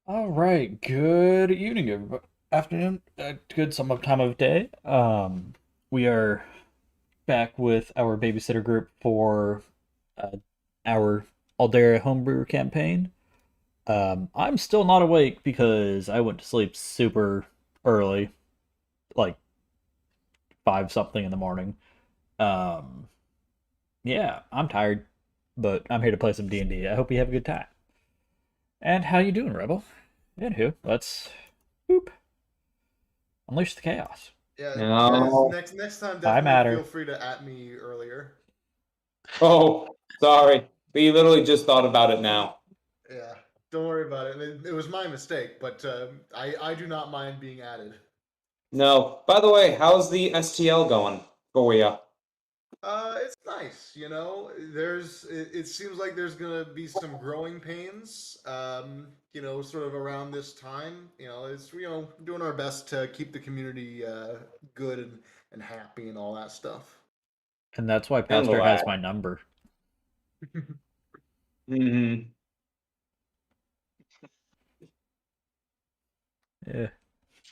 All right, good evening, everybody. Afternoon, good some time of day. We are back with our babysitter group for uh, our Aldaria Homebrew campaign. I'm still not awake because I went to sleep super early, like five something in the morning. Um, yeah, I'm tired, but I'm here to play some D&D. I hope you have a good time. And how you doing, Rebel? Anywho, let's boop unleash the chaos. Yeah, guys. No. Next time, I definitely feel matter. free to at me earlier. Oh, sorry. We literally just thought about it now. Yeah, don't worry about it. It was my mistake, but I do not mind being added. No. By the way, how's the STL going for you? It's nice, you know. It seems like there's gonna be some growing pains. Sort of around this time. It's doing our best to keep the community good and happy and all that stuff. And that's why And the Pastor has lad. my number. Mm-hmm. Yeah.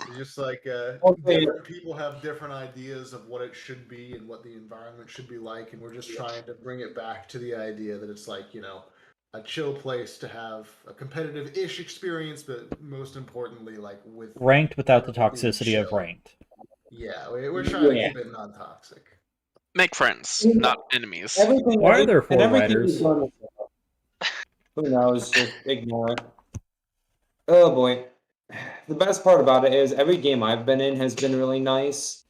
It's just like Okay. different people have different ideas of what it should be and what the environment should be like, and we're just trying to bring it back to the idea that it's like a chill place to have a competitive-ish experience, but most importantly, like with Ranked without the everyone being toxicity of chill. ranked. Yeah, we're trying to Yeah. keep it non-toxic. Make friends, not enemies. Everything Why are there and four everything you've writers? done. Who knows? Just ignore it. Oh boy. The best part about it is every game I've been in has been really nice,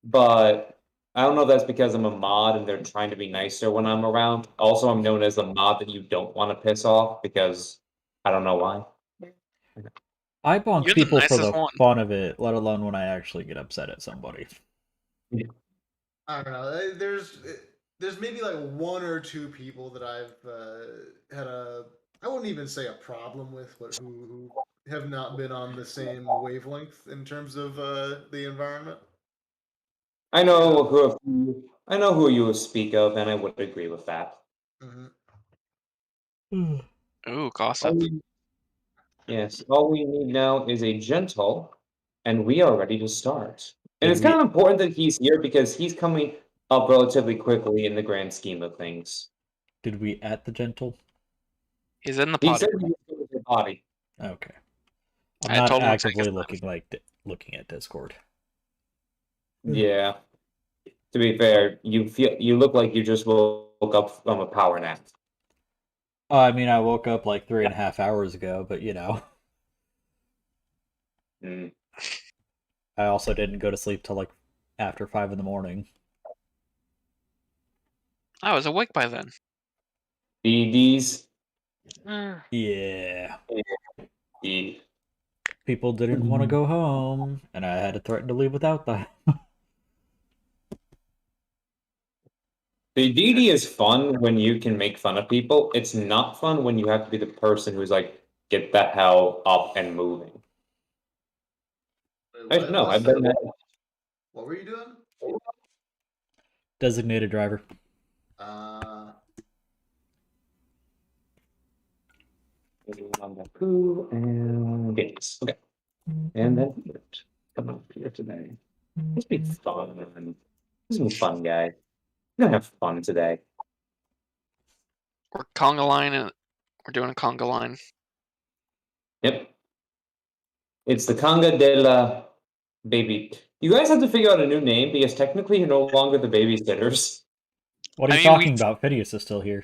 but I don't know if that's because I'm a mod and they're trying to be nicer when I'm around. Also, I'm known as the mod that you don't want to piss off because I don't know why. I bonk You're the people for nicest the one. fun of it, let alone when I actually get upset at somebody. I don't know. There's maybe like one or two people that I've had a I wouldn't even say a problem with, but who have not been on the same wavelength in terms of the environment. I You know. know I know who you speak of, and I would agree with that. Hmm. Ooh, gossip. All we, yes, all we need now is a gentle, and we are ready to start. And Did it's kind we of important that he's here because he's coming up relatively quickly in the grand scheme of things. did we at the gentle? He's in the He potty. said he was going to the body. Okay. I'm I not told him to take his actively meds. looking at Discord. Yeah. To be fair, you look like you just woke up from a power nap. I mean, I woke up like 3.5 hours ago, but Mm. I also didn't go to sleep till like after 5 in the morning. I was awake by then. BDs. Yeah. Yeah. People didn't want to go home, and I had to threaten to leave without them. The DD is fun when you can make fun of people. It's not fun when you have to be the person who's like, get the hell up and moving. Wait, I what? no, I've been there. What were you doing? Designated driver. Uh, On the poo and games. Okay. And then come up here today. This be fun. This is fun, guys. We're gonna have fun today. We're conga line and we're doing a conga line. Yep. It's the Conga de la Baby. You guys have to figure out a new name because technically you're no longer the babysitters. What are I you mean, talking about? Phineas is still here.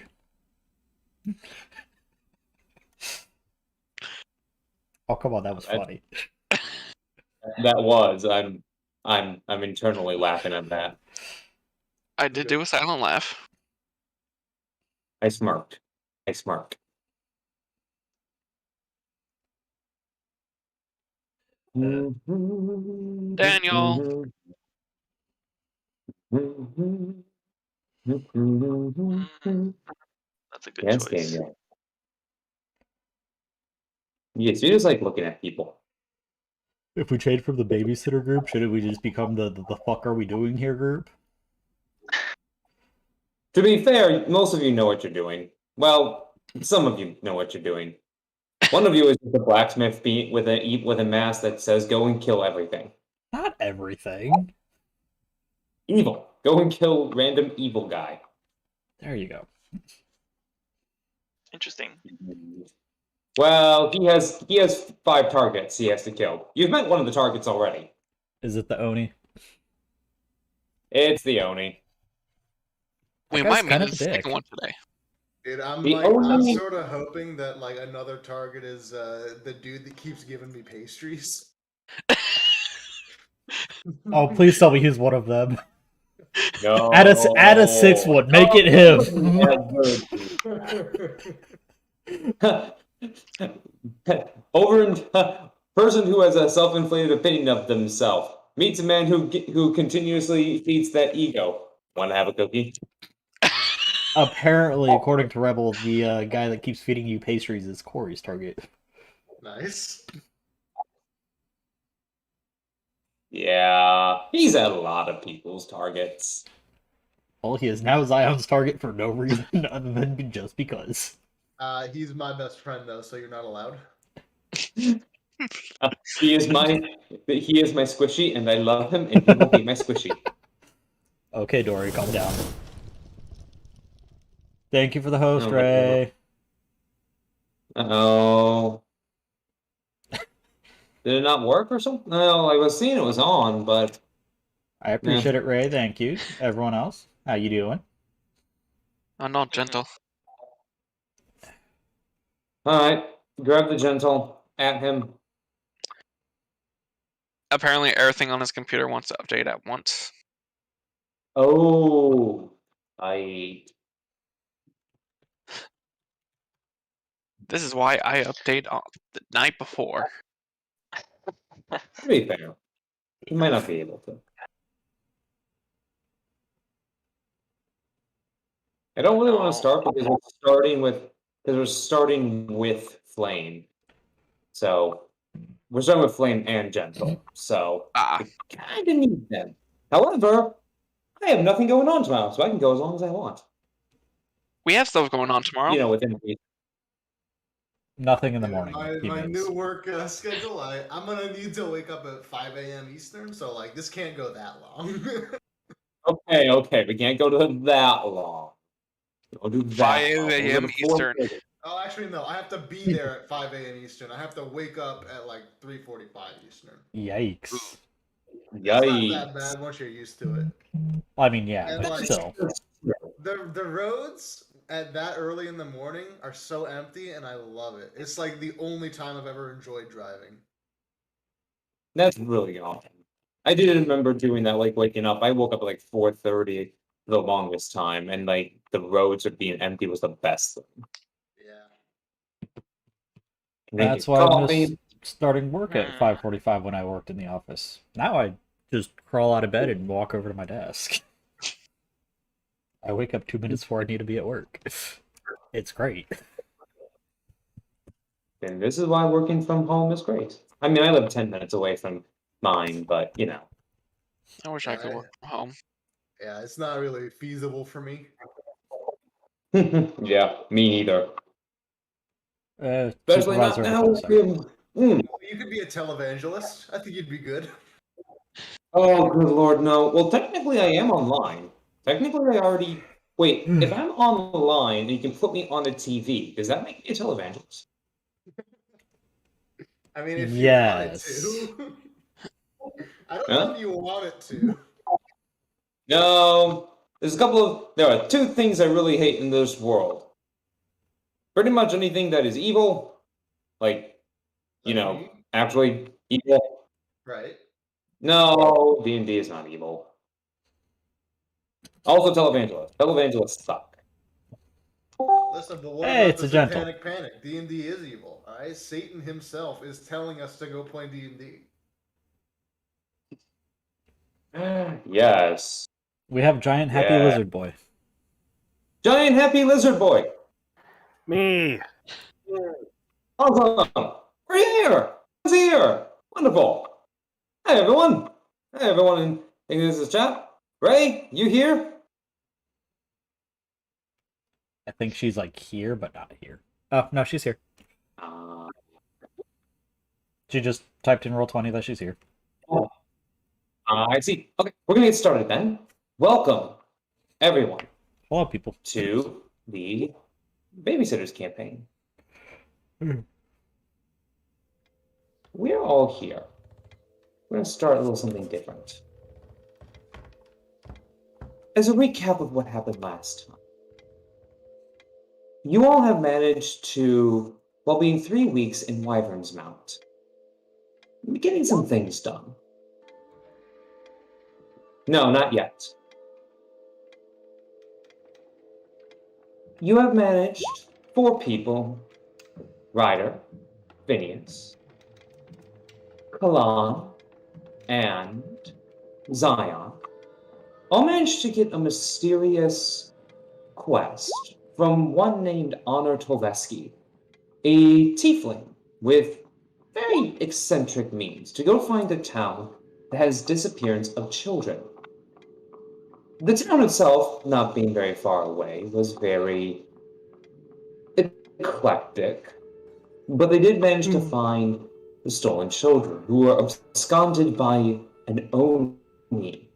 Oh, come on, that was funny. That was. I'm internally laughing at that. I did do a silent laugh. I smirked. I smirked. Daniel. That's a good Yes, choice. Daniel. Yes, you just like looking at people. If we change from the babysitter group, shouldn't we just become the fuck are we doing here group? To be fair, most of you know what you're doing. Well, some of you know what you're doing. One of you is just a blacksmith with a mask that says "Go and kill everything." Not everything. Evil. Go and kill random evil guy. There you go. Interesting. Well, he has 5 targets he has to kill. You've met one of the targets already. Is it the Oni? It's the Oni. We guy's might meet kind of the a dick. second one today. Dude, I'm The like, I'm only- sort of hoping that like another target is the dude that keeps giving me pastries. Oh, please tell me he's one of them. No. Add a 6th one. Make it him. Person who has a self-inflated opinion of themselves meets a man who continuously feeds that ego. Want to have a cookie? Apparently, according to Rebel, the guy that keeps feeding you pastries is Corey's target. Nice. Yeah, he's at a lot of people's targets. Well, he is now Zion's target for no reason other than just because. He's my best friend though, so you're not allowed. He is my squishy, and I love him, and he will be my squishy. Okay, Dory, calm down. Thank you for the host, Oh, Ray. Uh-oh. Did it not work or something? No, I was seeing it was on, but... I appreciate it, Ray. Thank you. Everyone else, how you doing? I'm not gentle. Alright, grab the gentle, at him. Apparently, everything on his computer wants to update at once. Oh, This is why I update on the night before. to be fair, he might not be able to. I don't really want to start because we're starting with Flame. So we're starting with Flame and Gentle. So Ah, I kind of need them. However, I have nothing going on tomorrow, so I can go as long as I want. we have stuff going on tomorrow. You know, within reason. Nothing in the Dude, morning. my teammates. new work schedule, I'm gonna need to wake up at 5 a.m. Eastern, so like this can't go that long. Okay, we can't go to that long. We'll do that. 5 long. We'll a.m. go to 4:30. Eastern. Oh, actually no, I have to be there at 5 a.m. Eastern. I have to wake up at like 3:45 Eastern. Yikes. It's not Yikes. that bad once you're used to it. I mean, yeah, And, but like, still. The roads at that early in the morning are so empty, and I love it. It's like the only time I've ever enjoyed driving. That's really awesome. I didn't remember doing that, like waking up. I woke up at like 4:30 the longest time, and like the roads are being empty was the best thing. Yeah. That's why I Coffee. miss starting work at 5:45 when I worked in the office. Now I just crawl out of bed and walk over to my desk. I wake up 2 minutes before I need to be at work. It's great. And this is why working from home is great. I mean, I live 10 minutes away from mine, but you know. I wish I could work from home. Yeah, it's not really feasible for me. Yeah, me neither. Especially not Supervisor now. of the You could be a televangelist. I think you'd be good. Oh, good lord, no. Well, technically, I am online. Technically, I already. Wait, if I'm online and you can put me on a TV, does that make me a televangelist? I mean, if Yes. you wanted to. I don't know if you want it to. No. There are 2 things I really hate in this world. Pretty much anything that is evil, like, you know, me? actually evil. Right. No, D&D is not evil. Also, televangelists. Televangelists suck. Listen, but what Hey, about it's the a gentle. satanic panic? D&D is evil. All right, Satan himself is telling us to go play D&D. Yes. We have giant happy Yeah. lizard boy. Giant happy lizard boy. Me. Awesome. We're here. It's here. Wonderful. Hey, everyone. Hey, everyone in this chat. Ray, you here? I think she's like here, but not here. Oh, no, she's here. She just typed in Roll20 that she's here. Oh, I see. Okay, we're gonna get started then. Welcome, everyone, Hello, people. to the Babysitters campaign. We're all here. We're gonna start a little something different. As a recap of what happened last time, you all have managed to, while being 3 weeks in Wyvern's Mount, getting some things done. No, not yet. You have managed 4 people, Ryder, Phineas, Kalan, and Zion, all managed to get a mysterious quest from one named Honor Toveski, a tiefling with very eccentric means, to go find a town that has disappearance of children. The town itself, not being very far away, was very eclectic, but they did manage to find the stolen children, who were absconded by an Oni.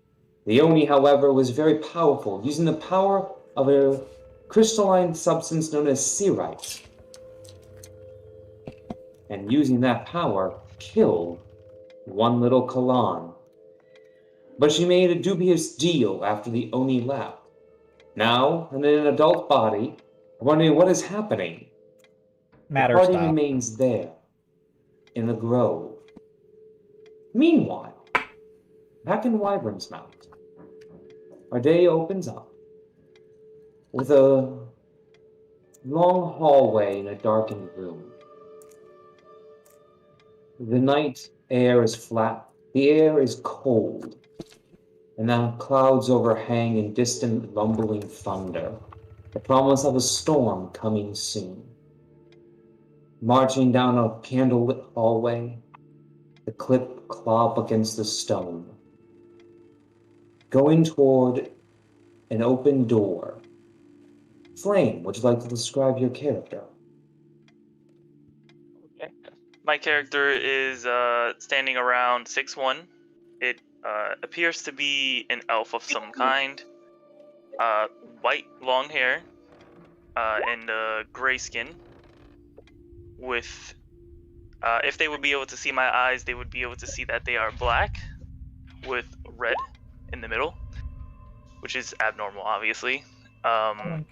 The Oni, however, was very powerful, using the power of a crystalline substance known as Searite. And using that power, killed one little Kalan. But she made a dubious deal after the Oni left. Now, in an adult body, wondering what is happening. Matter The party stop. remains there, in the grove. Meanwhile, back in Wyvern's Mount, our day opens up with a long hallway in a darkened room. The night air is flat, the air is cold, and the clouds overhang in distant rumbling thunder, the promise of a storm coming soon. Marching down a candlelit hallway, the clip clop against the stone. Going toward an open door. Flame, would you like to describe your character? Okay. My character is standing around 6'1". It appears to be an elf of some kind. White long hair and gray skin. With, if they would be able to see my eyes, they would be able to see that they are black with red in the middle, which is abnormal, obviously. I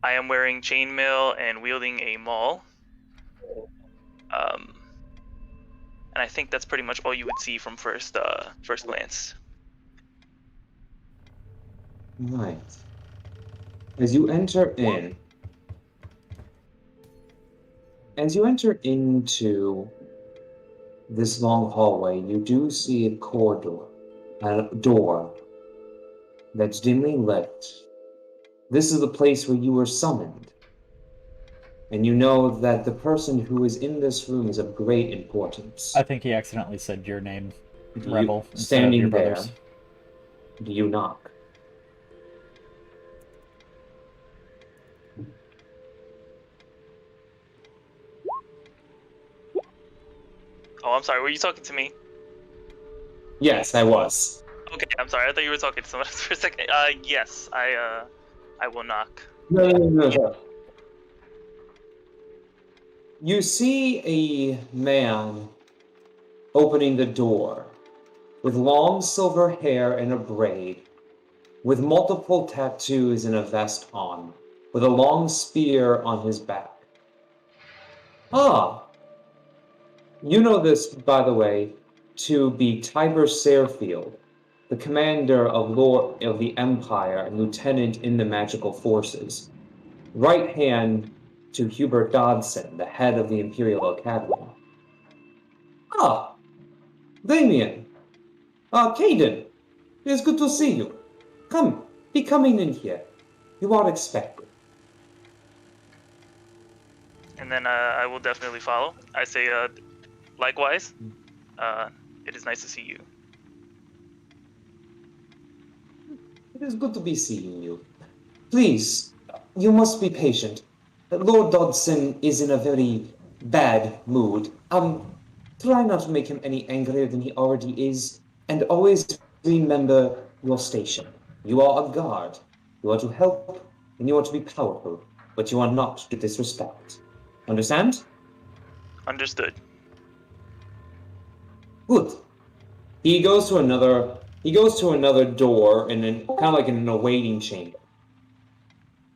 am wearing chainmail and wielding a maul. And I think that's pretty much all you would see from first glance. Right. As you enter into this long hallway, you do see a corridor, a door that's dimly lit. This is the place where you were summoned. And you know that the person who is in this room is of great importance. I think he accidentally said your name, You- Rebel, instead of standing your there, brother's. do you knock? Oh, I'm sorry. Were you talking to me? Yes, I was. Okay, I'm sorry. I thought you were talking to someone else for a second. Yes, I will knock. No. You see a man opening the door with long silver hair and a braid, with multiple tattoos and a vest on, with a long spear on his back. Ah, you know this, by the way, to be Tiber Sarefield, the commander of Lord of the Empire and lieutenant in the magical forces. Right hand to Hubert Dodson, the head of the Imperial Academy. Ah, Damien. Caden. It is good to see you. Come, be coming in here. You are expected. And then I will definitely follow. I say, likewise. It is nice to see you. It is good to be seeing you. Please, you must be patient. Lord Dodson is in a very bad mood. Try not to make him any angrier than he already is, and always remember your station. You are a guard. You are to help, and you are to be powerful, but you are not to disrespect. Understand? Understood. Good. He goes to another door in an kind of like in an awaiting chamber.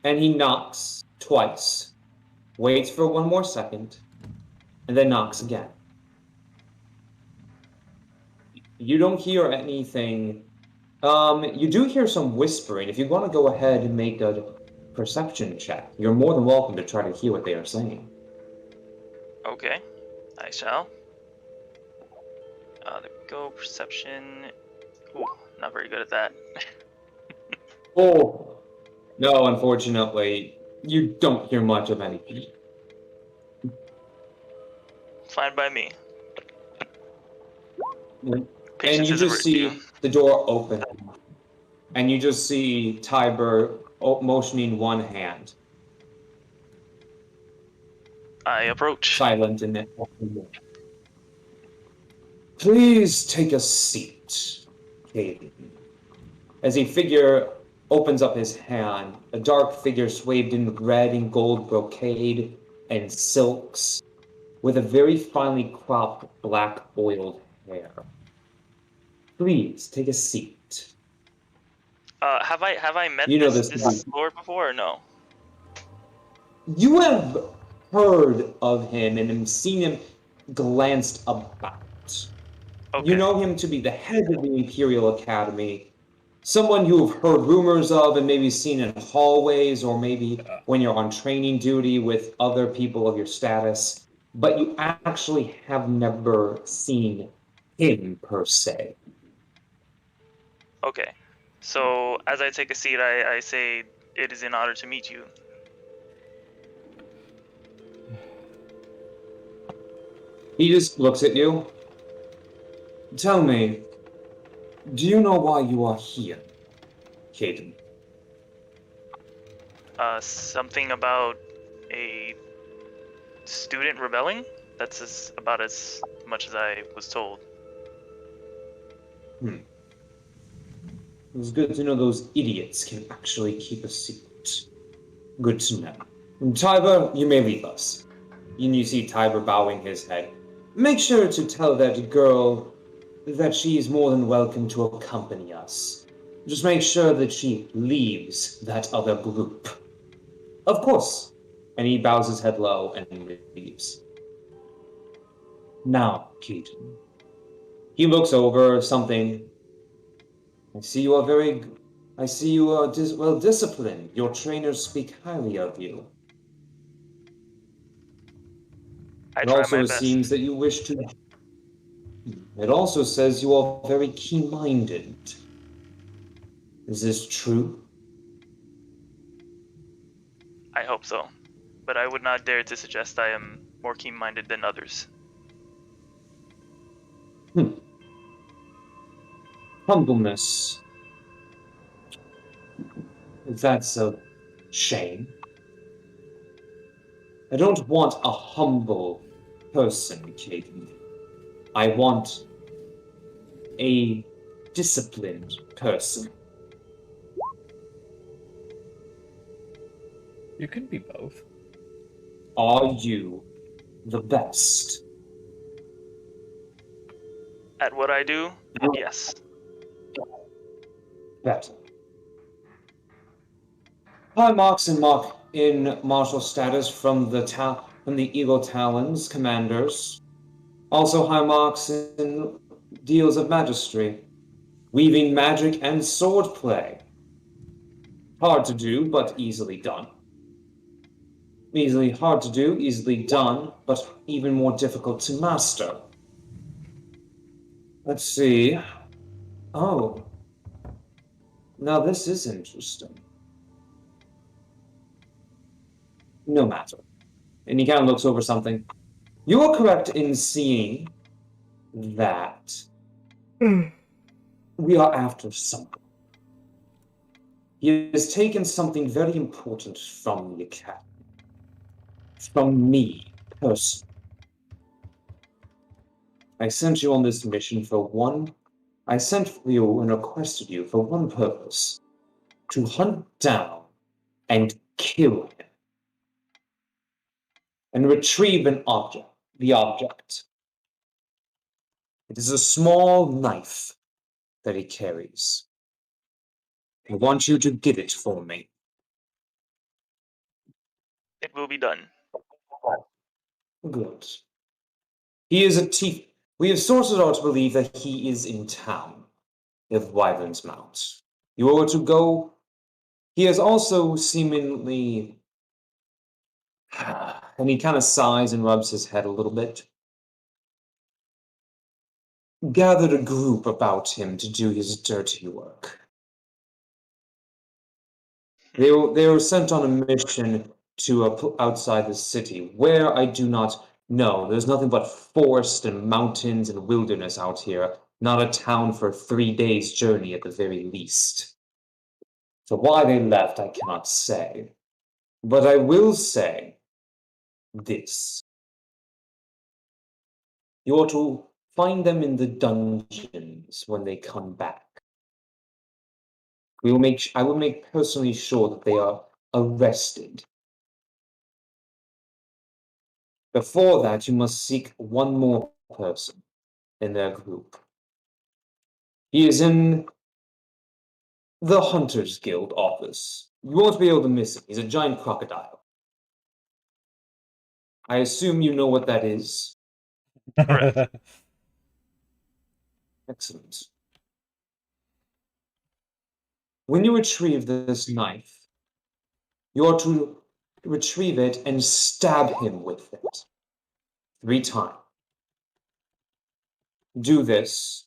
And he knocks twice. Waits for one more second, and then knocks again. You don't hear anything. You do hear some whispering. If you want to go ahead and make a perception check, you're more than welcome to try to hear what they are saying. Okay, I shall. There we go. Perception. Ooh, not very good at that. Oh, no, unfortunately, you don't hear much of anything. Fine by me. And Patience you is a just see virtue. the door open, and you just see Tiber motioning one hand, I approach. silent in it. Please take a seat, Caden. As a figure opens up his hand, a dark figure swathed in red and gold brocade and silks, with a very finely cropped black oiled hair. Please take a seat. Have I met You know this this lord before or no? You have heard of him and have seen him glanced about. Okay. You know him to be the head of the Imperial Academy, someone you've heard rumors of and maybe seen in hallways or maybe when you're on training duty with other people of your status, but you actually have never seen him per se. Okay. So as I take a seat, I say it is an honor to meet you. He just looks at you. Tell me, do you know why you are here, Caden? Something about a student rebelling? That's about as much as I was told. It was good to know those idiots can actually keep a secret. Good to know. And Tiber, you may leave us. And you see Tiber bowing his head. Make sure to tell that girl that she is more than welcome to accompany us. Just make sure that she leaves that other group. Of course. And he bows his head low and leaves. Now, Keaton. He looks over something. I see you are well disciplined. Your trainers speak highly of you. I It try also my best. seems that you wish to. It also says you are very keen-minded. Is this true? I hope so. But I would not dare to suggest I am more keen-minded than others. Humbleness. That's a shame. I don't want a humble person, Caden. I want a disciplined person. You can be both. Are you the best? At what I do, yes. Better. High marks in martial status from the Eagle Talons commanders. Also high marks in deals of magistry, weaving magic and swordplay. Hard to do, but easily done. Hard to do, easily done, but even more difficult to master. Let's see. Oh. Now this is interesting. No matter. And he kind of looks over something. You are correct in seeing that we are after something. He has taken something very important from the academy. From me, personally. I sent you on this mission for one. I sent for you and requested you for one purpose: to hunt down and kill him, and retrieve an object. The object. It is a small knife that he carries. I want you to get it for me. It will be done. Good. He is a thief. We have sources are to believe that he is in town of Wyvern's Mount. You are to go. He has also seemingly. And he kind of sighs and rubs his head a little bit. Gathered a group about him to do his dirty work. They were sent on a mission to outside the city, where I do not know. There's nothing but forest and mountains and wilderness out here. Not a town for 3 days' journey at the very least. So why they left, I cannot say. But I will say this. You ought to find them in the dungeons when they come back. I will make personally sure that they are arrested. Before that, you must seek one more person in their group. He is in the Hunters Guild office. You won't be able to miss him. He's a giant crocodile. I assume you know what that is. Correct. Excellent. When you retrieve this knife, you are to retrieve it and stab him with it 3 times. Do this,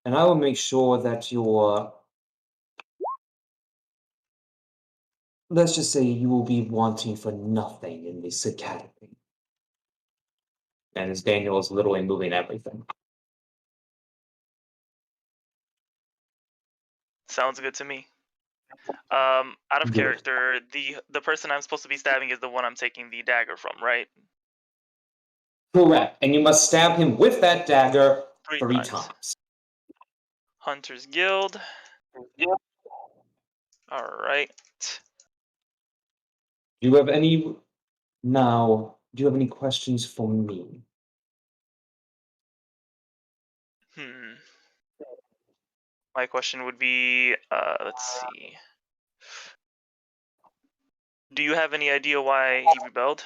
and I will make sure that your. Let's just say you will be wanting for nothing in this academy. And as Daniel is literally moving everything. Sounds good to me. Out of Good. character, the person I'm supposed to be stabbing is the one I'm taking the dagger from, right? Correct. And you must stab him with that dagger 3 3 times. times. Hunters Guild. Yep. Alright. Do you have any questions for me? My question would be, let's see. Do you have any idea why he rebelled?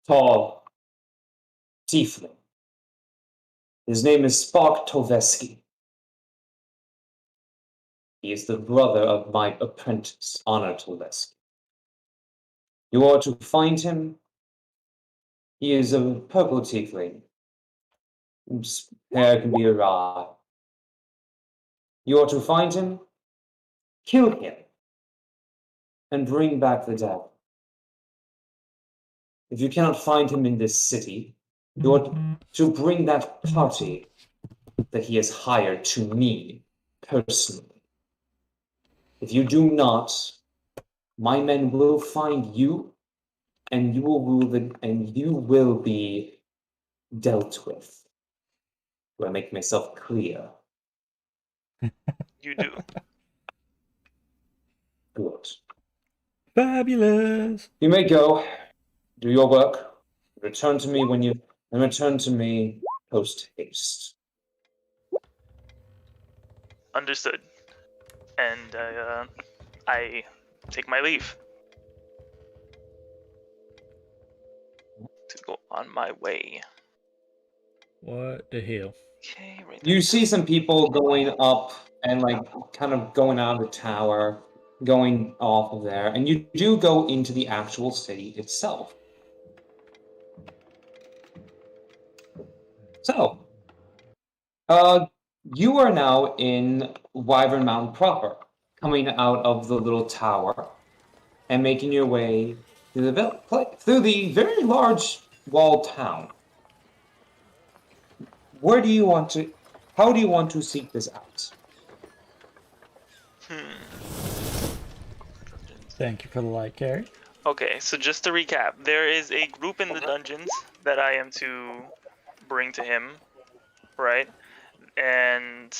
Tall. Tiefling. His name is Spark Toveski. He is the brother of my apprentice, Honor Toveski. You are to find him. He is a purple tiefling. His hair can be awry. You are to find him, kill him, and bring back the dagger. If you cannot find him in this city, you are to bring that party that he has hired to me personally. If you do not, my men will find you, and you will be dealt with. Do I make myself clear? You do. Good. Fabulous. You may go. Do your work. Return to me post haste. Understood. And I take my leave to go on my way. What the hell? Okay, right You see some people going up and kind of going out of the tower, going off of there, and you do go into the actual city itself. So, you are now in Wyvern Mountain proper, coming out of the little tower and making your way through the very large walled town. How do you want to seek this out? Thank you for the light, Carrie. Okay, so just to recap, there is a group in the dungeons that I am to bring to him, right? And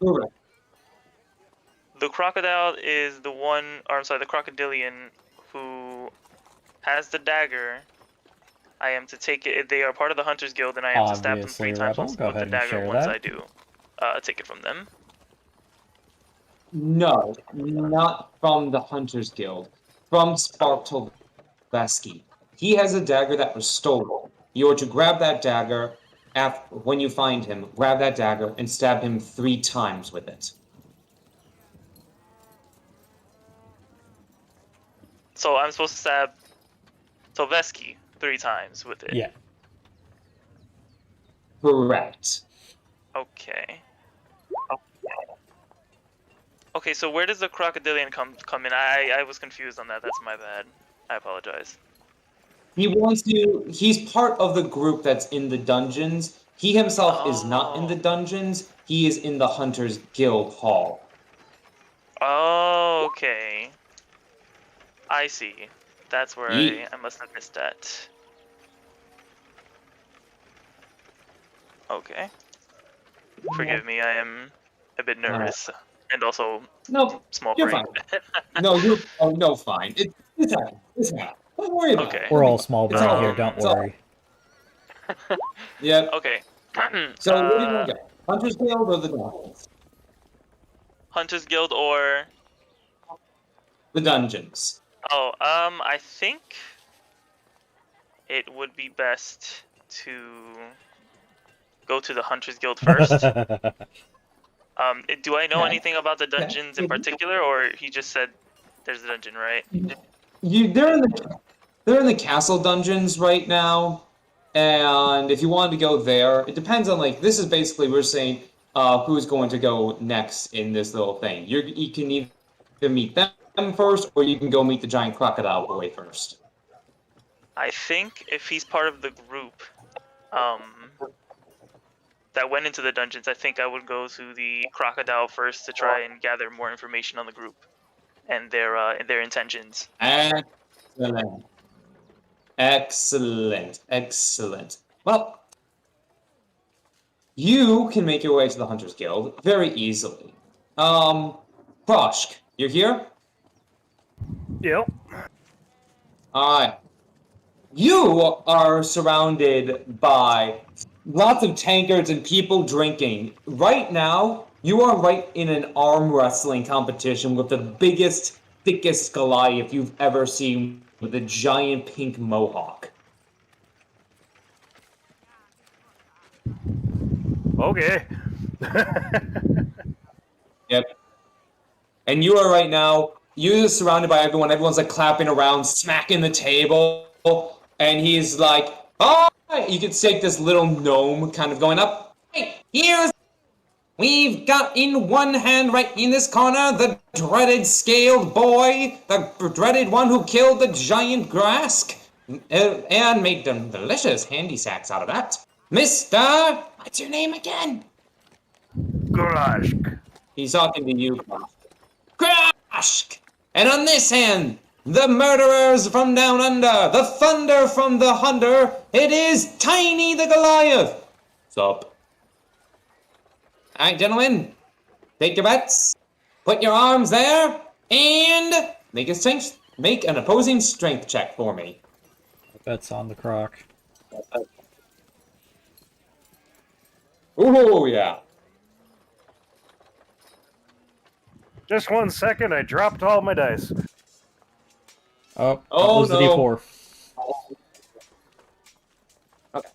Correct. the crocodile is the one, or I'm sorry, the crocodilian who has the dagger. I am to take it. They are part of the Hunters Guild, and I am to stab them 3 Obviously, times Rebel. Go with the ahead and dagger share once that. I do take it from them. No, not from the Hunters Guild. From Spartovesky. He has a dagger that was stolen. You are to grab that dagger when you find him. Grab that dagger and stab him 3 times with it. So I'm supposed to stab Tovesky 3 times with it. Yeah. Correct. Okay. Okay, so where does the crocodilian come in? I was confused on that. That's my bad. I apologize. He's part of the group that's in the dungeons. He himself is not in the Oh. dungeons. He is in the Hunters Guild Hall. Oh, okay. I see. That's where Ye- I must have missed that. Okay. Forgive me, I am a bit nervous. And also No, small you're brain. fine. No, fine. It's happened. It's happened. Don't worry about Okay. it. We're all small It's brain all here, good. don't It's all- worry. Yep. Okay. So where do you want to go? Hunters Guild or the dungeons? Hunters Guild or The dungeons. oh, I think it would be best to go to the Hunters Guild first. Do I know Okay. anything about the dungeons in particular, or he just said there's a dungeon, right? They're in the castle dungeons right now, and if you wanted to go there, it depends on this is basically we're saying who's going to go next in this little thing. You can either meet them first, or you can go meet the giant crocodile boy first. I think if he's part of the group that went into the dungeons, I think I would go to the crocodile first to try and gather more information on the group and their intentions. Excellent. Excellent. Well, you can make your way to the Hunters Guild very easily. Proshk, you're here? Yep. Alright. You are surrounded by lots of tankards and people drinking. Right now, you are right in an arm wrestling competition with the biggest, thickest Goliath you've ever seen with a giant pink mohawk. Okay. Yep. And you are right now, you're surrounded by everyone. Everyone's clapping around, smacking the table. And he's like, oh, you can see this little gnome kind of going up. Hey, we've got in one hand right in this corner the dreaded scaled boy, the dreaded one who killed the giant grask, and made them delicious handy sacks out of that. Mr. What's your name again? Grashk. He's talking to you, Grashk! And on this hand, the murderers from down under, the thunder from the hunter, it is Tiny the Goliath! Sup? Alright, gentlemen, take your bets, put your arms there, and make an opposing strength check for me. Bet's on the croc. Oh, yeah. Just 1 second, I dropped all my dice. Oh, Oh, was the no. D4. Okay.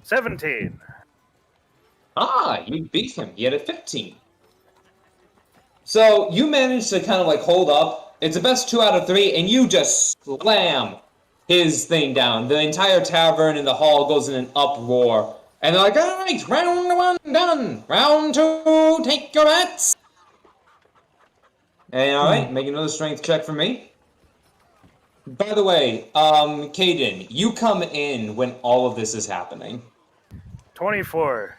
17. Ah, you beat him. He had a 15. So you managed to kind of hold up. It's the best 2 out of 3, and you just slam his thing down. The entire tavern and the hall goes in an uproar. And they're like, all right, round 1 done. Round 2, take your bets. And all right, make another strength check for me. By the way, Caden, you come in when all of this is happening. 24.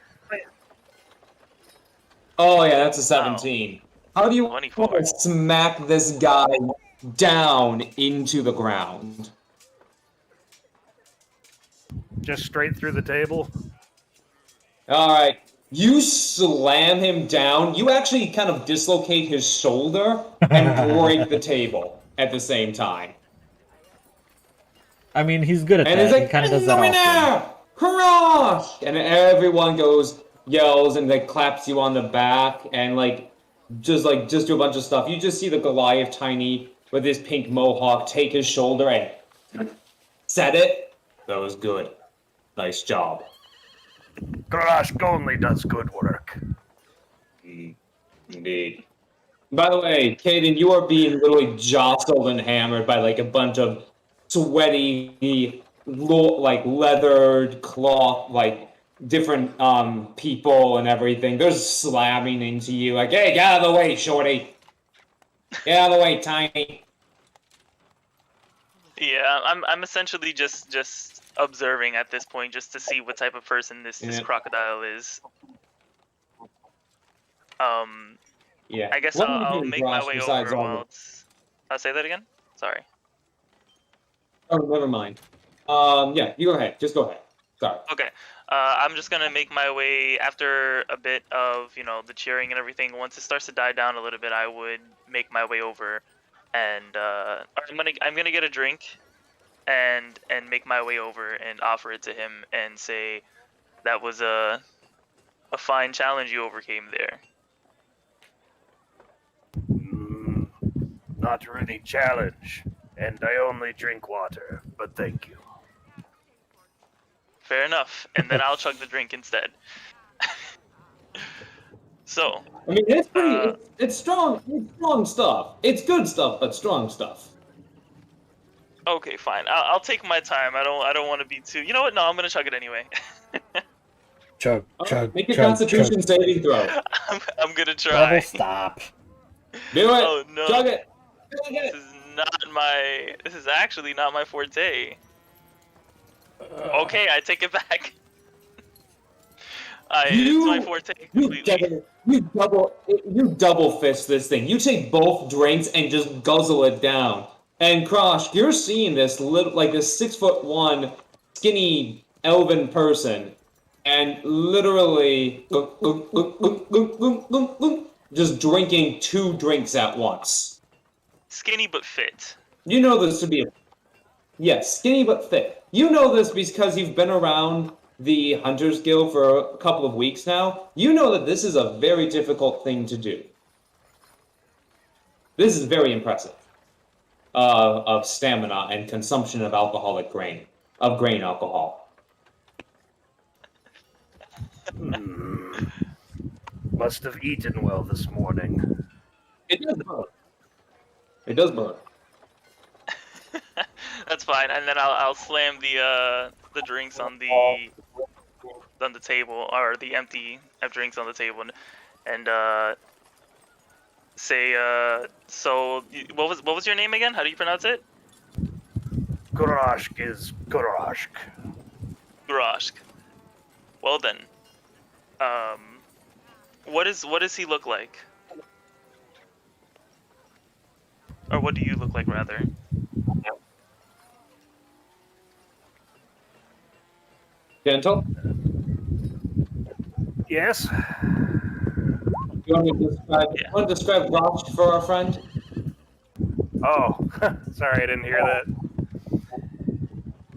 Oh yeah, that's a 17. How do you 24. smack this guy down into the ground? Just straight through the table. All right. You slam him down. You actually kind of dislocate his shoulder and break the table at the same time. I mean, he's good at And that. he's like, He kind of does that often. Crush! And everyone yells and like claps you on the back and just do a bunch of stuff. You just see the Goliath tiny with his pink mohawk take his shoulder and set it. That was good. Nice job. Karash only does good work. Indeed. By the way, Caden, you are being literally jostled and hammered by like a bunch of sweaty, leathered cloth, different people and everything. They're slamming into you like, hey, get out of the way, shorty. Get out of the way, tiny. Yeah, I'm essentially just observing at this point, just to see what type of person this crocodile is. Yeah. I guess What I'll do you make do, my Josh, way besides over all while it's... I'll say that again? Sorry. Oh, never mind. Yeah, you go ahead. Just go ahead. Sorry. Okay. I'm just gonna make my way after a bit of, the cheering and everything. Once it starts to die down a little bit, I would make my way over, and I'm gonna get a drink, and make my way over and offer it to him and say, that was a fine challenge you overcame there. Not really challenge, and I only drink water, but thank you. Fair enough, and then I'll chug the drink instead. So. I mean, it's pretty. It's strong. It's strong stuff. It's good stuff, but strong stuff. Okay, fine. I'll take my time. I don't want to be too. You know what? No, I'm gonna chug it anyway. Chug. Make a Constitution saving throw. I'm gonna try. Level stop. Do it. Oh no. Chug it. This is actually not my forte. Okay, I take it back. It's my forte completely. You double fist this thing. You take both drinks and just guzzle it down. And Krosh, you're seeing this this 6'1" skinny elven person, and literally just drinking 2 drinks at once. Skinny but fit. You know this to be yes, skinny but fit. You know this because you've been around the Hunters Guild for a couple of weeks now. You know that this is a very difficult thing to do. This is very impressive. Of stamina and consumption of grain alcohol. Must have eaten well this morning. It does burn. It does burn. That's fine, and then I'll slam the drinks on the table, or the empty drinks on the table, and say, so what was your name again? How do you pronounce it? Gurashk is Gurashk. Gurashk. Well then, what does he look like? Or what do you look like, rather? Gentle? Yes? You want to describe Rosh for our friend? Oh, sorry, I didn't hear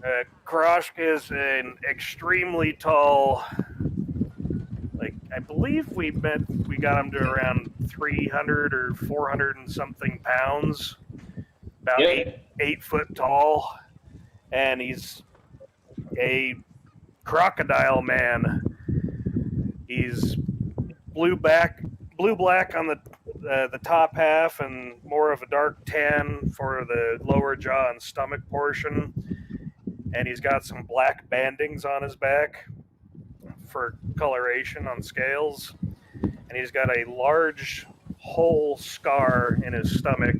that. Kroshk is an extremely tall, I believe we got him to around 300 or 400 and something pounds, about 8 foot tall, and he's a crocodile man. He's blue-black on the top half and more of a dark tan for the lower jaw and stomach portion. And he's got some black bandings on his back for coloration on scales. And he's got a large hole scar in his stomach,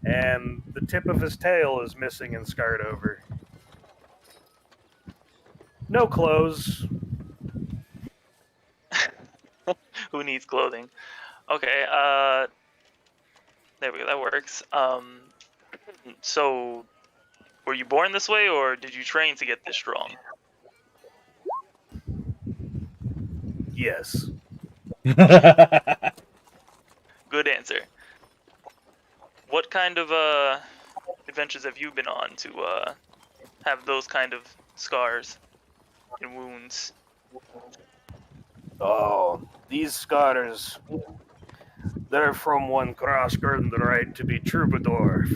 and the tip of his tail is missing and scarred over. No clothes. Who needs clothing? Okay, there we go, that works. So, were you born this way, or did you train to get this strong? Yes. Good answer. What kind of, adventures have you been on to, have those kind of scars and wounds? Oh, these scars, they're from one cross earned the right to be troubadour.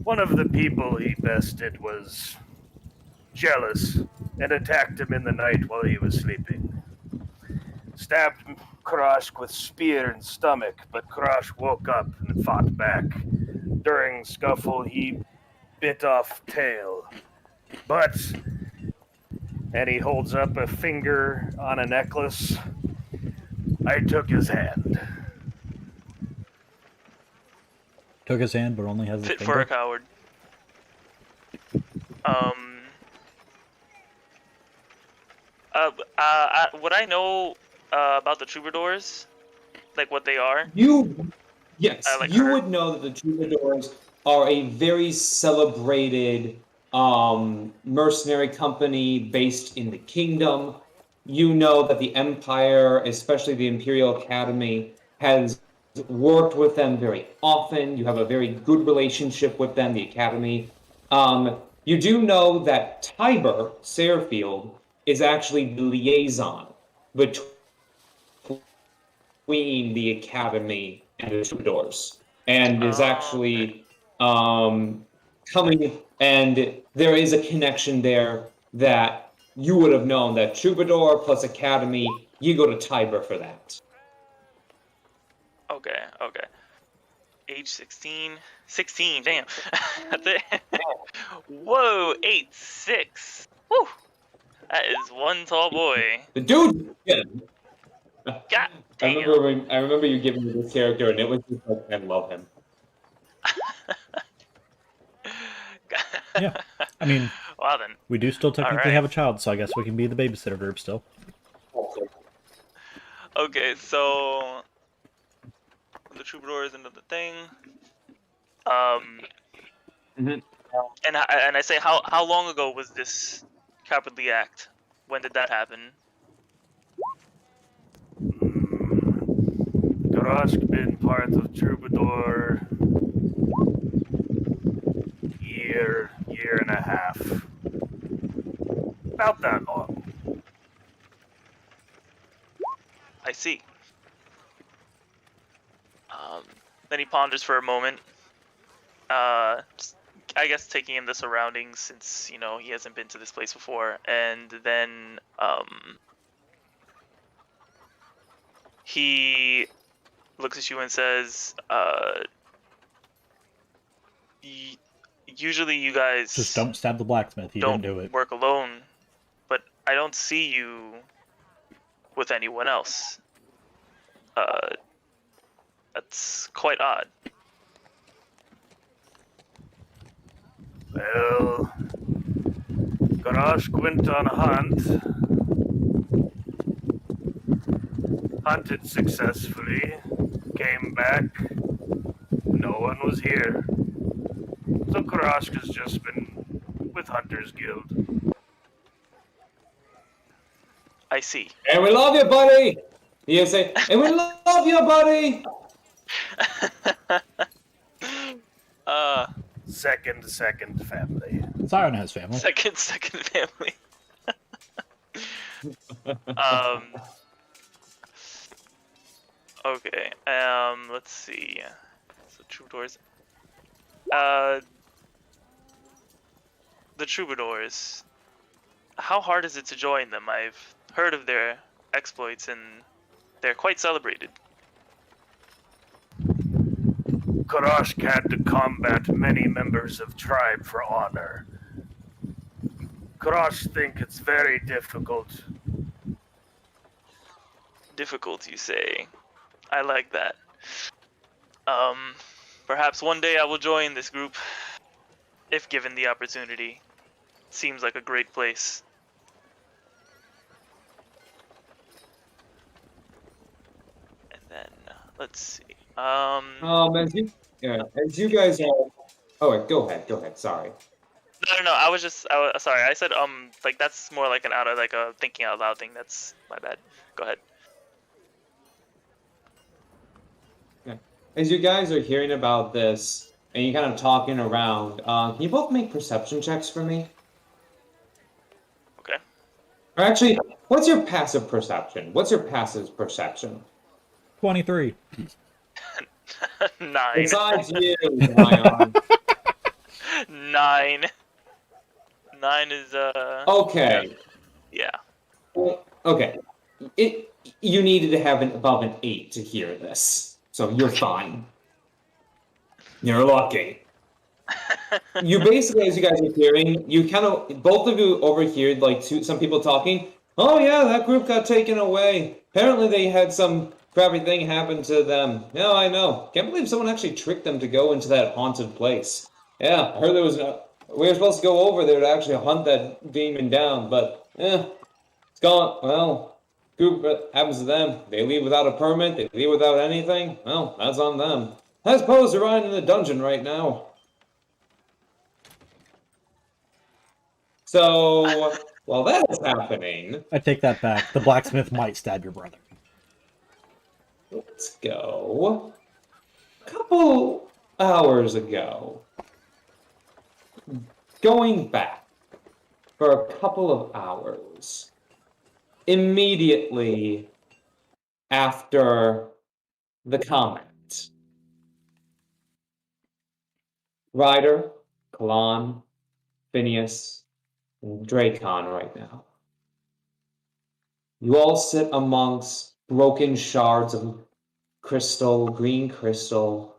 One of the people he bested was jealous and attacked him in the night while he was sleeping. Stabbed Krosh with spear in stomach, but Krosh woke up and fought back. During scuffle, he bit off tail. But, and he holds up a finger on a necklace, I took his hand. Took his hand, but only has his Fit finger. for a coward. What I know about the Troubadours, like what they are. Yes, like you her. would know that the Troubadours are a very celebrated mercenary company based in the kingdom. You know that the Empire, especially the Imperial Academy, has worked with them very often. You have a very good relationship with them, the Academy. You do know that Tiber Sarefield is actually the liaison between the Academy and the Troubadours, and is actually coming, and there is a connection there that you would have known that Troubadour plus Academy, you go to Tiber for that. Okay. Age 16. 16, damn. That's it. Whoa, 8'6". Woo! That is one tall boy. The dude, yeah. God I damn. remember you giving me this character, and it was just like, I love him. Yeah, I mean, Wow then. we do still technically right. have a child, so I guess we can be the babysitter group still. Okay, so the Troubadour is another thing. Mhm. And I say, how long ago was this Cowardly Act? When did that happen? Garask been part of Troubadour year and a half. About that long. I see. Then he ponders for a moment. I guess taking in the surroundings, since he hasn't been to this place before, and then he looks at you and says, usually you guys Just don't stab the blacksmith. He don't didn't do it. work alone, but I don't see you with anyone else. That's quite odd. Well, Garask went on a hunt. Hunted successfully. Came back. No one was here. So Garask has just been with Hunter's Guild. I see. And we love you, buddy! You say, and we love you, buddy! Second family. Siren has family. Second family. Okay. Let's see. So Troubadours. The Troubadours. How hard is it to join them? I've heard of their exploits, and they're quite celebrated. Karask had to combat many members of tribe for honor. Karask think it's very difficult. Difficult, you say? I like that. Perhaps one day I will join this group, if given the opportunity. Seems like a great place. let's see. As you guys are. Oh, wait, go ahead. Sorry. No. Sorry. I said like that's more like an out of like a thinking out loud thing. That's my bad. Go ahead. As you guys are hearing about this and you're kind of talking around, can you both make perception checks for me? Okay. Or actually, what's your passive perception? What's your passive perception? 23. 9. Besides you, Zion. 9. 9 is Okay. Yeah. Okay. You needed to have above an 8 to hear this, so you're fine. You're lucky. You basically, as you guys are hearing, you kind of both of you overheard like some people talking. Oh yeah, that group got taken away. Apparently they had some crappy thing happen to them. Yeah, I know. Can't believe someone actually tricked them to go into that haunted place. Yeah, I heard there was we were supposed to go over there to actually hunt that demon down, but it's gone. Well, group happens to them. They leave without a permit. They leave without anything. Well, that's on them. I suppose they're riding in the dungeon right now. So, while that's happening, I take that back. The blacksmith might stab your brother. let's go. A couple hours ago, going back for a couple of hours, immediately after the comment, Ryder, Kalan, Phineas, and Dracon right now. You all sit amongst broken shards of crystal, green crystal,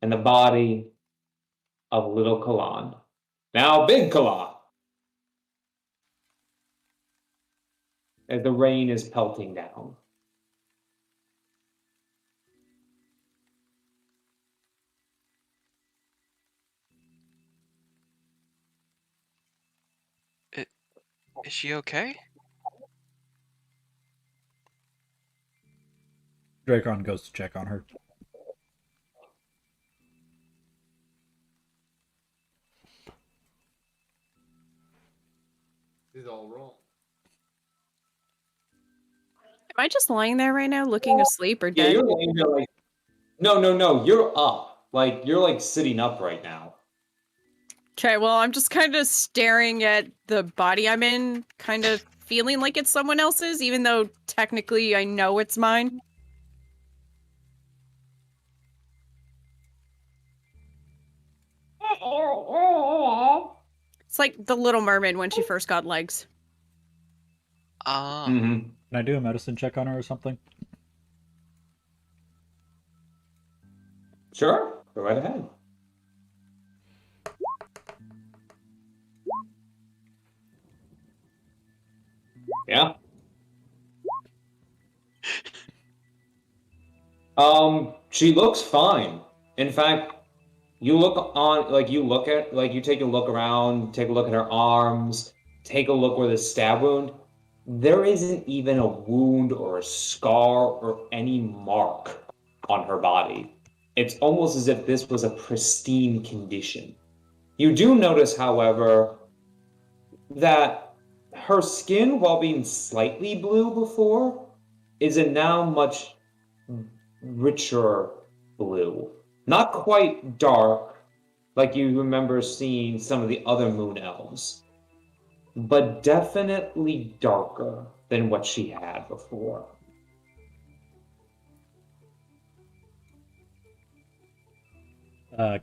and the body of little Kalan. Now big Kalan. As the rain is pelting down. Is she okay? Dracon goes to check on her. Is all wrong. Am I just lying there right now, looking asleep or Yeah, dead? you're laying there like no, you're up. Like you're like sitting up right now. Okay, well, I'm just kind of staring at the body I'm in, kind of feeling like it's someone else's, even though technically I know it's mine. It's like the Little Mermaid when she first got legs. Mm-hmm. Can I do a medicine check on her or something? Sure, go right ahead. Yeah. She looks fine. In fact, you look on, like you look at, like you take a look around, take a look at her arms, take a look where the stab wound. There isn't even a wound or a scar or any mark on her body. It's almost as if this was a pristine condition. You do notice, however, that her skin, while being slightly blue before, is a now much richer blue. Not quite dark, like you remember seeing some of the other moon elves, but definitely darker than what she had before.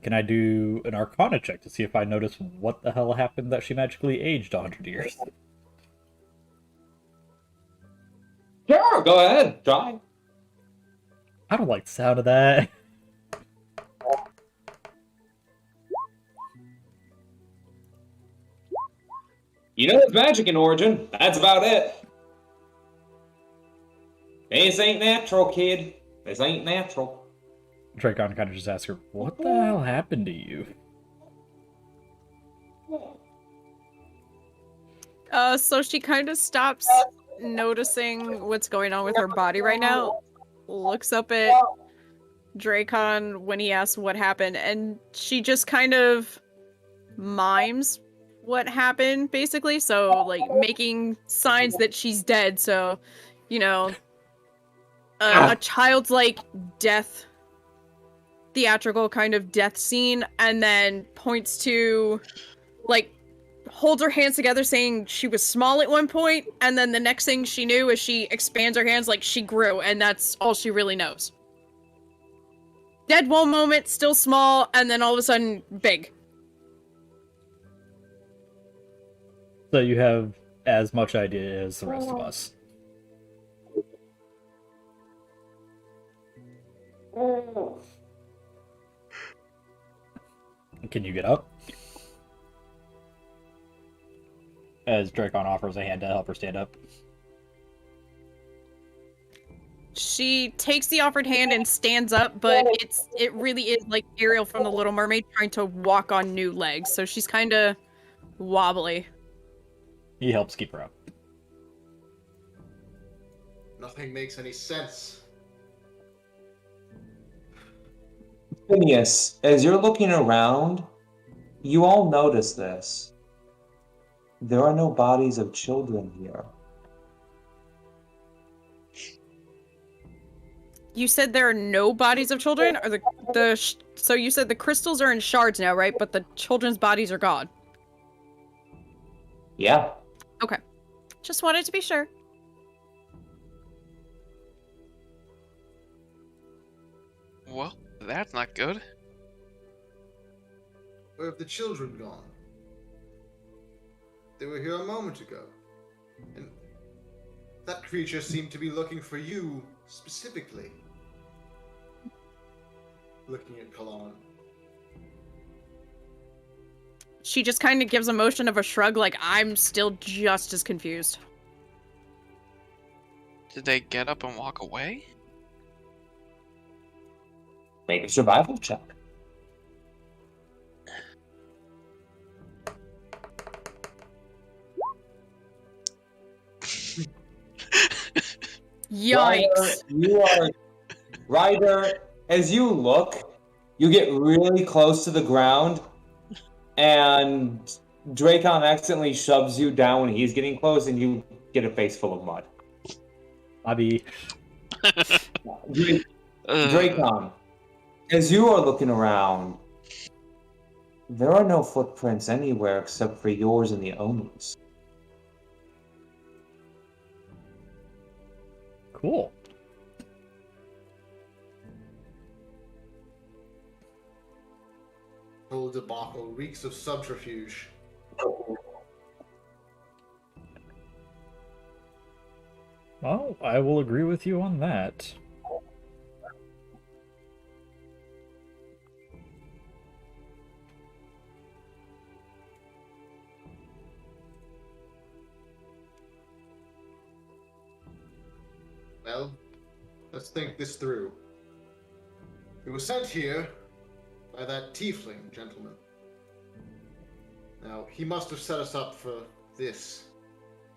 Can I do an Arcana check to see if I notice what the hell happened that she magically aged 100 years? Sure, go ahead, try. I don't like the sound of that. You know it's magic in origin. That's about it. This ain't natural, kid. This ain't natural. Dracon kind of just asks her, what the hell happened to you? So she kind of stops noticing what's going on with her body right now, looks up at Dracon when he asks what happened, and she just kind of mimes what happened, basically. So, like, making signs that she's dead. So, you know, a child's like death, theatrical kind of death scene, and then points to, like, holds her hands together saying she was small at one point, and then the next thing she knew is she expands her hands like she grew, and that's all she really knows. Dead one moment, still small, and then all of a sudden, big. So you have as much idea as the rest of us. Can you get up? As Dracon offers a hand to help her stand up. She takes the offered hand and stands up, but it really is like Ariel from The Little Mermaid trying to walk on new legs, so she's kind of wobbly. He helps keep her up. Nothing makes any sense. Phineas, as you're looking around, you all notice this. There are no bodies of children here. You said there are no bodies of children? Or so you said the crystals are in shards now, right? But the children's bodies are gone. Yeah. Okay. Just wanted to be sure. Well, that's not good. Where have the children gone? They were here a moment ago. And that creature seemed to be looking for you specifically. Looking at Kalan. She just kind of gives a motion of a shrug, like, I'm still just as confused. Did they get up and walk away? Make a survival check. Yikes. Ryder, as you look, you get really close to the ground, and Dracon accidentally shoves you down when he's getting close, and you get a face full of mud. Bobby. Dracon, as you are looking around, there are no footprints anywhere except for yours and the Omi's. Cool. Whole debacle reeks of subterfuge. Well, I will agree with you on that. Well, let's think this through. We were sent here by that tiefling gentleman. Now, he must have set us up for this.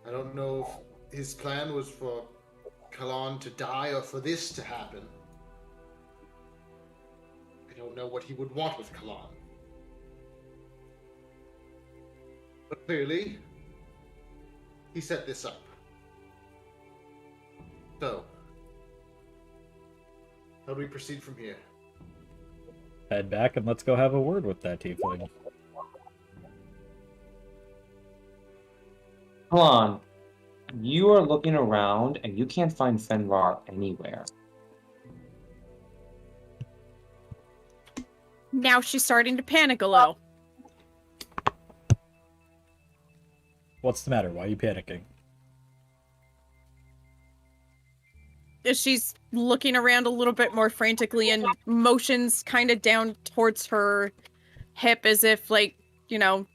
I don't know if his plan was for Kalan to die or for this to happen. I don't know what he would want with Kalan. But clearly, he set this up. So, how do we proceed from here? Head back and let's go have a word with that tiefling. Kalan, you are looking around and you can't find Fenrir anywhere. Now she's starting to panic a little. What's the matter? Why are you panicking? She's looking around a little bit more frantically and motions kind of down towards her hip as if, like, you know,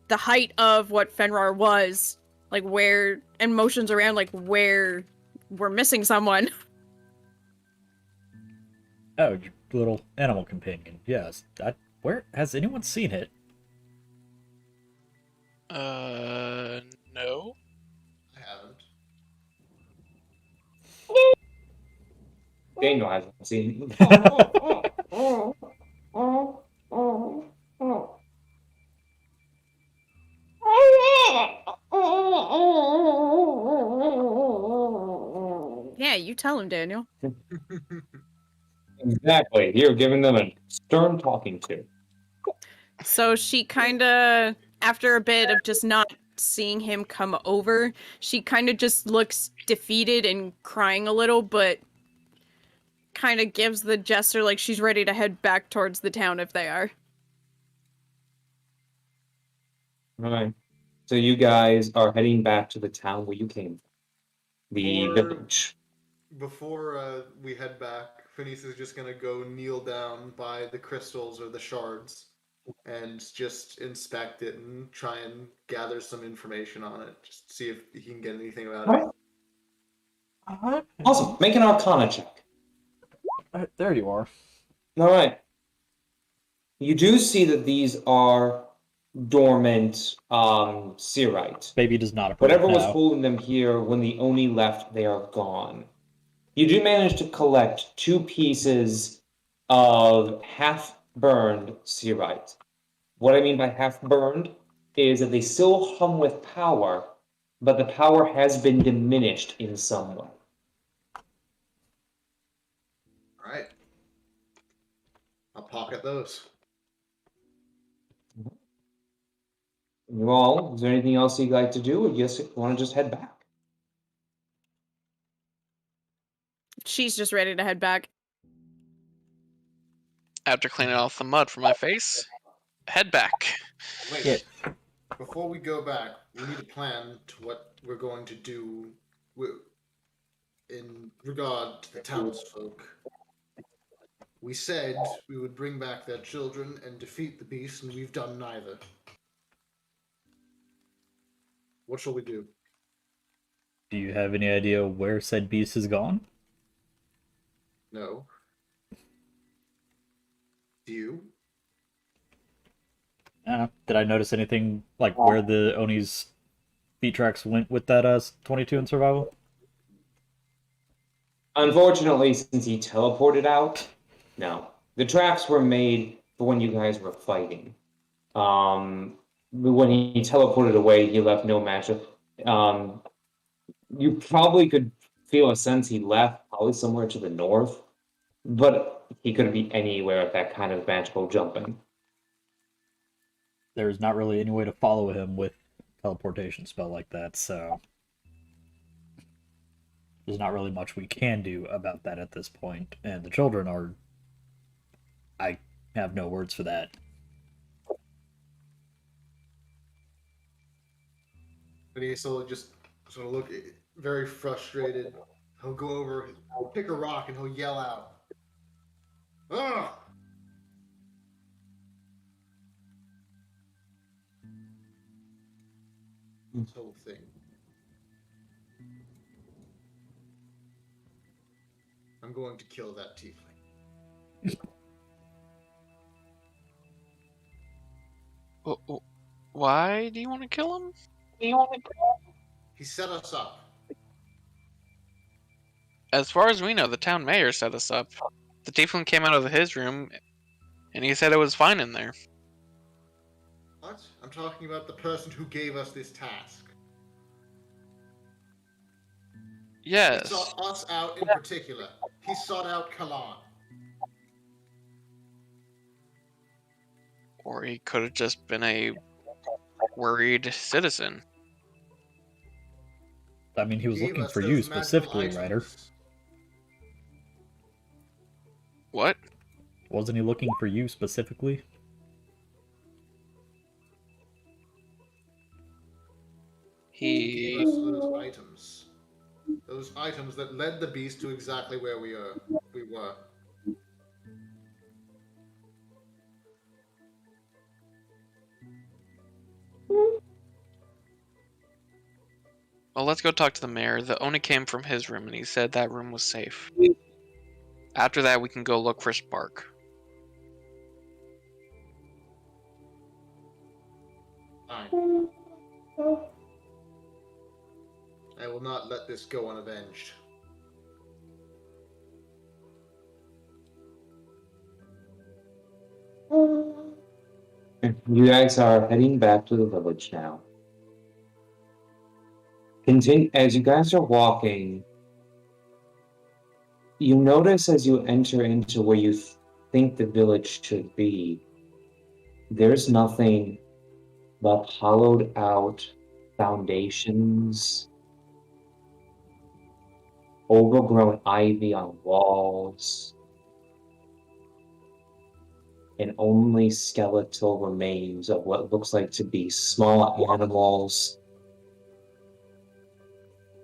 the height of what Fenrir was, like where, and motions around like where we're missing someone. Oh, your little animal companion. Yes. Where has anyone seen it? No. I haven't. Daniel hasn't seen. Yeah, you tell him, Daniel. Exactly. You're giving them a stern talking to. So she kind of, after a bit of just not seeing him come over, she kind of just looks defeated and crying a little, but kind of gives the gesture like she's ready to head back towards the town if they are. All right. So you guys are heading back to the town where you came from, the Or- village. Before we head back, Phineas is just gonna go kneel down by the crystals or the shards and just inspect it and try and gather some information on it. Just see if he can get anything about it. Alright. Awesome. Make an Arcana check. There you are. All right. You do see that these are dormant Searite. Baby does not approve Whatever was now. holding them here, when the Oni left, they are gone. You do manage to collect 2 pieces of half-burned Searite. What I mean by half-burned is that they still hum with power, but the power has been diminished in some way. Alright. I'll pocket those. You all, is there anything else you'd like to do, or you want to just head back? She's just ready to head back. After cleaning off the mud from my face, head back. Wait. Yeah. Before we go back, we need a plan to what we're going to do in regard to the townsfolk. We said we would bring back their children and defeat the beast, and we've done neither. What shall we do? Do you have any idea where said beast has gone? No. Do you? Did I notice anything like where the Oni's feet tracks went with that 22 in survival? Unfortunately, since he teleported out, no. The tracks were made for when you guys were fighting. When he teleported away, he left no match. You probably could feel a sense he left, probably somewhere to the north, but he could be anywhere at that kind of magical jumping. There's not really any way to follow him with teleportation spell like that, so there's not really much we can do about that at this point. And the children are... I have no words for that. Phineas will just sort of look very frustrated. He'll go over, he'll pick a rock, and he'll yell out, "Ugh!" This whole thing. I'm going to kill that tiefling. Why do you want to kill him? He set us up. As far as we know, the town mayor set us up. The tiefling came out of his room, and he said it was fine in there. What? I'm talking about the person who gave us this task. He Yes. sought us out in particular. He sought out Kalan. Or he could have just been a worried citizen. I mean, he was Gave looking us for those you magical specifically, items. Ryder. What? Wasn't he looking for you specifically? He He... gave us those items. Those items that led the beast to exactly where we were. Well, let's go talk to the mayor. The Oni came from his room, and he said that room was safe. After that, we can go look for Spark. Fine. I will not let this go unavenged. You guys are heading back to the village now. Continue as you guys are walking. You notice as you enter into where you think the village should be, there's nothing but hollowed out foundations, overgrown ivy on walls, and only skeletal remains of what looks like to be small animals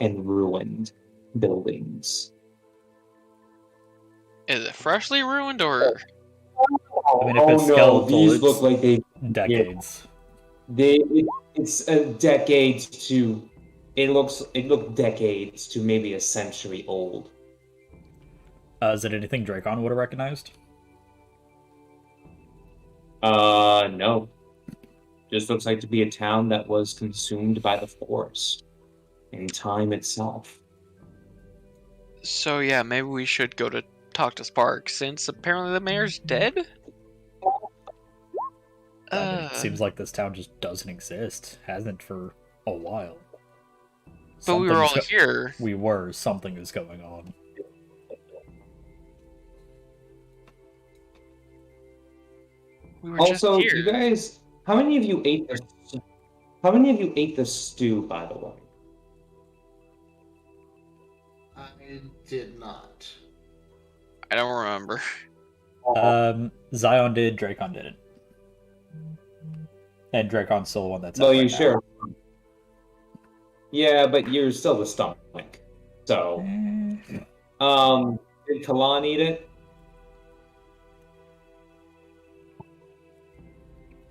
and ruined buildings. Is it freshly ruined or? I mean, if it's no, skeletal, these it's look like they decades. it's a decades to it looked decades to maybe a century old. Is it anything Dracon would have recognized? No. Just looks like to be a town that was consumed by the forest and time itself. So yeah, maybe we should go to talk to Spark since apparently the mayor's dead. I mean, it seems like this town just doesn't exist. Hasn't for a while. But we were all Something's here. We were. Something is going on. We were Also, just here. you guys, how many of you ate the stew, by the way? I did not. I don't remember. Zion did, Dracon didn't. And Dracon's still the one that's Well, out you right now. sure? Yeah, but you're still the stomach. So, did Kalan eat it?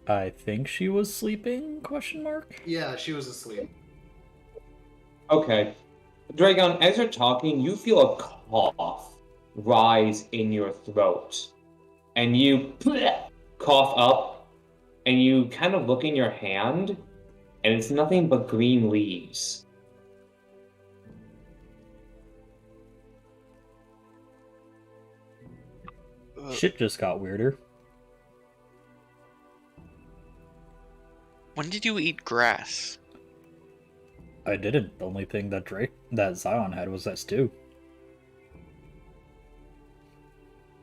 I think she was sleeping? Question mark. Yeah, she was asleep. Okay. Dragon, as you're talking, you feel a cough rise in your throat. And you cough up, and you kind of look in your hand, and it's nothing but green leaves. Shit just got weirder. When did you eat grass? I didn't. The only thing that Zion had was that stew.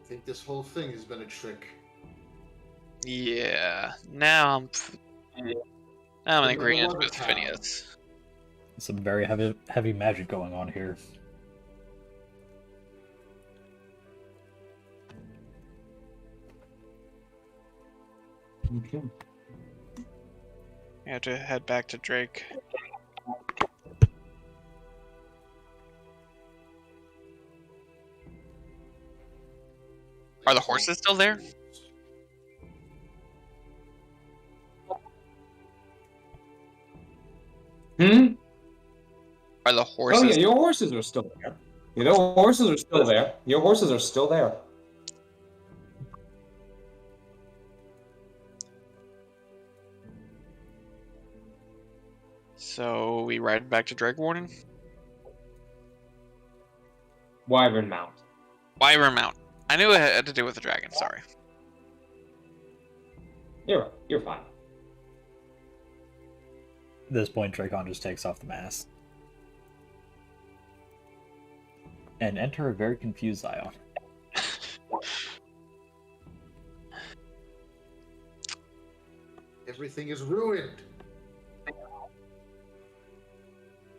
I think this whole thing has been a trick. Yeah. Now I'm in agreement What with town? Phineas. Some very heavy magic going on here. Okay. I have to head back to Drake. Are the horses still there? Are the horses? Oh yeah, your horses are still there. Your horses are still there. Your horses are still there. So we ride back to Drake Warden? Wyvern Mount. Wyvern Mount. I knew it had to do with the dragon, sorry. You're fine. At this point, Dracon just takes off the mask. And enter a very confused Zion. Everything is ruined.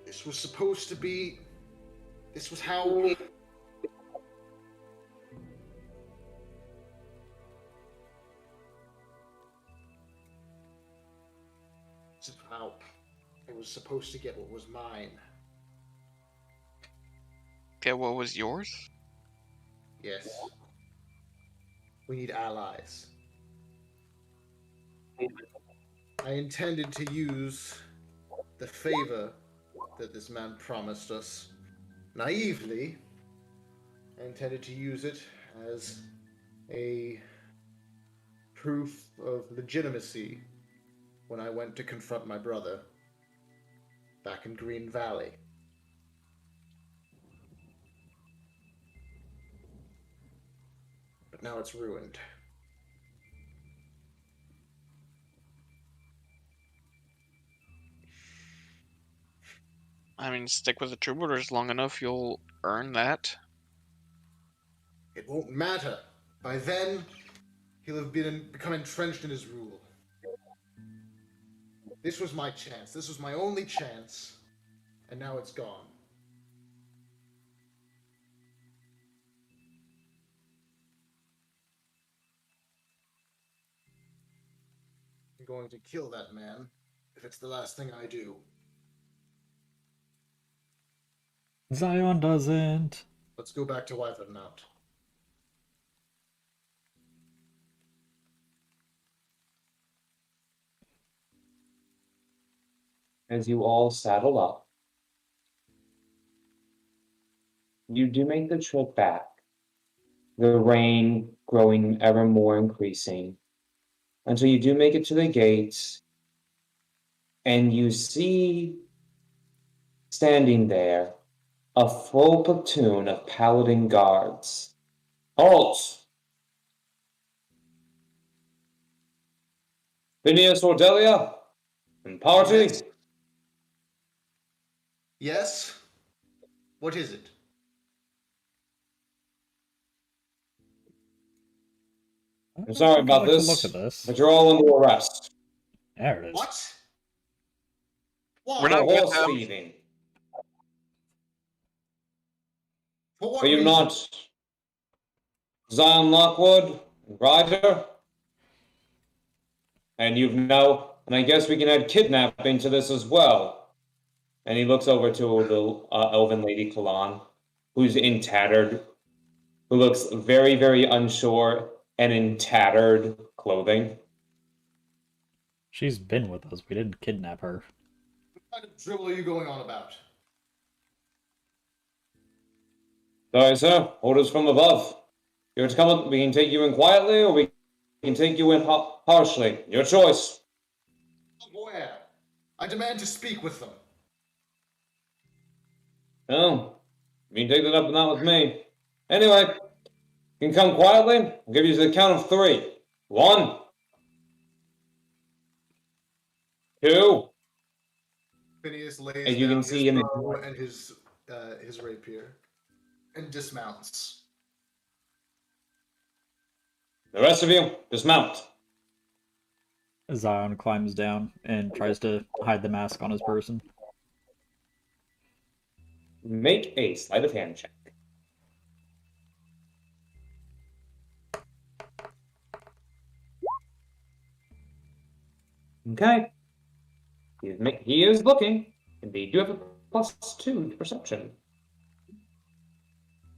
This was supposed to be... This was how... This is how I was supposed to get what was mine. Okay, what was yours? Yes. We need allies. I intended to use the favor that this man promised us. Naively, I intended to use it as a proof of legitimacy when I went to confront my brother back in Green Valley. But now it's ruined. I mean, stick with the Troubadours long enough, you'll earn that. It won't matter. By then, he'll have become entrenched in his rule. This was my chance. This was my only chance. And now it's gone. I'm going to kill that man if it's the last thing I do. Zion doesn't. Let's go back to Wyvern Mount. As you all saddle up, you do make the trip back, the rain growing ever more increasing, until you do make it to the gates, and you see standing there a full platoon of paladin guards. Halt! Phineas Ordelia and party. Yes? What is it? I'm sorry about Look this, at this. but you're all under arrest There it is. What? Why? We're for not with horse them. thieving. For what Are you reason? not Zion Lockwood, Ryder? And and I guess we can add kidnapping to this as well. And he looks over to the elven lady Kalan, who's in tattered, who looks very, very unsure and in tattered clothing. She's been with us. We didn't kidnap her. What kind of dribble are you going on about? Sorry, sir. Orders from above. You're to come. We can take you in quietly, or we can take you in harshly. Your choice. Where? I demand to speak with them. Oh, you can take that up and not with me. Anyway, you can come quietly. I'll give you the count of 3. 1, 2. Phineas lays As you down can see in his the bow and his rapier, and dismounts. The rest of you, dismount. Zion climbs down and tries to hide the mask on his person. Make a sleight of hand check. Okay. He is looking. Indeed, you have a +2 to perception.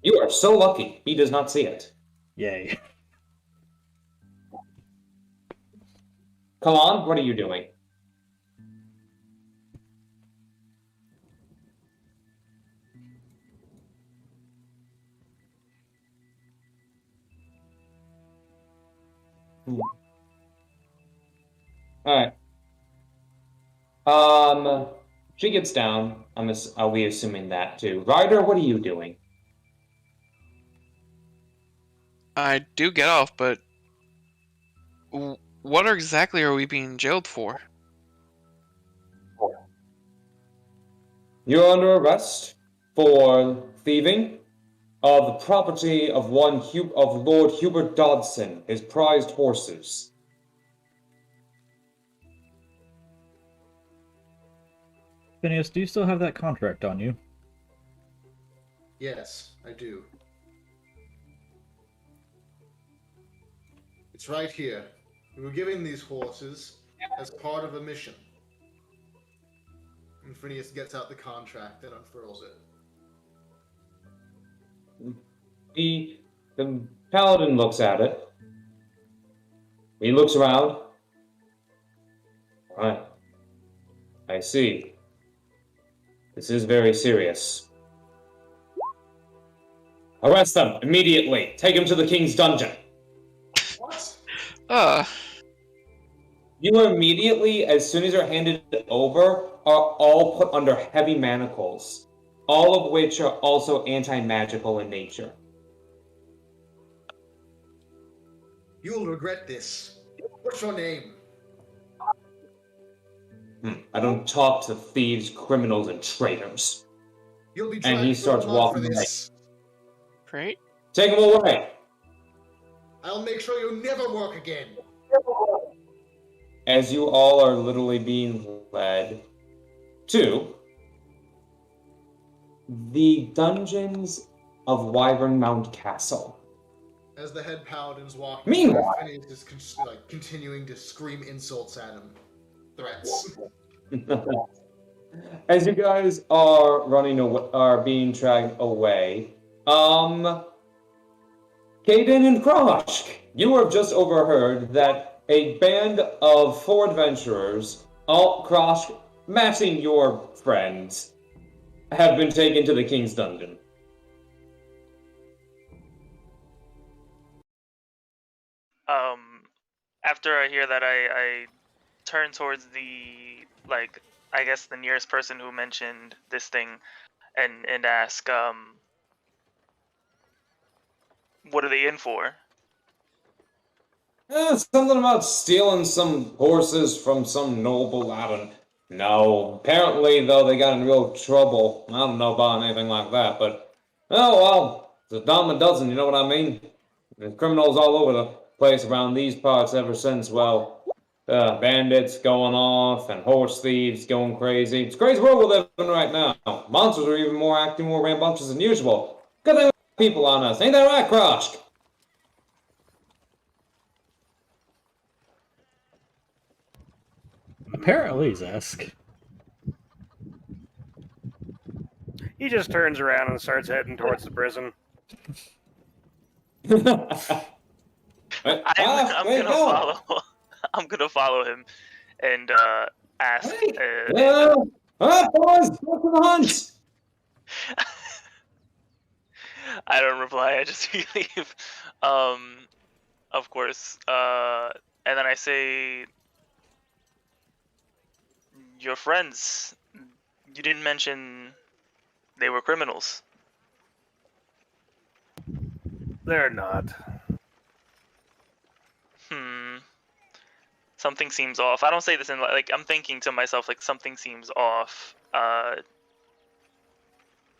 You are so lucky. He does not see it. Yay. Kalan, what are you doing? Alright. She gets down. Are we assuming that too? Ryder, what are you doing? I do get off, but what exactly are we being jailed for? You're under arrest for thieving of the property of of Lord Hubert Dodson, his prized horses. Phineas, do you still have that contract on you? Yes, I do. It's right here. We were given these horses as part of a mission. And Phineas gets out the contract and unfurls it. The paladin looks at it. He looks around. Right. I see. This is very serious. Arrest them immediately. Take him to the king's dungeon. What? You immediately, as soon as you're handed over, are all put under heavy manacles, all of which are also anti-magical in nature. You'll regret this. What's your name? I don't talk to thieves, criminals, and traitors. You'll be And dragged he through starts the mud for walking away. this. Great. Take him away! I'll make sure you never work again. As you all are literally being led to the dungeons of Wyvern Mount Castle. As the head paladin's walking, Meanwhile- Phineas is continuing to scream insults at him. Threats. As you guys are running away, are being dragged away, Kaden and Kroshk, you have just overheard that a band of 4 adventurers, all Kroshk matching your friends, have been taken to the King's Dungeon. After I hear that, I turn towards the, like, I guess the nearest person who mentioned this thing, and ask, what are they in for? Something about stealing some horses from some noble, I don't know. Apparently, though, they got in real trouble. I don't know about anything like that, but, oh well, it's a dime a dozen, you know what I mean? There's criminals all over the place around these parts ever since, well, bandits going off and horse thieves going crazy. It's a crazy world we're living in right now. Monsters are even acting more rambunctious than usual. Good thing we have people on us. Ain't that right, Kroshk? Apparently, Zesk. He just turns around and starts heading towards the prison. I'm gonna follow. I'm gonna follow him, and ask. Boys, go to the hunt. I don't reply. I just leave. Of course. And then I say, your friends. You didn't mention they were criminals. They're not. Something seems off. I don't say this in, like, I'm thinking to myself, like, something seems off.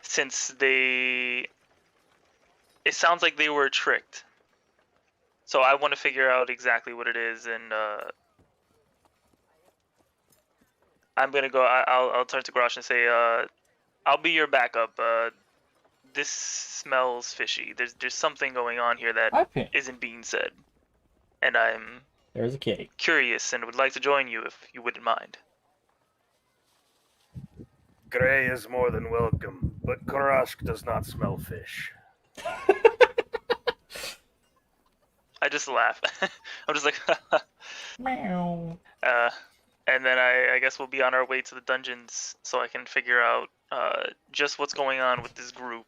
Since it sounds like they were tricked. So I want to figure out exactly what it is, and I'm gonna go. I'll turn to Grosh and say, I'll be your backup. This smells fishy. There's something going on here that isn't being said, and I'm There's a cake. curious and would like to join you if you wouldn't mind. Gray is more than welcome, but Kroshk does not smell fish. I just laugh. I'm just like, Meow. and then I guess we'll be on our way to the dungeons so I can figure out just what's going on with this group.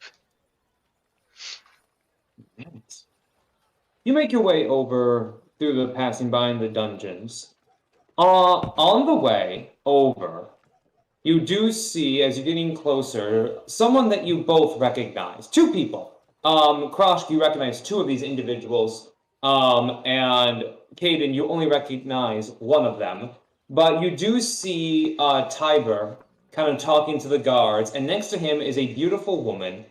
You make your way over through the passing by in the dungeons. On the way over, you do see, as you're getting closer, someone that you both recognize. 2 people. Kroshk, you recognize 2 of these individuals. And Kaden, you only recognize one of them. But you do see Tiber kind of talking to the guards, and next to him is a beautiful woman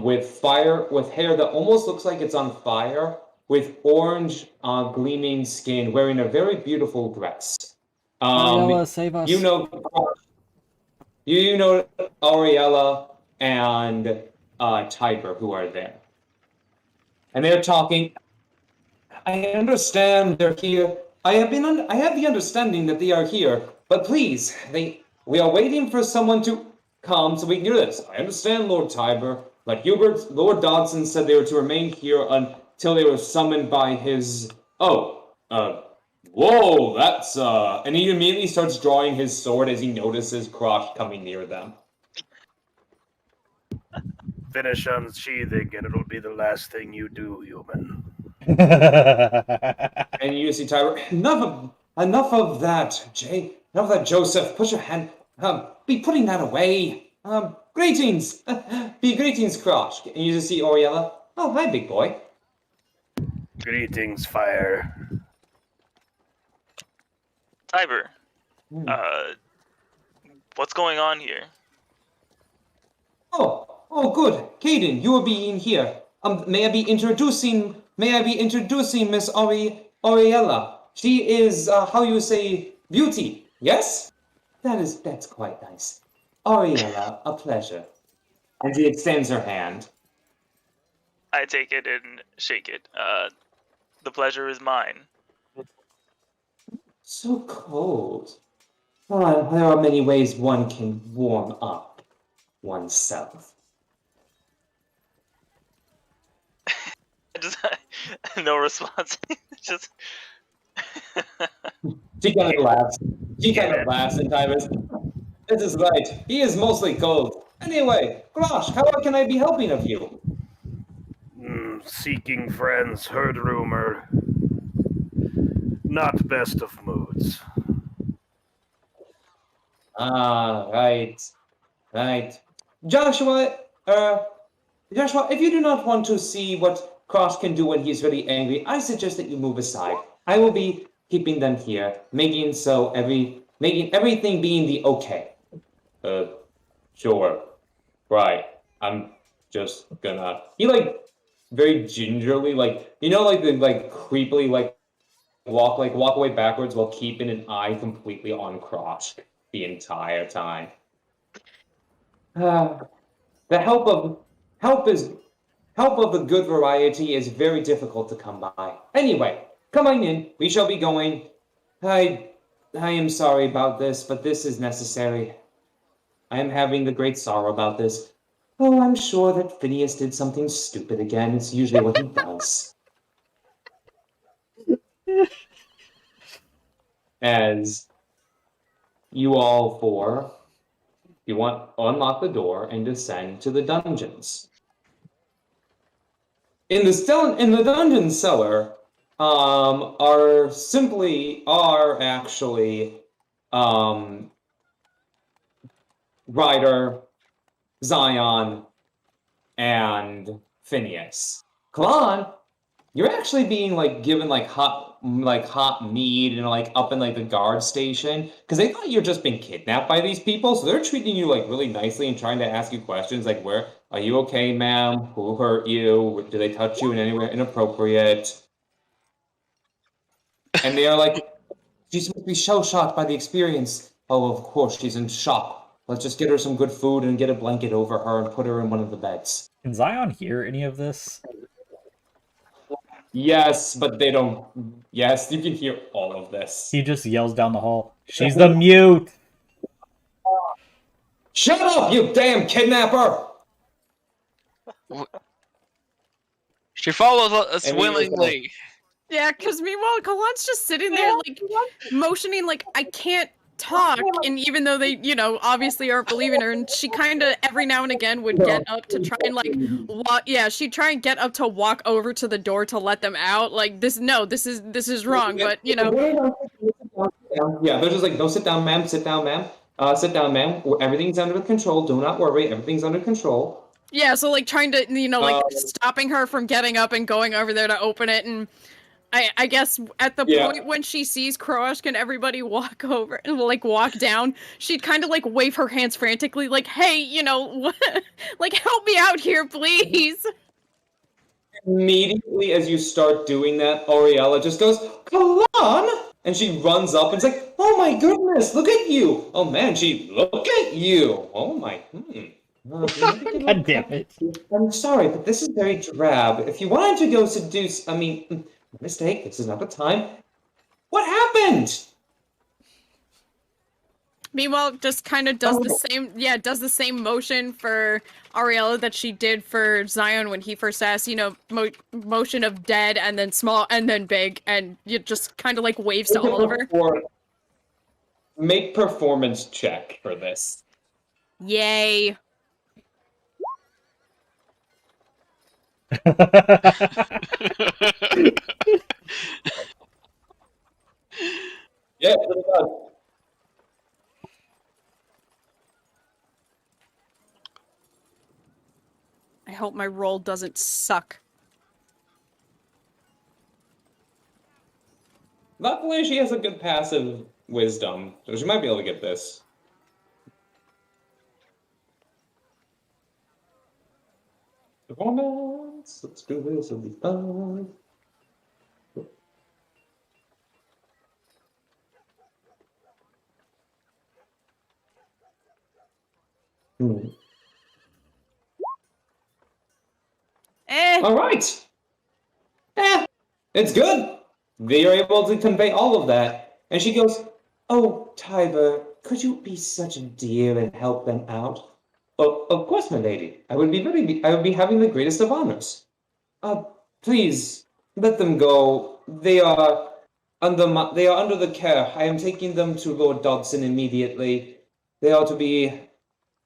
with hair that almost looks like it's on fire, with orange gleaming skin, wearing a very beautiful dress. Ariella, save us. You know Ariella and Tiber, who are there. And they're talking. I understand they're here. I have the understanding that they are here, but please, we are waiting for someone to come so we can do this. I understand, Lord Tiber. Like Hubert, Lord Dodson said they were to remain here until they were summoned by his... Whoa, that's, And he immediately starts drawing his sword as he notices Kroshk coming near them. Finish unsheathing, and it'll be the last thing you do, human. And you see Tiber, enough of that, Jay. Enough of that, Joseph. Put your hand, be putting that away. Greetings. Greetings, Kroshk. And you just see Oriella. Oh, hi, big boy. Greetings, fire. Tiber, What's going on here? Oh, good. Caden, you are being here. May I be introducing Miss Oriella. She is, how you say, beauty, yes? That's quite nice. Oriella, a pleasure. And she extends her hand. I take it and shake it. The pleasure is mine. So cold. There are many ways one can warm up oneself. Just no response. Just She kind of laughs. And Timus. This is right. He is mostly cold. Anyway, Grosh, how can I be helping of you? Seeking friends, heard rumor. Not best of moods. Right. Joshua, if you do not want to see what Cross can do when he's really angry, I suggest that you move aside. I will be keeping them here, making everything being the okay. Sure. Right. I'm just gonna. He very gingerly, creepily, walk away backwards while keeping an eye completely on Cross the entire time. The help of the good variety is very difficult to come by. Anyway, coming in, we shall be going. I am sorry about this, but this is necessary. I am having the great sorrow about this. Oh, I'm sure that Phineas did something stupid again. It's usually what he does. As you all four, unlock the door and descend to the dungeons. In the dungeon cellar, are actually Ryder, Zion, and Phineas. Kalon, you're actually being given hot mead and up in the guard station because they thought you're just being kidnapped by these people, so they're treating you really nicely and trying to ask you questions where are you okay, ma'am? Who hurt you? Did they touch you in any way inappropriate? And they are she's supposed to be shell-shocked by the experience. Oh, of course, she's in shock. Let's just get her some good food and get a blanket over her and put her in one of the beds. Can Zion hear any of this? Yes, but they don't. Yes, you can hear all of this. He just yells down the hall, "She's the mute!" Shut up, you damn kidnapper! She follows us willingly. Yeah, because meanwhile, Kalon's just sitting there, motioning, I can't talk. And even though they, obviously aren't believing her, and she kind of every now and again would get up to try and walk. Yeah, she'd try and get up to walk over to the door to let them out. This is wrong. But Yeah, they're just no, sit down, ma'am. Sit down, ma'am. Sit down, ma'am. Everything's under control. Do not worry. Everything's under control. Yeah, so trying to stopping her from getting up and going over there to open it, and I guess at the point when she sees Kroash and everybody walk over and walk down, she'd kind of wave her hands frantically, hey, help me out here, please. Immediately as you start doing that, Oriella just goes, Kalon! And she runs up and it's oh my goodness, look at you! Oh man, look at you! Oh my, God damn it. I'm sorry, but this is very drab. If you wanted to go seduce, mistake, this is not the time. What happened? Meanwhile, just kind of does the same motion for Ariella that she did for Zion when he first asked, motion of dead and then small and then big, and you just kind of waves to all of her. Make performance check for this. Yay. Yeah, pretty good. I hope my roll doesn't suck. Luckily, she has a good passive wisdom, so she might be able to get this. Performance. Let's do this. It'll be fun. All right. It's good. They are able to convey all of that. And she goes, "Oh, Tiber, could you be such a dear and help them out?" "Oh, of course, my lady. I would be having the greatest of honors. Please let them go. They are under the care. I am taking them to Lord Dodson immediately. They are to be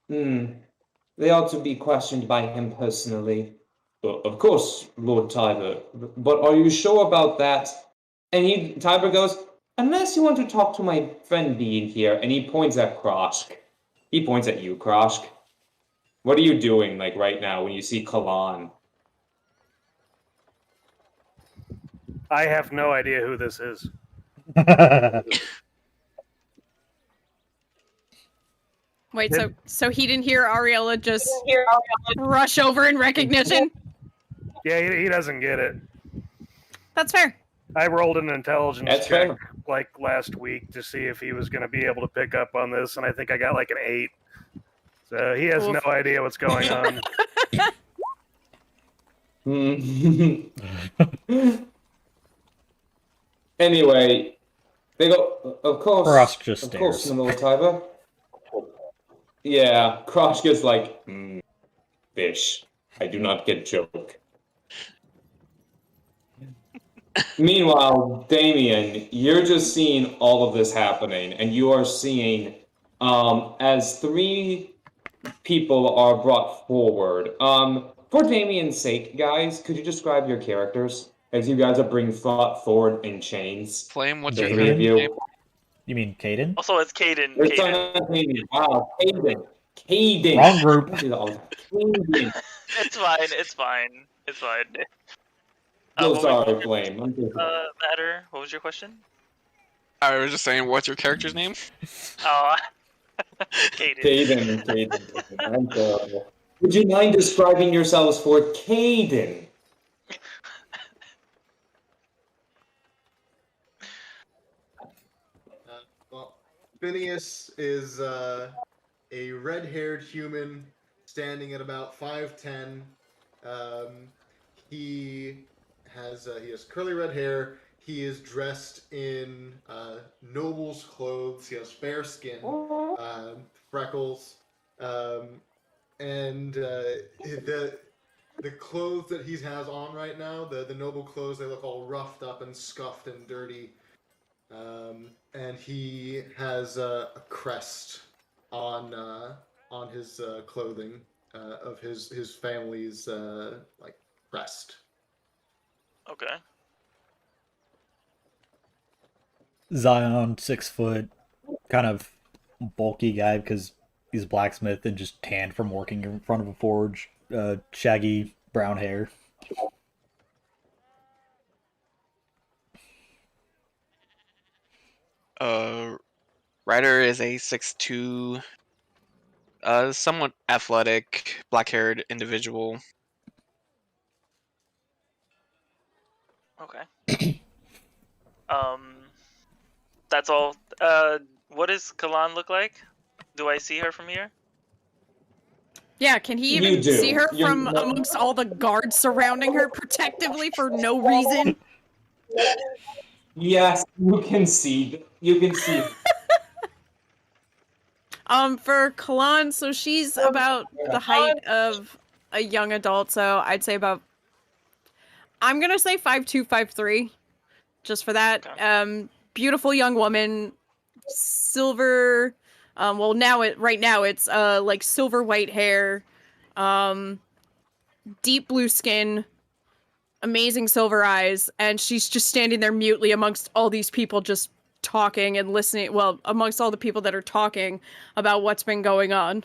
they are to be questioned by him personally." "Of course, Lord Tiber. But are you sure about that?" And Tiber goes, "Unless you want to talk to my friend being here," and he points at Kroshk. He points at you, Kroshk. What are you doing, like, right now when you see Kalan? I have no idea who this is. Wait, so he didn't hear Ariella just rush over in recognition? Yeah, he doesn't get it. That's fair. I rolled an intelligence That's check fair. like last week to see if he was going to be able to pick up on this, and I think I got like an 8. So he has Oof. no idea what's going on. Anyway, they go, "Of course, Kroshk just of course, stares. my Lord Tiber." Yeah, Kroshk is like, fish. I do not get joke. Meanwhile, Damien, you're just seeing all of this happening, and you are seeing as 3 people are brought forward. For Damien's sake, guys, could you describe your characters as you guys are being brought forward in chains? Flame, what's The your 3 of character's you. name? You mean Caden? Also, it's Caden. It's Caden. not Damien. Wow, Caden. Wrong group. I do that all the time. Caden. It's fine. It's fine. It's fine. So What sorry, was Flame. I'm just... Matter? What was your question? I was just saying, what's your character's name? Oh, Caden. Caden. I'm terrible. Would you mind describing yourselves for Caden? Well, Phineas is a red-haired human standing at about 5'10". He has curly red hair. He is dressed in noble's clothes. He has fair skin, freckles, and the clothes that he has on right now, the noble clothes, they look all roughed up and scuffed and dirty. And he has a crest on his clothing of his family's like crest. Okay. Zion, 6 foot, kind of bulky guy because he's a blacksmith and just tanned from working in front of a forge. Shaggy brown hair. Ryder is a 6'2", somewhat athletic, black-haired individual. Okay. That's all. What does Kalan look like? Do I see her from here? Yeah, can he You even do. see her You're from not- amongst all the guards surrounding her protectively for no reason? Yes, you can see. For Kalan, so she's about the height of a young adult, so I'd say about, I'm gonna say 5'2", 5'3", just for that. Okay. Beautiful young woman, silver, right now it's like silver white hair, deep blue skin, amazing silver eyes, and she's just standing there mutely amongst all these people just talking and listening, well, amongst all the people that are talking about what's been going on.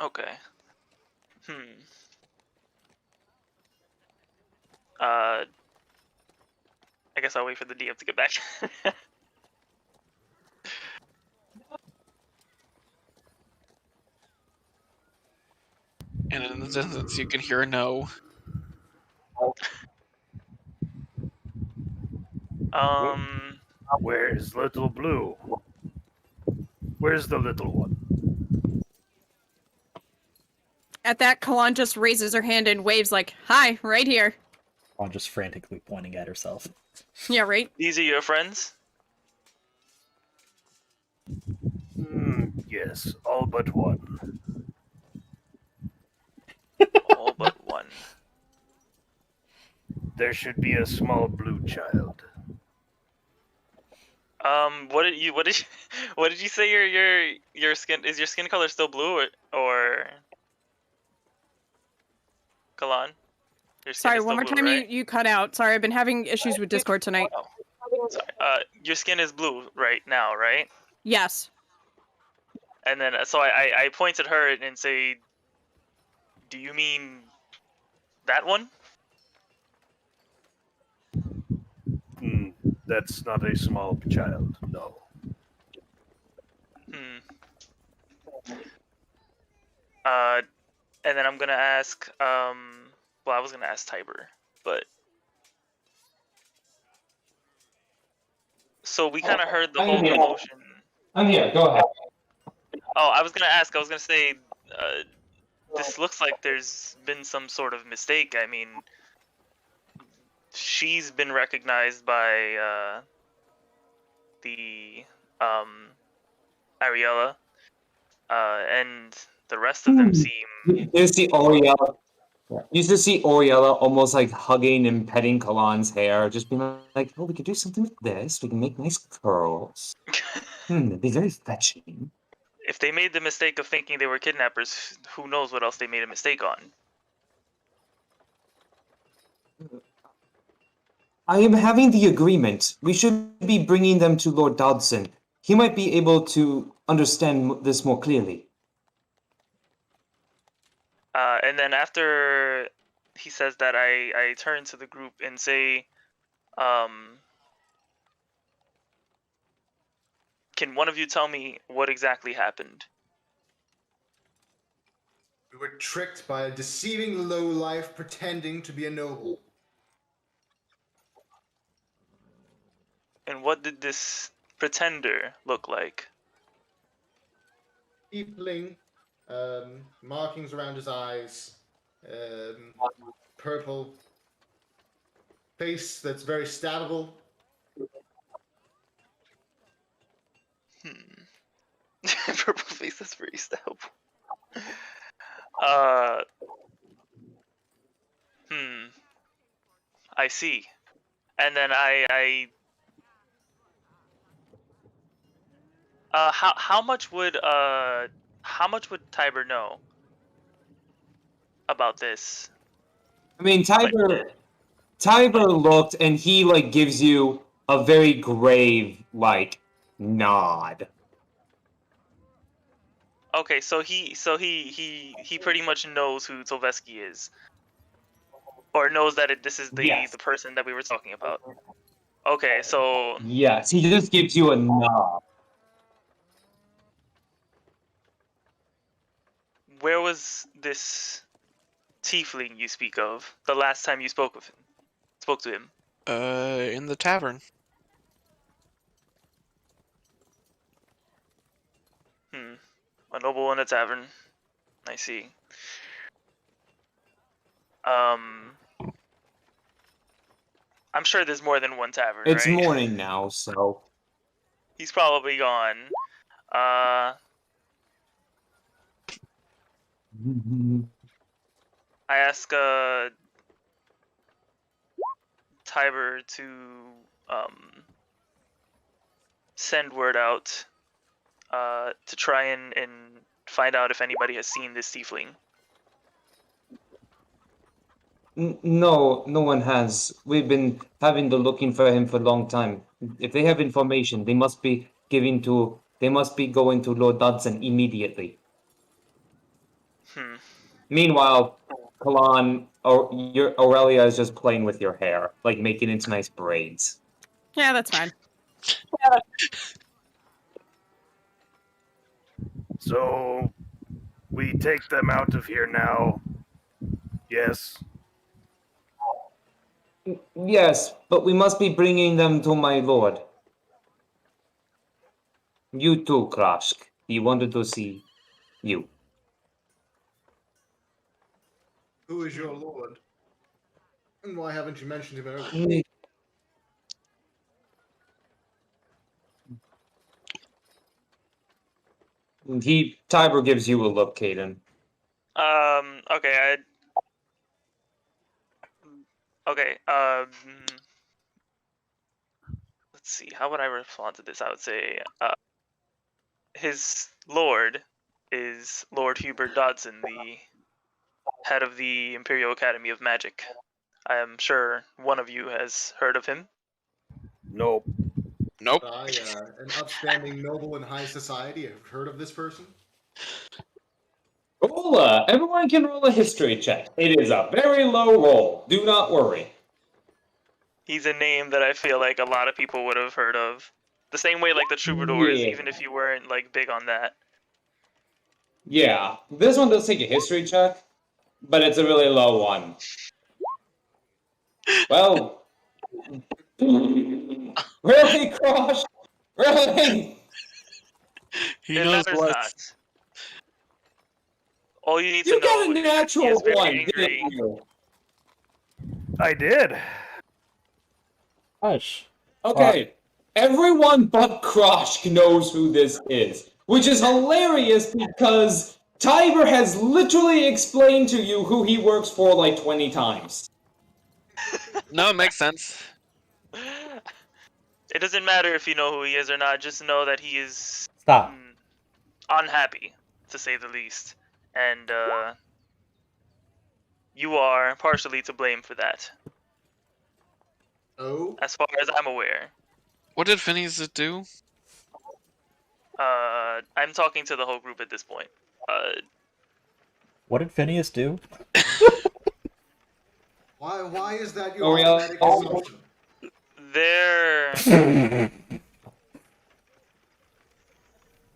Okay. I guess I'll wait for the DM to get back. And in this instance, you can hear a no. Where's Little Blue? Where's the little one? At that, Kalan just raises her hand and waves like, "Hi, right here." I'm just frantically pointing at herself. Yeah, right? These are your friends? Yes, all but one. All but one. There should be a small blue child. What did you say your skin is your skin color still blue or Kalan? Your skin Sorry, is one still more blue, time right? you cut out. Sorry, I've been having issues with Discord tonight. Oh, sorry. Your skin is blue right now, right? Yes. And then so I point at her and say, "Do you mean that one?" That's not a small child, no. And then I'm gonna ask, well, I was gonna ask Tiber, but so we kind of heard the whole commotion. I'm here. Go ahead. Oh, I was gonna say, this looks like there's been some sort of mistake. I mean, she's been recognized by the Ariella, and the rest of them seem. You see Oriella. You used to see Oriella almost like hugging and petting Kalan's hair, just being like, "Oh, we could do something with this. We can make nice curls. It'd be very fetching." If they made the mistake of thinking they were kidnappers, who knows what else they made a mistake on? I am having the agreement. We should be bringing them to Lord Dodson. He might be able to understand this more clearly. And then after he says that, I turn to the group and say, can one of you tell me what exactly happened? We were tricked by a deceiving lowlife pretending to be a noble. And what did this pretender look like? Tiefling, markings around his eyes, purple face that's very stabbable. Purple face is very stout. I see. And then how much would Tiber know about this? I mean, Tiber looked and he like gives you a very grave like nod. Okay, so he pretty much knows who Tolveski is, or knows that this is the person that we were talking about. Okay, so yes, he just gives you a nod. Where was this tiefling you speak of the last time you spoke to him? In the tavern. A noble in a tavern. I see. I'm sure there's more than one tavern, It's right? morning now, so He's probably gone. I ask Tiber to send word out to try and find out if anybody has seen this tiefling. No one has. We've been having to looking for him for a long time. If they have information, they must be going to Lord Dodson immediately. Meanwhile, Kalan, Aurelia is just playing with your hair, like making it into nice braids. Yeah, that's fine. So we take them out of here now. Yes. Yes, but we must be bringing them to my lord. You too, Krashk. He wanted to see you. Who is your lord? And why haven't you mentioned him earlier? Tiber gives you a look, Caden. Okay. Okay. Let's see. How would I respond to this? I would say, his lord is Lord Hubert Dodson, the head of the Imperial Academy of Magic. I am sure one of you has heard of him. Nope. Nope. An upstanding noble in high society. Have heard of this person? Everyone can roll a history check. It is a very low roll. Do not worry. He's a name that I feel like a lot of people would have heard of. The same way like the Troubadours, Yeah. even if you weren't like big on that. Yeah, this one does take a history check, but it's a really low one. Well, really, Crush? Really? He It knows matters what. not. All you need to You got know a is that he natural is very one, angry. didn't you? I did. Hush. Okay, everyone but Kroshk knows who this is, which is hilarious because Tiber has literally explained to you who he works for like 20 times. No, it makes sense. It doesn't matter if you know who he is or not. Just know that he is Stop. unhappy, to say the least, and you are partially to blame for that, Oh, as far as I'm aware. What did Phineas do? I'm talking to the whole group at this point. What did Phineas do? why is that your Oh, yeah. automatic assumption? There,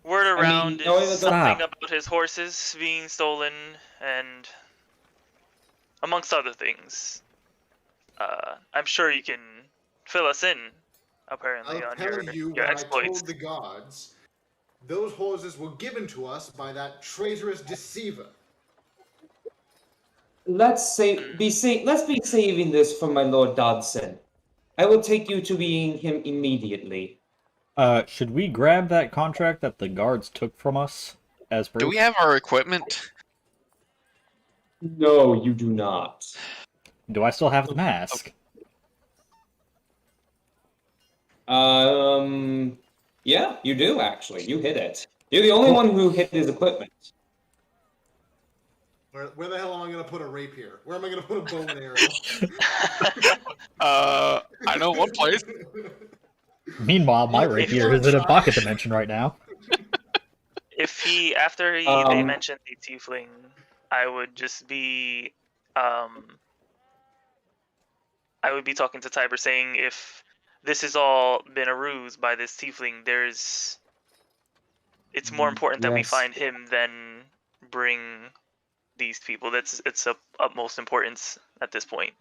word around no, is it's something Stop. about his horses being stolen, and amongst other things. I'm sure you can fill us in, apparently, I'll on tell your you what I exploits. told the gods. Those horses were given to us by that traitorous deceiver. Let's be saving this for my Lord Dodson. I will take you to being him immediately. Should we grab that contract that the guards took from us as proof? Do we have our equipment? No, you do not. Do I still have the mask? Yeah, you do actually. You hit it. You're the only one who hit his equipment. Where the hell am I going to put a rapier? Where am I going to put a bow and arrow? I know one place. Meanwhile, my If rapier you're is in a trying- pocket dimension right now. If he, after they mentioned the tiefling, I would just be, I would be talking to Tiber saying if this has all been a ruse by this tiefling, it's more important that we Yes. find him than bring these people. It's of utmost importance at this point.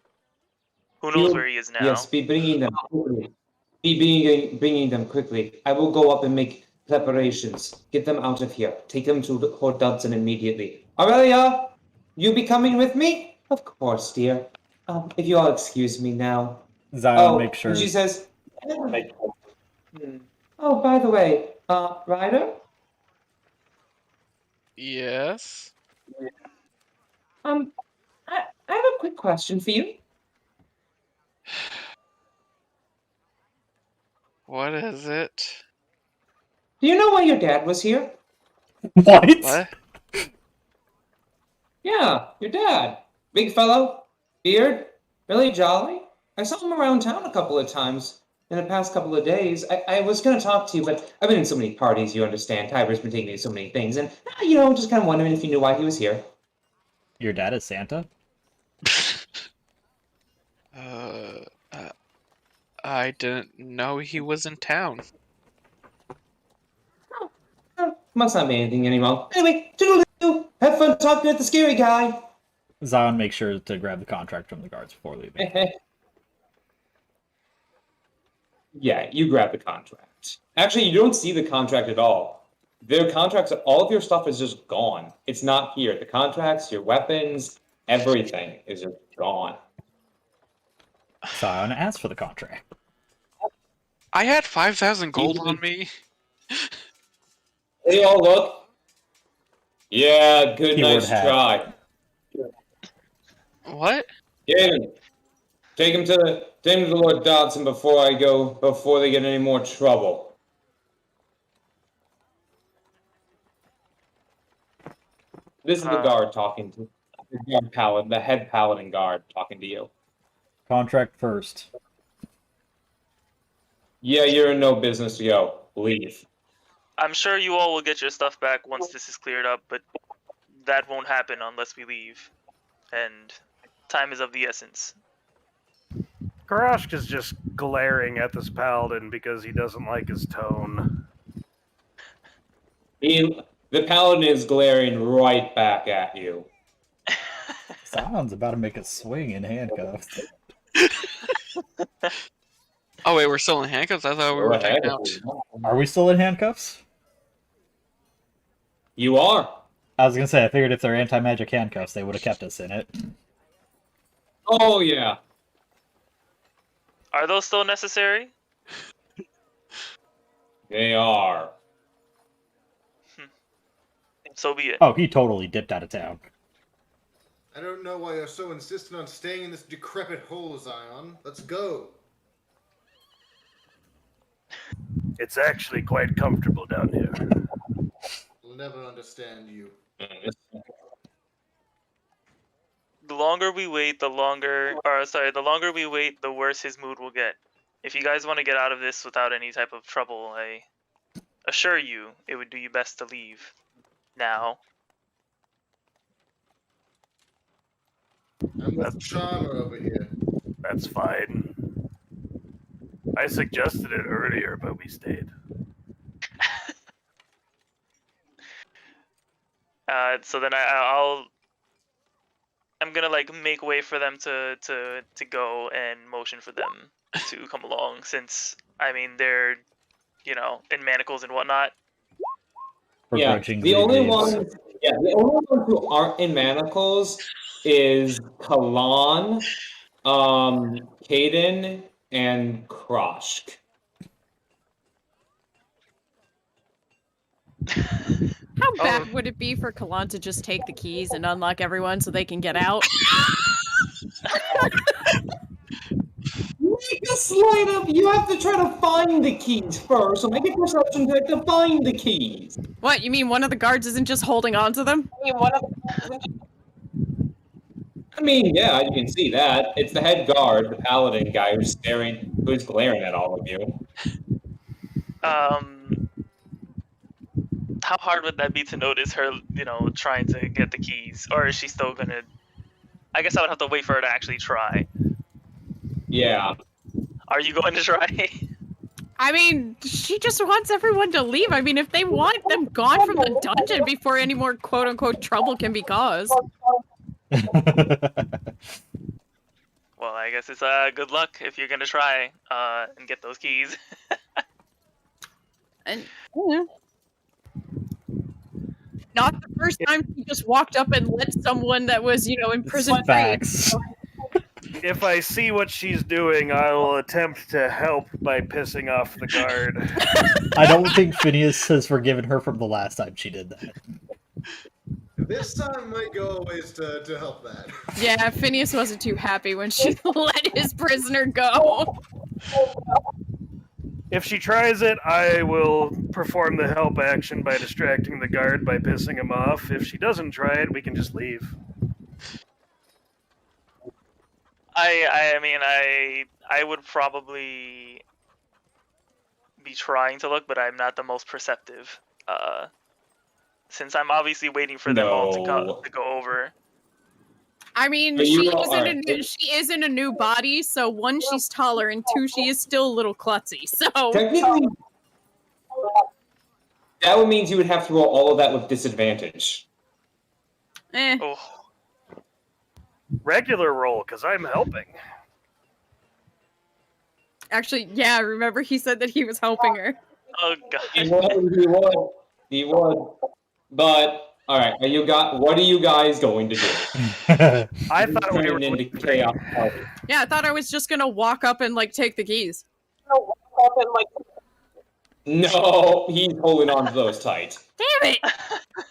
Who knows where he is now? Yes, be bringing them quickly. Bringing them quickly. I will go up and make preparations. Get them out of here. Take them to Lord Dodson immediately. Aurelia, you be coming with me? Of course, dear. If you all excuse me now. Zion, make sure. And she says, oh, by the way, Ryder? Yes. I have a quick question for you. What is it? Do you know why your dad was here? What? What? Yeah, your dad. Big fellow, beard, really jolly. I saw him around town a couple of times in the past couple of days. I was going to talk to you, but I've been in so many parties, you understand. Tiber's been taking me to so many things, and, just kind of wondering if you knew why he was here. Your dad is Santa? I didn't know he was in town. Must not be anything anymore. Anyway, toodaloo! Have fun talking to the scary guy! Zion makes sure to grab the contract from the guards before leaving. Yeah, you grab the contract. Actually, you don't see the contract at all. Their contracts, all of your stuff is just gone. It's not here. The contracts, your weapons, everything is just gone. Zion asks for the contract. I had 5,000 gold on me. They all look. Yeah, good, Keyword nice hack. try. What? Gavin, take him to Lord Dodson before they get any more trouble. This is the guard talking to the head paladin guard talking to you. Contract first. Yeah, you're in no business to go. Leave. I'm sure you all will get your stuff back once this is cleared up, but that won't happen unless we leave. And time is of the essence. Karashk is just glaring at this paladin because he doesn't like his tone. The paladin is glaring right back at you. Zion's about to make a swing in handcuffs. Oh wait, we're still in handcuffs? I thought we were taken out. Are we still in handcuffs? You are. I was gonna say, I figured if they're anti-magic handcuffs, they would have kept us in it. Oh, yeah. Are those still necessary? They are. So be it. Oh, he totally dipped out of town. I don't know why you're so insistent on staying in this decrepit hole, Zion. Let's go. It's actually quite comfortable down here. I'll never understand you. The longer we wait, the longer we wait, the worse his mood will get. If you guys want to get out of this without any type of trouble, I assure you it would do you best to leave now. I'm with Charmer over here. That's fine. I suggested it earlier, but we stayed. So then I'm gonna like make way for them to go and motion for them to come along, since I mean they're in manacles and whatnot. Yeah, the only ones who aren't in manacles is Kalan, Kaden, and Kroshk. How bad would it be for Kalan to just take the keys and unlock everyone so they can get out? Make a slide up. You have to try to find the keys first. So make a perception check to find the keys. What, you mean one of the guards isn't just holding on to them? I mean, yeah, you can see that. It's the head guard, the paladin guy who's glaring at all of you. How hard would that be to notice her, trying to get the keys? Or is she still gonna... I guess I would have to wait for her to actually try. Yeah. Are you going to try? I mean, she just wants everyone to leave. I mean, if they want them gone from the dungeon before any more quote-unquote trouble can be caused. Well, I guess it's good luck if you're gonna try and get those keys. And not the first time she just walked up and let someone that was, in prison free. Facts. If I see what she's doing, I will attempt to help by pissing off the guard. I don't think Phineas has forgiven her from the last time she did that. This time might go a ways to help that. Yeah, Phineas wasn't too happy when she let his prisoner go. If she tries it, I will perform the help action by distracting the guard by pissing him off. If she doesn't try it, we can just leave. I mean, I would probably be trying to look, but I'm not the most perceptive. Since I'm obviously waiting for them all to go over. I mean, But she you is, all are- she is in a new body, so one, she's taller, and two, she is still a little klutzy. So Technically, that would mean you would have to roll all of that with disadvantage. Oh, Regular roll, because I'm helping. Actually, yeah, remember he said that he was helping her. oh god. He would. But all right, what are you guys going to do? I thought we were Turning into leaving. chaos party. Yeah, I thought I was just gonna walk up and like take the keys. No, he's holding on to those tight. Damn it!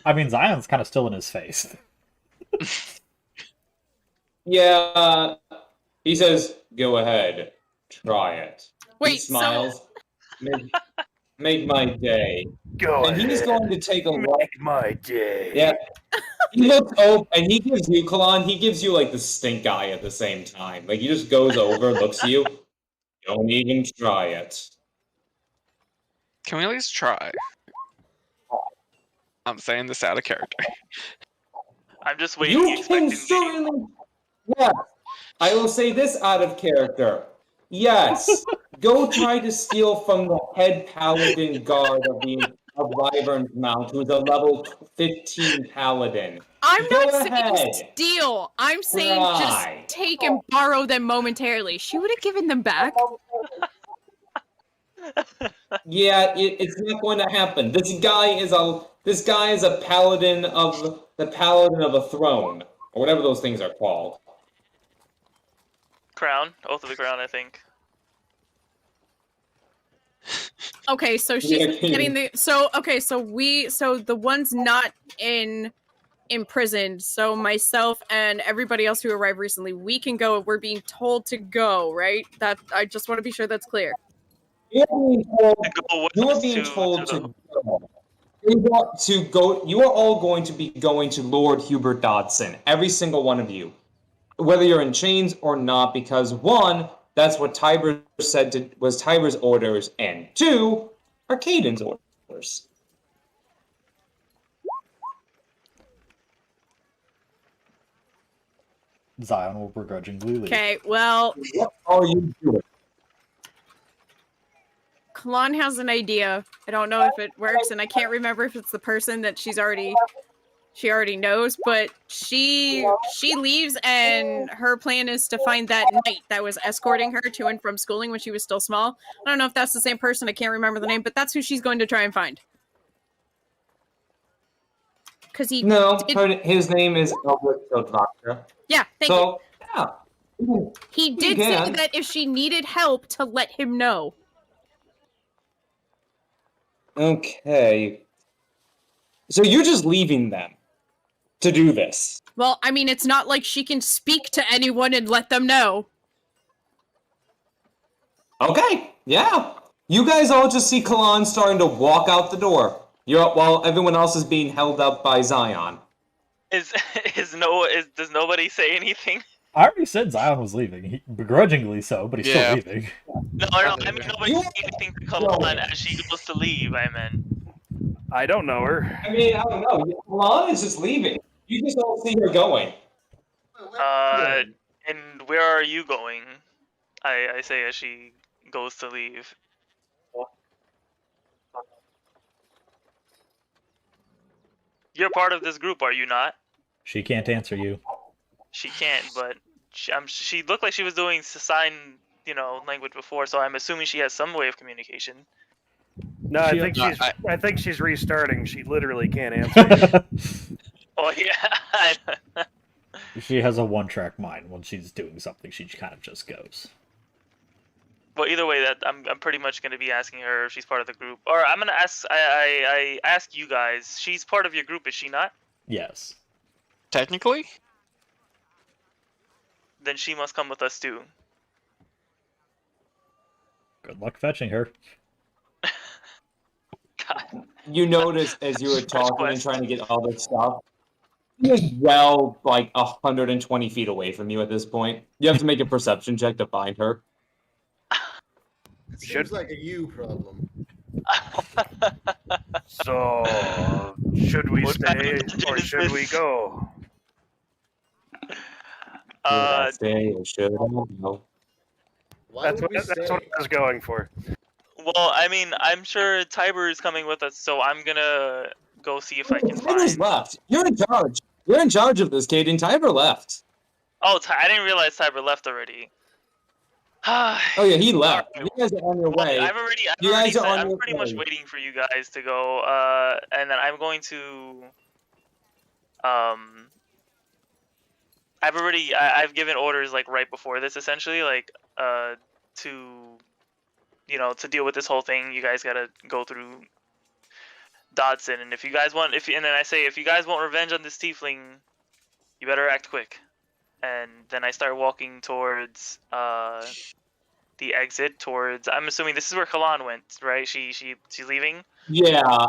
I mean, Zion's kind of still in his face. Yeah, he says, "Go ahead, try it." Wait, he smiles. Make my day. Go And he's ahead. going to take a look. Make my day. Yeah. He looks over and he gives you, Kalan, he gives you like the stink eye at the same time. Like he just goes over, looks at you. Don't even try it. Can we at least try? I'm saying this out of character. I'm just waiting. You can certainly. Yeah. I will say this out of character. Yes. Go try to steal from the head paladin guard of Wyvern's Mount, who's a level 15 paladin. I'm Go not ahead. saying steal. I'm saying Try. just take and borrow them momentarily. She would have given them back. Yeah, it's not going to happen. This guy is a paladin of a throne, or whatever those things are called. Crown, Oath of the Crown, I think. Okay, so she's Yeah, getting the so the ones not imprisoned. So myself and everybody else who arrived recently, we can go. We're being told to go, right? That I just want to be sure that's clear. You're being told, To go with you're us being to told the- to go. You want to go. You are all going to be going to Lord Hubert Dodson. Every single one of you, whether you're in chains or not, because one, that's what Tiber said was Tiber's orders, and two, are Caden's orders. Zion will begrudgingly leave. Okay, well, What are you doing? Kalan has an idea. I don't know if it works, and I can't remember if it's the person that she already knows, but she leaves, and her plan is to find that knight that was escorting her to and from schooling when she was still small. I don't know if that's the same person. I can't remember the name, but that's who she's going to try and find. Because he No, did- his name is Albert Sildvakra. yeah, thank you. So, yeah. He did can. say that if she needed help to let him know. Okay. So you're just leaving them to do this. Well, I mean, it's not like she can speak to anyone and let them know. Okay, yeah. You guys all just see Kalan starting to walk out the door. While everyone else is being held up by Zion. Does nobody say anything? I already said Zion was leaving. Begrudgingly so, but he's Yeah. still leaving. No, I mean nobody says anything to come on as she goes to leave. I meant. I don't know her. I mean, I don't know. Kalan is just leaving. You just don't see her going. And where are you going? I say as she goes to leave. You're part of this group, are you not? She can't answer you. She can't, but she looked like she was doing sign, language before, so I'm assuming she has some way of communication. No, I She- think No, she's. I think she's restarting. She literally can't answer. Oh yeah. She has a one-track mind. When she's doing something, she kind of just goes. Well, either way, that I'm pretty much gonna be asking her if she's part of the group, or I'm gonna ask. I ask you guys. She's part of your group, is she not? Yes. Technically? Then she must come with us too. Good luck fetching her. God. You notice as you were talking and trying to get all this stuff, she is well like 120 feet away from you at this point. You have to make a perception check to find her. Seems like a you problem. So, should we What kind stay of dungeon or is should we this? go? I say or should I know? Why That's would we what stay? I was going for. Well, I mean, I'm sure Tiber is coming with us, so I'm gonna go see if I can Tiber's find. left. You're in charge. You're in charge of this, Caden. Tiber left. Oh, I didn't realize Tiber left already. Oh yeah, he left. Alright, You guys are on your well, way. I've already You guys are said, on I'm your pretty much way. waiting for you guys to go, and then I'm going to, I've given orders like right before this, essentially, like, to, you know, to deal with this whole thing. You guys gotta go through Dodson, and if you guys want, and then I say, if you guys want revenge on this tiefling, you better act quick. And then I start walking towards, the exit towards. I'm assuming this is where Kalan went, right? She's leaving. Yeah,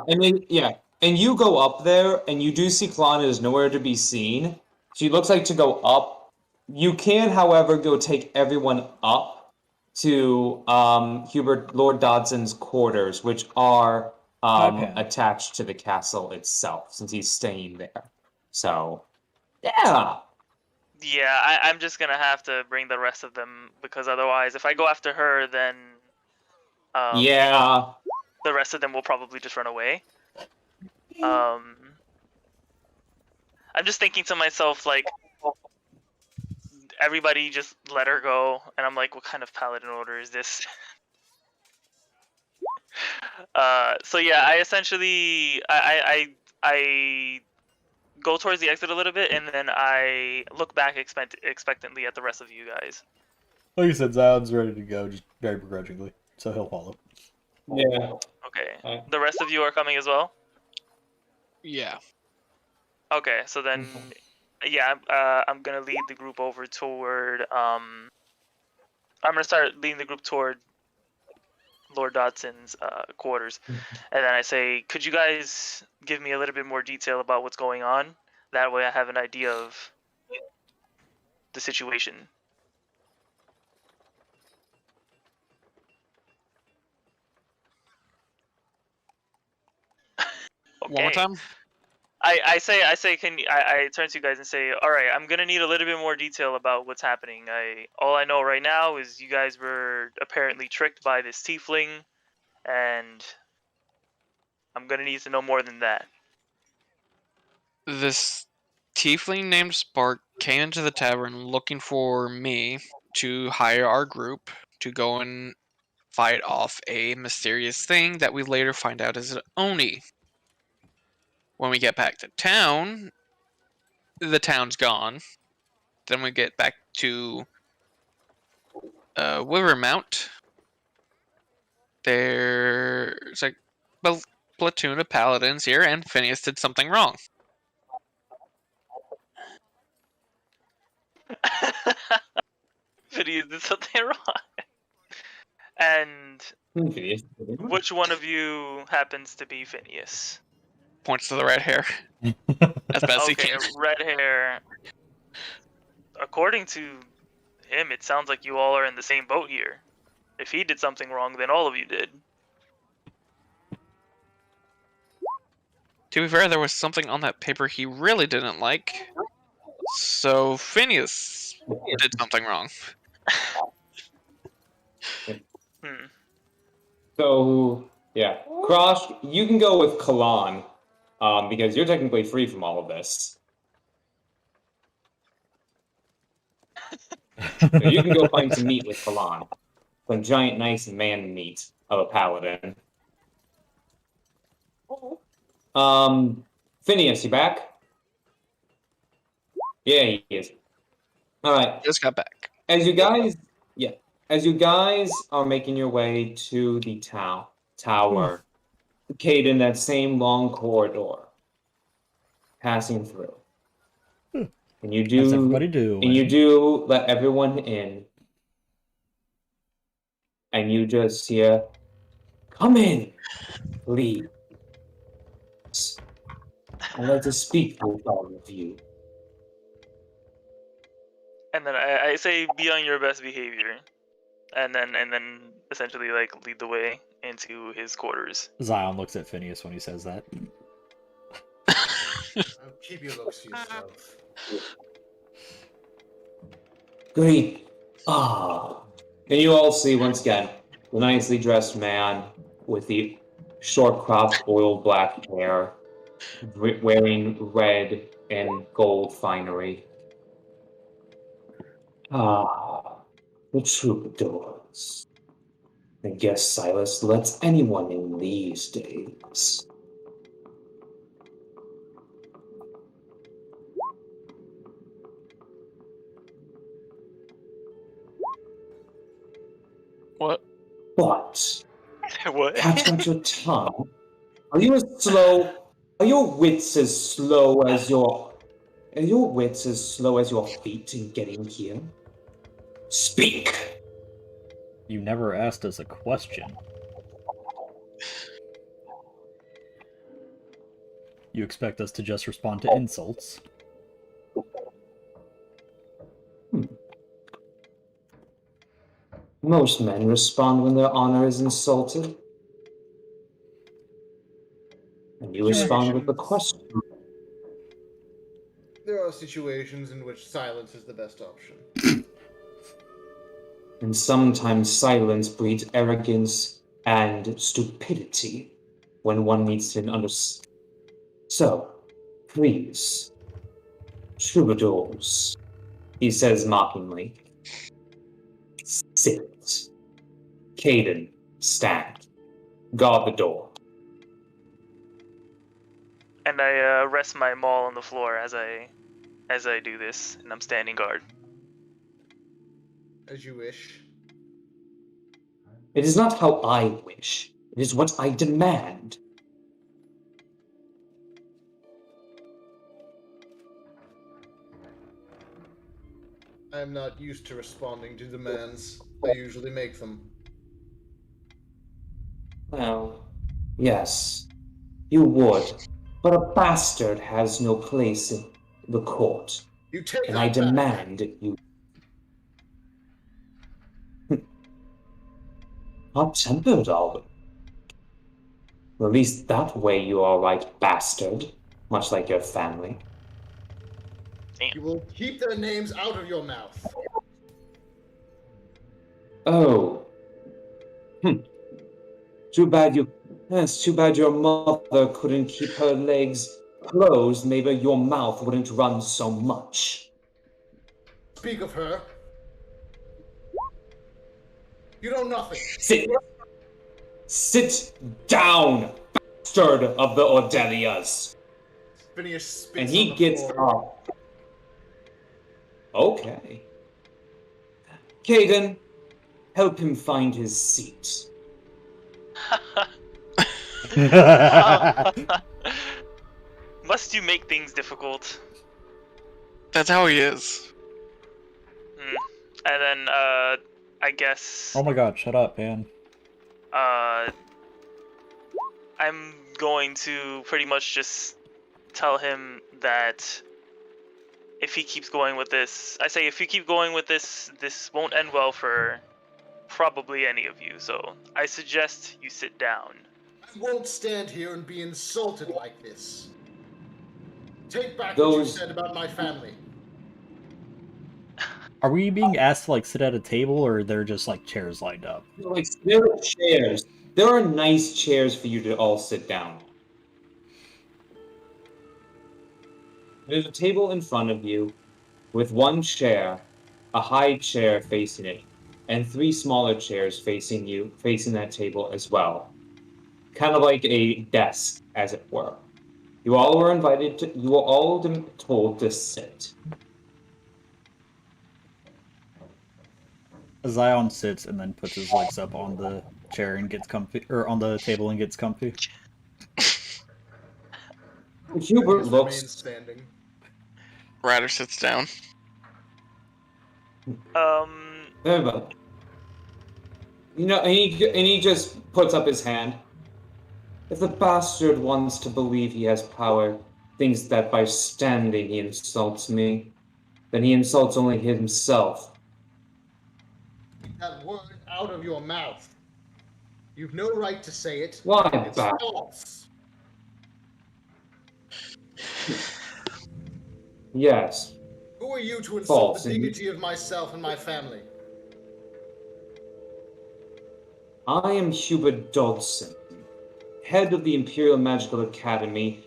and you go up there, and you do see Kalana is nowhere to be seen. She looks like to go up. You can, however, go take everyone up to Hubert Lord Dodson's quarters, which are Okay. attached to the castle itself, since he's staying there. So, yeah. Yeah, I'm just gonna have to bring the rest of them because otherwise, if I go after her, then Yeah. the rest of them will probably just run away. I'm just thinking to myself, like, everybody just let her go, and I'm like, what kind of paladin order is this? So yeah, I essentially I go towards the exit a little bit, and then I look back expectantly at the rest of you guys. Like you said, Zion's ready to go, just very begrudgingly, so he'll follow. Yeah. Okay. The rest of you are coming as well? Yeah. Okay, so then, yeah, I'm gonna lead the group over toward, I'm gonna start leading the group toward Lord Dodson's quarters, and then I say, could you guys give me a little bit more detail about what's going on? That way I have an idea of the situation. Okay. One more time. I say, I turn to you guys and say, all right, I'm gonna need a little bit more detail about what's happening. All I know right now is you guys were apparently tricked by this tiefling, and I'm gonna need to know more than that. This tiefling named Spark came into the tavern looking for me to hire our group to go and fight off a mysterious thing that we later find out is an Oni. When we get back to town, the town's gone. Then we get back to Wivermount. There's a platoon of paladins here, and Phineas did something wrong. Phineas did something wrong. And which one of you happens to be Phineas? Points to the red hair. As best he Okay, can. red hair. According to him, it sounds like you all are in the same boat here. If he did something wrong, then all of you did. To be fair, there was something on that paper he really didn't like. So Phineas did something wrong. So, yeah. Krosh, you can go with Kalan, because you're technically free from all of this. So you can go find some meat with Kalan. Some giant, nice man meat of a paladin. Phineas, you back? Yeah, he is. Alright. Just got back. As you guys are making your way to the tower, Caden, that same long corridor, passing through. And you do, How's everybody doing? and you do let everyone in, and you just hear, "Come in, please. I'd like to speak with all of you." And then I say, be on your best behavior. And then essentially like lead the way into his quarters. Zion looks at Phineas when he says that. Keep your looks to yourself. Great. Ah. And you all see, once again, the nicely dressed man with the short cropped oil black hair, wearing red and gold finery. Ah, the troubadours. I guess Silas lets anyone in these days. What? What? What? Catch got your tongue? Are you as slow? Are your wits as slow as your... Are your wits as slow as your feet in getting here? Speak! You never asked us a question. You expect us to just respond to insults. Most men respond when their honor is insulted. And you respond with a question. There are situations in which silence is the best option. And sometimes silence breeds arrogance and stupidity when one needs to understand. So, please, troubadours, he says mockingly, sit. Caden, stand. Guard the door. And I rest my maul on the floor as I do this, and I'm standing guard. As you wish. It is not how I wish. It is what I demand. I am not used to responding to demands. I usually make them. Well, yes, you would. But a bastard has no place in the court. You take And that I back. demand you... Hot-tempered, Alvin. At least that way you are right, bastard. Much like your family. You will keep their names out of your mouth. Oh. Too bad you... It's too bad your mother couldn't keep her legs closed. Maybe your mouth wouldn't run so much. Speak of her. You know nothing. Sit. Sit down, bastard of the Aldarias. Phineas spits And he on the gets floor. up. Okay. Caden, help him find his seat. Must you make things difficult? That's how he is. And then, I guess, Oh my god, shut up, man. I'm going to pretty much just tell him that if he keeps going with this, I say if you keep going with this, this won't end well for probably any of you. So I suggest you sit down. I won't stand here and be insulted like this. Take back what Those- you said about my family. Are we being asked to, like, sit at a table, or they're just, like, chairs lined up? Like, there are chairs. There are nice chairs for you to all sit down. There's a table in front of you with one chair, a high chair facing it, and 3 smaller chairs facing you, facing that table as well. Kind of like a desk, as it were. You all were invited to, you were all told to sit. Zion sits and then puts his legs up on the chair and gets comfy, or on the table and gets comfy. Hubert Phineas looks... remains standing. Ryder sits down. Everybody. You know, and he just puts up his hand. If the bastard wants to believe he has power, thinks that by standing he insults me, then he insults only himself. Keep that word out of your mouth. You've no right to say it. Why, It's bastard? false. Yes. Who Who are you to insult False, the and- dignity of myself and my family? I am Hubert Dodson, head of the Imperial Magical Academy,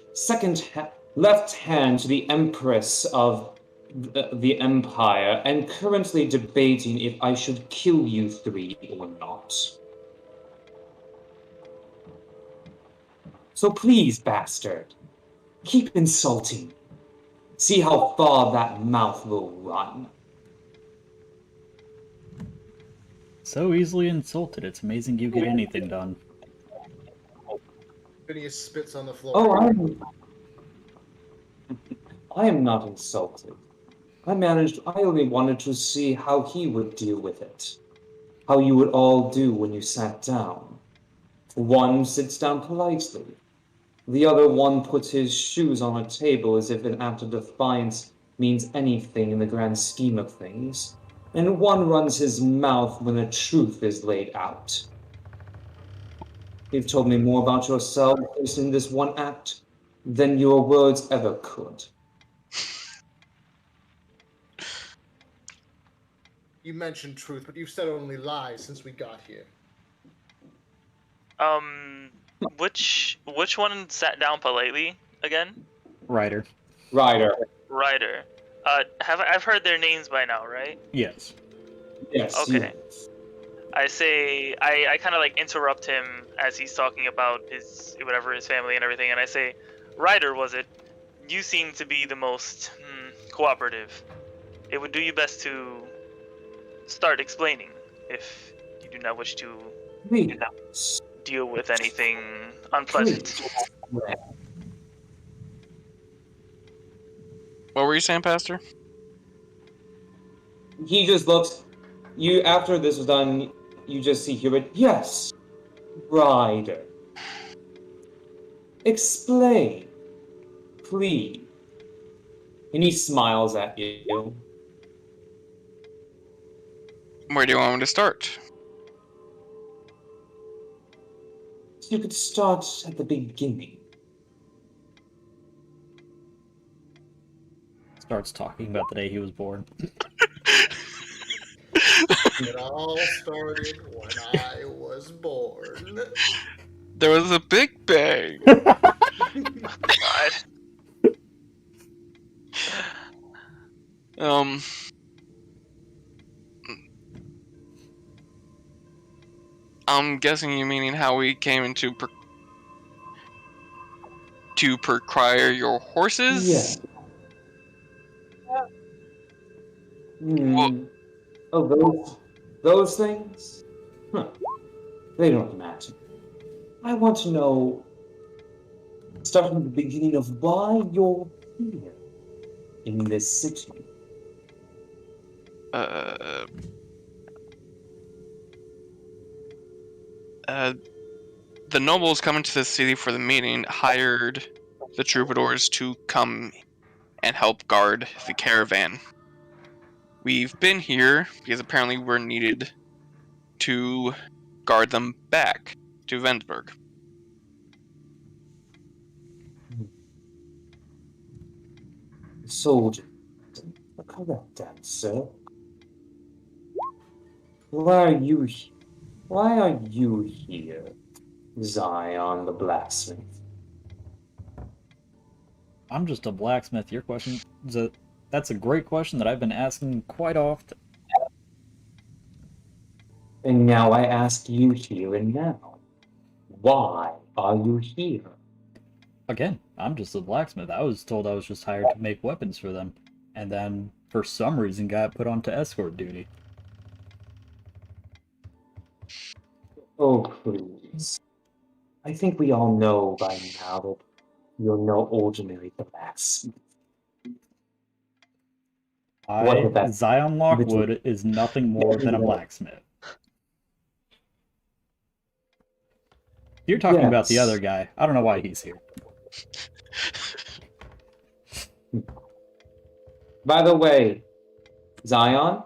left hand to the Empress of the Empire, and currently debating if I should kill you three or not. So please, bastard, keep insulting. See how far that mouth will run. So easily insulted, it's amazing you get anything done. Phineas spits on the floor. Oh, I am not insulted. I only wanted to see how he would deal with it. How you would all do when you sat down. One sits down politely. The other one puts his shoes on a table as if an act of defiance means anything in the grand scheme of things. And one runs his mouth when the truth is laid out. You've told me more about yourself in this one act than your words ever could. You mentioned truth, but you've said only lies since we got here. Which one sat down politely again? Ryder. Ryder. Ryder. I've heard their names by now, right? Yes. Yes. Okay. Yes. I say I kind of like interrupt him as he's talking about his family and everything, and I say, Ryder, was it? You seem to be the most cooperative. It would do you best to start explaining if you do not wish to Please. deal with anything unpleasant. Please. What were you saying, Pastor? He just looks. You after this was done, you just see Hubert. Yes, Ryder. Explain, please. And he smiles at you. Where do you want me to start? You could start at the beginning. Starts talking about the day he was born. It all started when I was born. There was a big bang. God. I'm guessing you meaning how we came into to procure your horses? Yeah. Well- Oh, those things? Huh. They don't matter. I want to know, starting at the beginning, of why you're here in this city. The nobles coming to the city for the meeting hired the Troubadours to come and help guard the caravan. We've been here because apparently we're needed to guard them back to Vendsburg. Soldier. A correct answer. Why are you here, Zion the blacksmith? I'm just a blacksmith. Your question that's a great question that I've been asking quite often. And now I ask you here and now. Why are you here? Again, I'm just a blacksmith. I was told I was just hired to make weapons for them, and then for some reason got put onto escort duty. Oh, please. I think we all know by now that you're no ordinary blacksmith. What would that- Zion Lockwood is nothing more than a blacksmith. You're talking about the Yes. other guy. I don't know why he's here. By the way, Zion,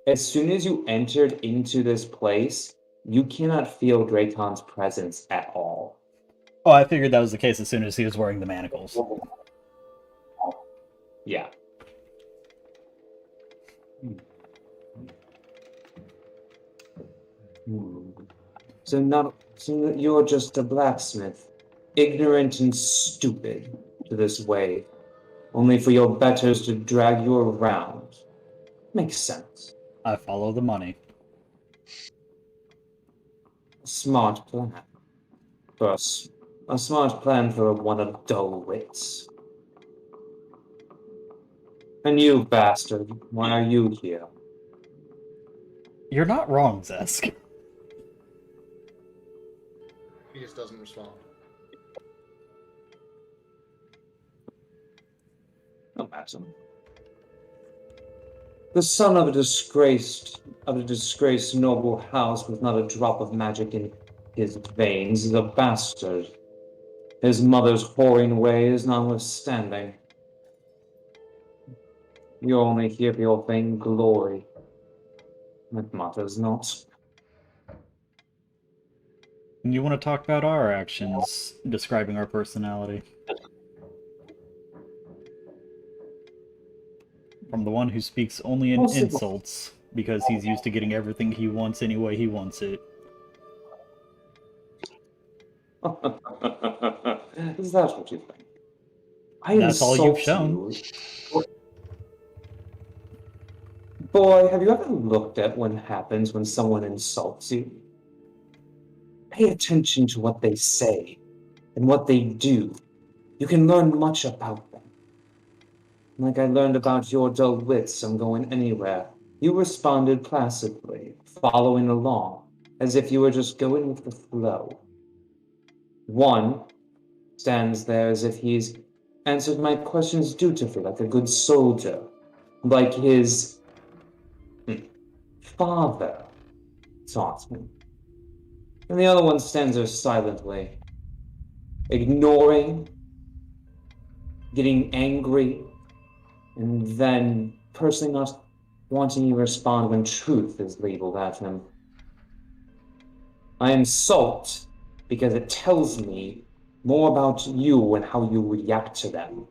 as soon as you entered into this place, you cannot feel Dracon's presence at all. Oh, I figured that was the case as soon as he was wearing the manacles. Yeah. So you're just a blacksmith, ignorant and stupid to this way, only for your betters to drag you around. Makes sense. I follow the money. A smart plan. A smart plan for one of dull wits. And you, bastard, why are you here? You're not wrong, Zesk. He just doesn't respond. Imagine. The son of a disgraced noble house with not a drop of magic in his veins is a bastard. His mother's whoring ways notwithstanding. You're only here for your vainglory. It matters not. You want to talk about our actions describing our personality? From the one who speaks only in insults, because he's used to getting everything he wants any way he wants it. Is that what you think? That's all you've shown. You. Boy, have you ever looked at what happens when someone insults you? Pay attention to what they say and what they do. You can learn much about them. Like I learned about your dull wits from going anywhere. You responded placidly, following along, as if you were just going with the flow. One stands there as if he's answered my questions dutifully, like a good soldier, like his father taught me. And the other one stands there silently, ignoring, getting angry, and then personally not wanting to respond when truth is labeled at him. I insult because it tells me more about you and how you react to them.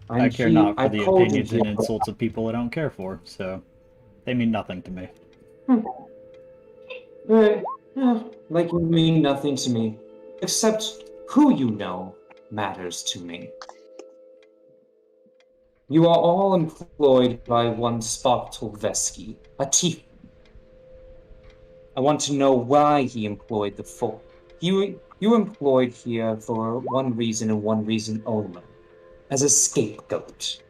I care not for the opinions and insults of people I don't care for, so they mean nothing to me. Like you mean nothing to me, except who you know matters to me. You are all employed by one Spock Tolveski, a thief. I want to know why he employed the four. You employed here for one reason and one reason only, as a scapegoat.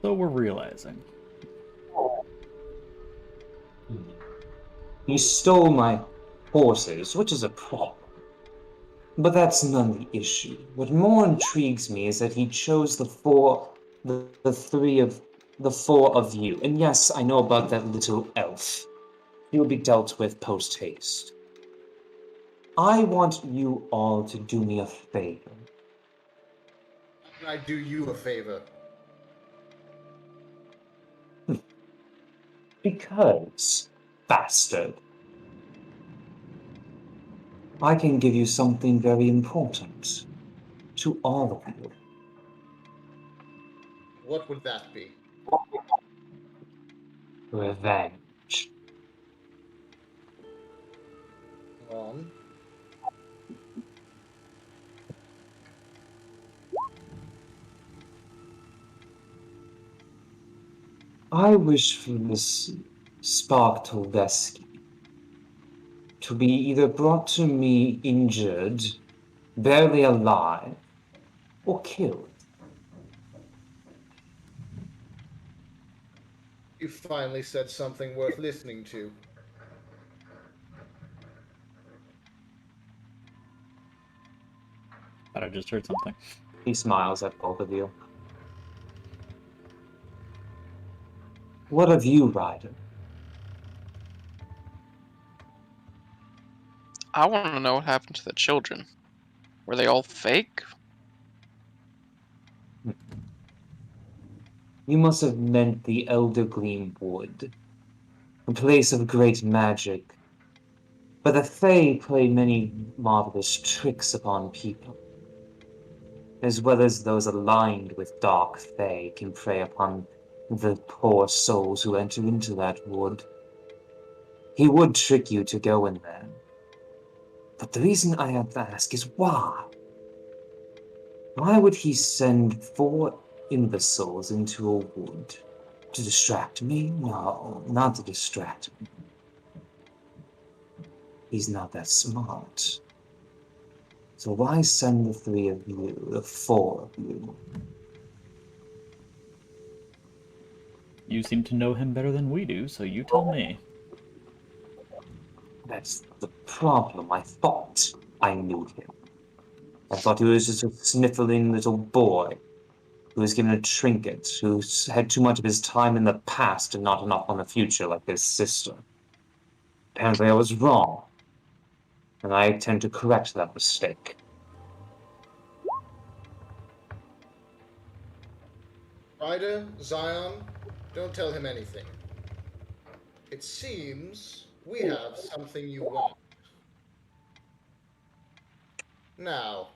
So we're realizing. He stole my horses, which is a problem. But that's none of the issue. What more intrigues me is that he chose the four of you. And yes, I know about that little elf. He will be dealt with post-haste. I want you all to do me a favor. I do you a favor. Because, bastard, I can give you something very important to all of you. What would that be? Revenge. On. I wish for this Spark Tolveski to be either brought to me injured, barely alive, or killed. You finally said something worth listening to. But I just heard something. He smiles at both of you. What of you, Ryder? I want to know what happened to the children. Were they all fake? You must have meant the Elder Gleam Wood, a place of great magic. But the Fae play many marvelous tricks upon people. as well as those aligned with dark fae, can prey upon the poor souls who enter into that wood. He would trick you to go in there. But the reason I have to ask is why? Why would he send 4 imbeciles into a wood? To distract me? No, not to distract me. He's not that smart. So why send the 3 of you, the 4 of you? You seem to know him better than we do, so you tell me. That's the problem. I thought I knew him. I thought he was just a sniffling little boy who was given a trinket, who had too much of his time in the past and not enough on the future like his sister. Apparently I was wrong, and I intend to correct that mistake. Ryder, Zion, don't tell him anything. It seems we have something you want. Now,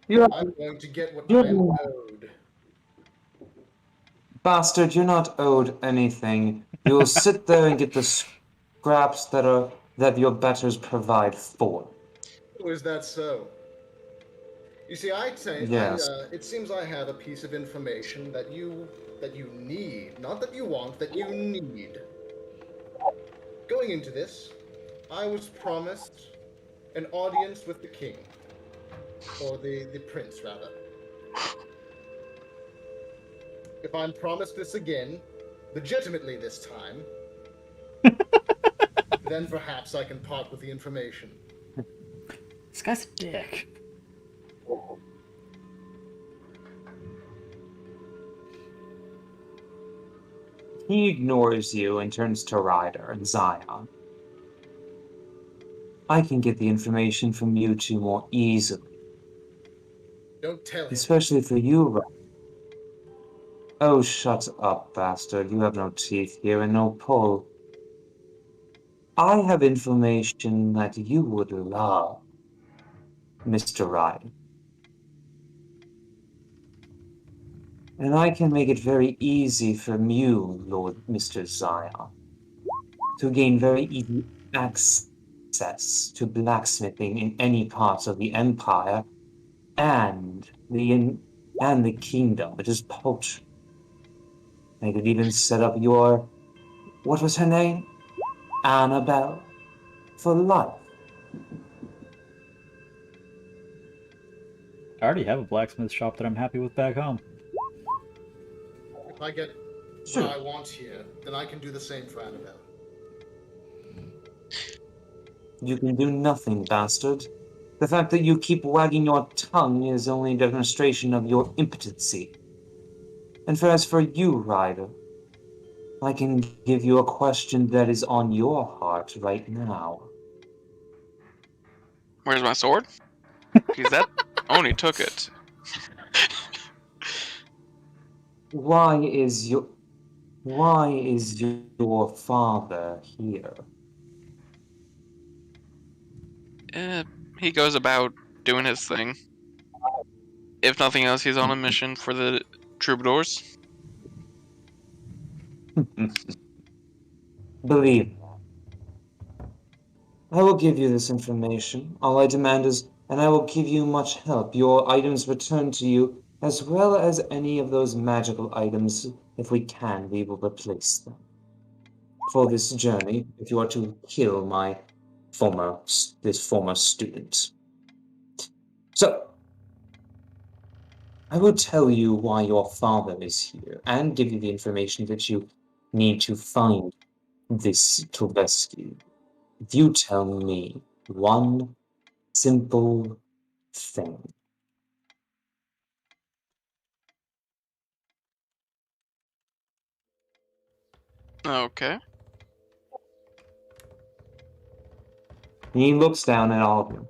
I'm going to get what I am owed. Bastard, you're not owed anything. You'll sit there and get the scraps that your betters provide for. Oh, is that so? You see, Yes. it seems I have a piece of information that you need, not that you want, that you need. Going into this, I was promised an audience with the king, or the prince, rather. If I'm promised this again, legitimately this time, then perhaps I can part with the information. This guy's a dick. He ignores you and turns to Ryder and Zion. I can get the information from you two more easily. Don't tell him. Especially for you, Ryder. Oh, shut up, bastard. You have no teeth here and no pull. I have information that you would love, Mr. Ryder. And I can make it very easy for you, Lord Mr. Zion, to gain very easy access to blacksmithing in any parts of the Empire and the kingdom. It is paltry. I could even set up your, what was her name? Annabelle, for life. I already have a blacksmith shop that I'm happy with back home. If I get Sure. what I want here, then I can do the same for Annabelle. You can do nothing, bastard. The fact that you keep wagging your tongue is only a demonstration of your impotency. And as for you, Ryder, I can give you a question that is on your heart right now. Where's my sword? Because that Oni took it. Why is your father here? He goes about doing his thing. If nothing else, he's on a mission for the Troubadours. Believe me. I will give you this information. All I demand is, and I will give you much help, your items returned to you, as well as any of those magical items. If we can, we will replace them. For this journey, if you are to kill this former student. So, I will tell you why your father is here, and give you the information that you need to find this Trubetsky. If you tell me one simple thing. Okay. He looks down at all of you.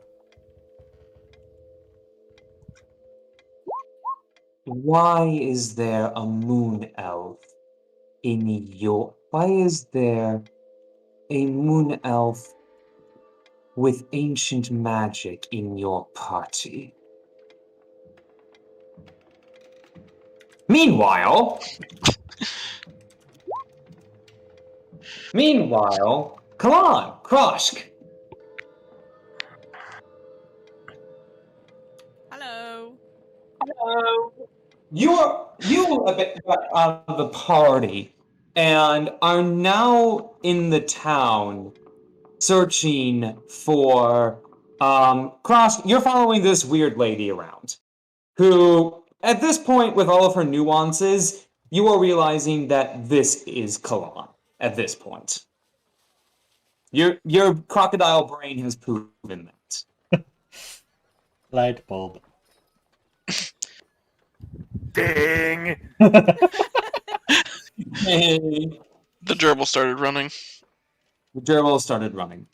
Why is there a moon elf in your... Why is there a moon elf with ancient magic in your party? Meanwhile, come on, Kroshk. Hello. You have been out of the party and are now in the town searching for Kroshk. You're following this weird lady around who, at this point, with all of her nuances, you are realizing that this is Kalan at this point. Your crocodile brain has proven that. Light bulb. Ding! Hey. The gerbil started running. The gerbil started running.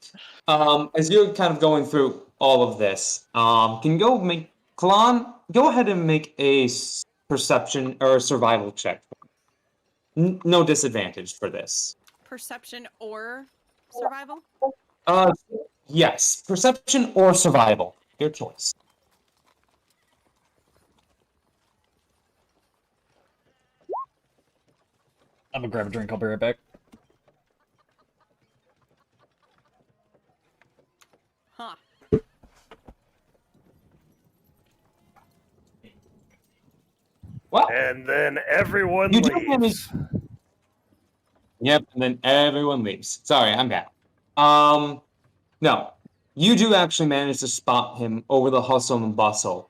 As you're kind of going through all of this, can you Kalan, go ahead and make a perception or survival check. No disadvantage for this. Perception or survival? Yes, perception or survival. Your choice. I'm gonna grab a drink. I'll be right back. Huh. What? And then everyone You do manage- leaves. Yep, and then everyone leaves. Sorry, I'm back. No. You do actually manage to spot him over the hustle and bustle.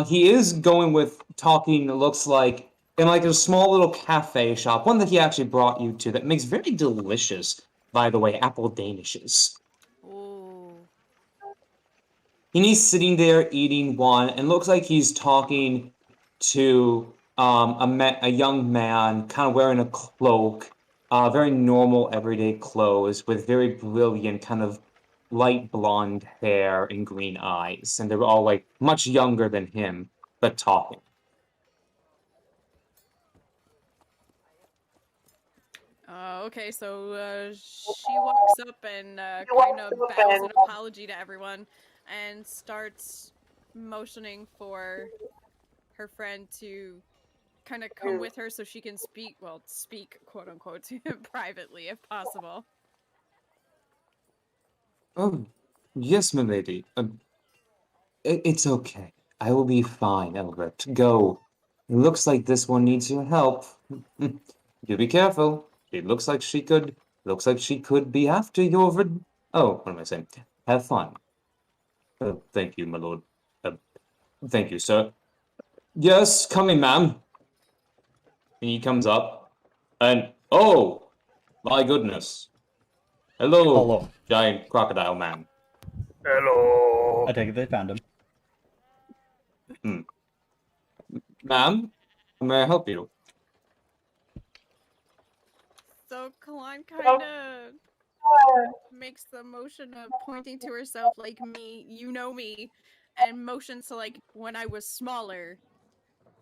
He is going with talking, it looks like, in like a small little cafe shop, one that he actually brought you to that makes very delicious, by the way, apple danishes. Ooh. And he's sitting there eating one, and looks like he's talking to a young man, kind of wearing a cloak, very normal everyday clothes, with very brilliant kind of light blonde hair and green eyes, and they're all like much younger than him, but talking. Okay, so she walks up and kind of bows an apology to everyone and starts motioning for her friend to kind of come with her so she can speak, quote unquote, to him privately if possible. Oh, yes, milady. It's okay. I will be fine, Albert. Go. It looks like this one needs your help. Do be careful. It looks like she could be after your Oh, what am I saying? Have fun. Thank you, my lord. Thank you, sir. Yes, coming, ma'am. And he comes up, and oh, my goodness. Hello. Giant crocodile man. Hello. I take it they found him. Ma'am, may I help you? So Kalan kind of makes the motion of pointing to herself like me, you know me, and motions to like when I was smaller.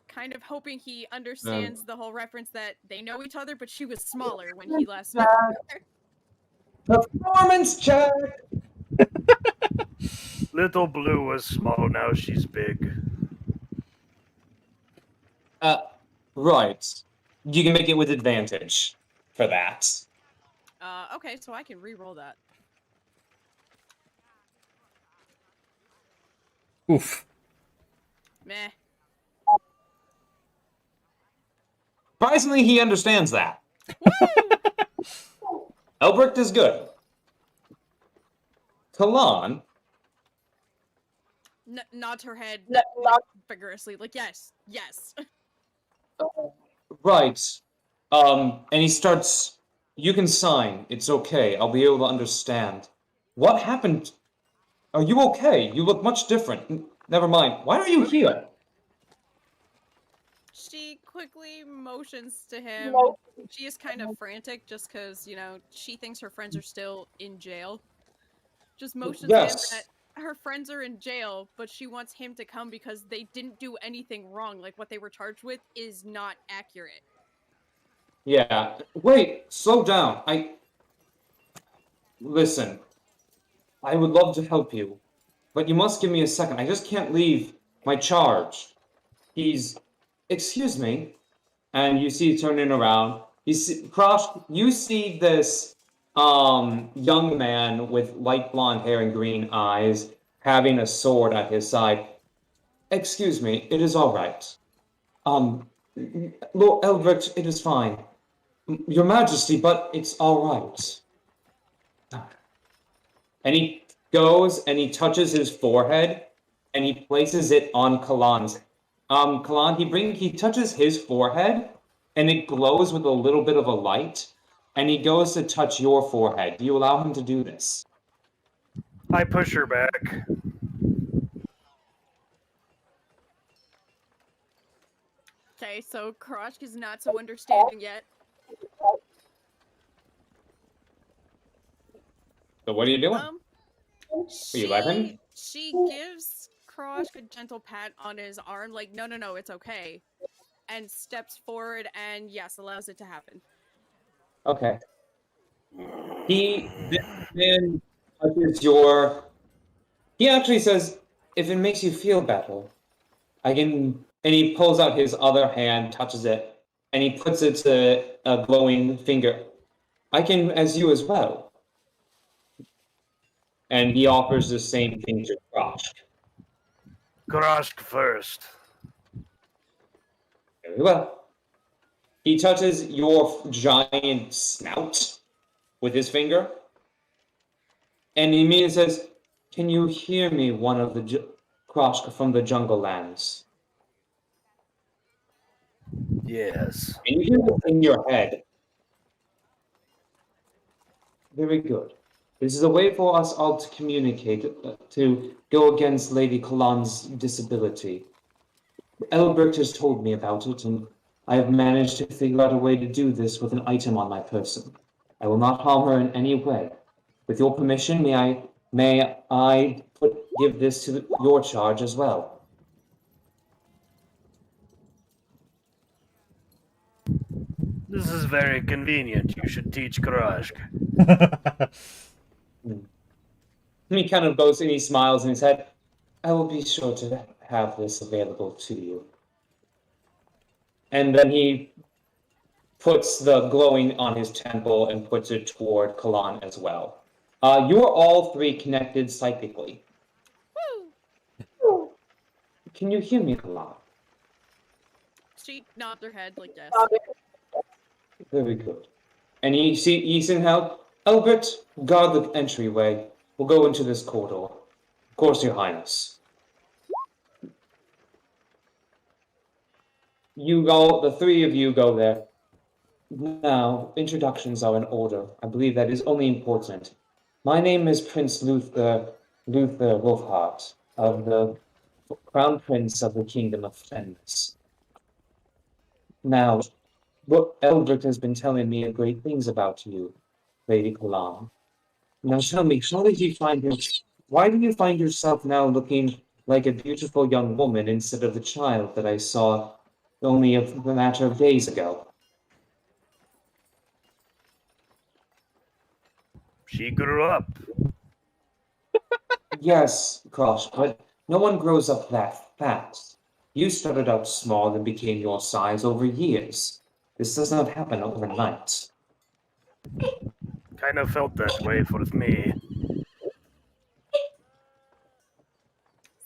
Kind of hoping he understands the whole reference that they know each other, but she was smaller when he last met her. Performance check! Little Blue was small, now she's big. Right. You can make it with advantage for that. Okay, so I can re-roll that. Oof. Meh. Surprisingly, he understands that. Elbricht is good. Kalan. Nods her head vigorously, like yes. Right. And he starts, you can sign, it's okay, I'll be able to understand. What happened? Are you okay? You look much different. Never mind, why are you here? She quickly motions to him. She is kind of frantic just because, she thinks her friends are still in jail. Just motions him that her friends are in jail, but she wants him to come because they didn't do anything wrong. Like, what they were charged with is not accurate. Yeah. Wait, slow down. Listen. I would love to help you, but you must give me a second. I just can't leave my charge. He's excuse me. And you see turning around. You see you see this young man with light blonde hair and green eyes having a sword at his side. Excuse me, it is all right. Lord Elbert, it is fine. Your Majesty, but it's all right. And he goes and he touches his forehead and he places it on Kalan's. Kalan, he touches his forehead and it glows with a little bit of a light. And he goes to touch your forehead. Do you allow him to do this? I push her back. Okay, so Kroshk is not so understanding yet. So what are you doing? Are you letting? She gives Kroshk a gentle pat on his arm, like, no, it's okay. And steps forward and, yes, allows it to happen. Okay. He then touches your... He actually says, if it makes you feel better, I can... And he pulls out his other hand, touches it, and he puts it to a glowing finger. I can, as you as well. And he offers the same thing to Kroshk. Kroshk first. Very well. He touches your giant snout with his finger, and he immediately says, "Can you hear me, one of the Kroshk from the Jungle Lands?" Yes. And you hear it in your head. Very good. This is a way for us all to communicate, to go against Lady Kalan's disability. Elbert has told me about it, and I have managed to figure out a way to do this with an item on my person. I will not harm her in any way. With your permission, may I give this to your charge as well? This is very convenient. You should teach Kroshk. He kind of goes and he smiles in his head. I will be sure to have this available to you. And then he puts the glowing on his temple and puts it toward Kalan as well. You are all three connected psychically. Woo! Can you hear me, Kalan? She nods her head like yes. Very good. And you see how Albert, guard the entryway. We'll go into this corridor. Of course, Your Highness. The three of you go there. Now, introductions are in order. I believe that is only important. My name is Prince Luther Wolfhart, of the Crown Prince of the Kingdom of Fenris. Now, Eldrick has been telling me great things about you, Lady Kalan. Now tell me, why do you find yourself now looking like a beautiful young woman instead of the child that I saw only a matter of days ago? She grew up. Yes, Krosh, but no one grows up that fast. You started out small and became your size over years. This does not happen overnight. Kind of felt that way for me.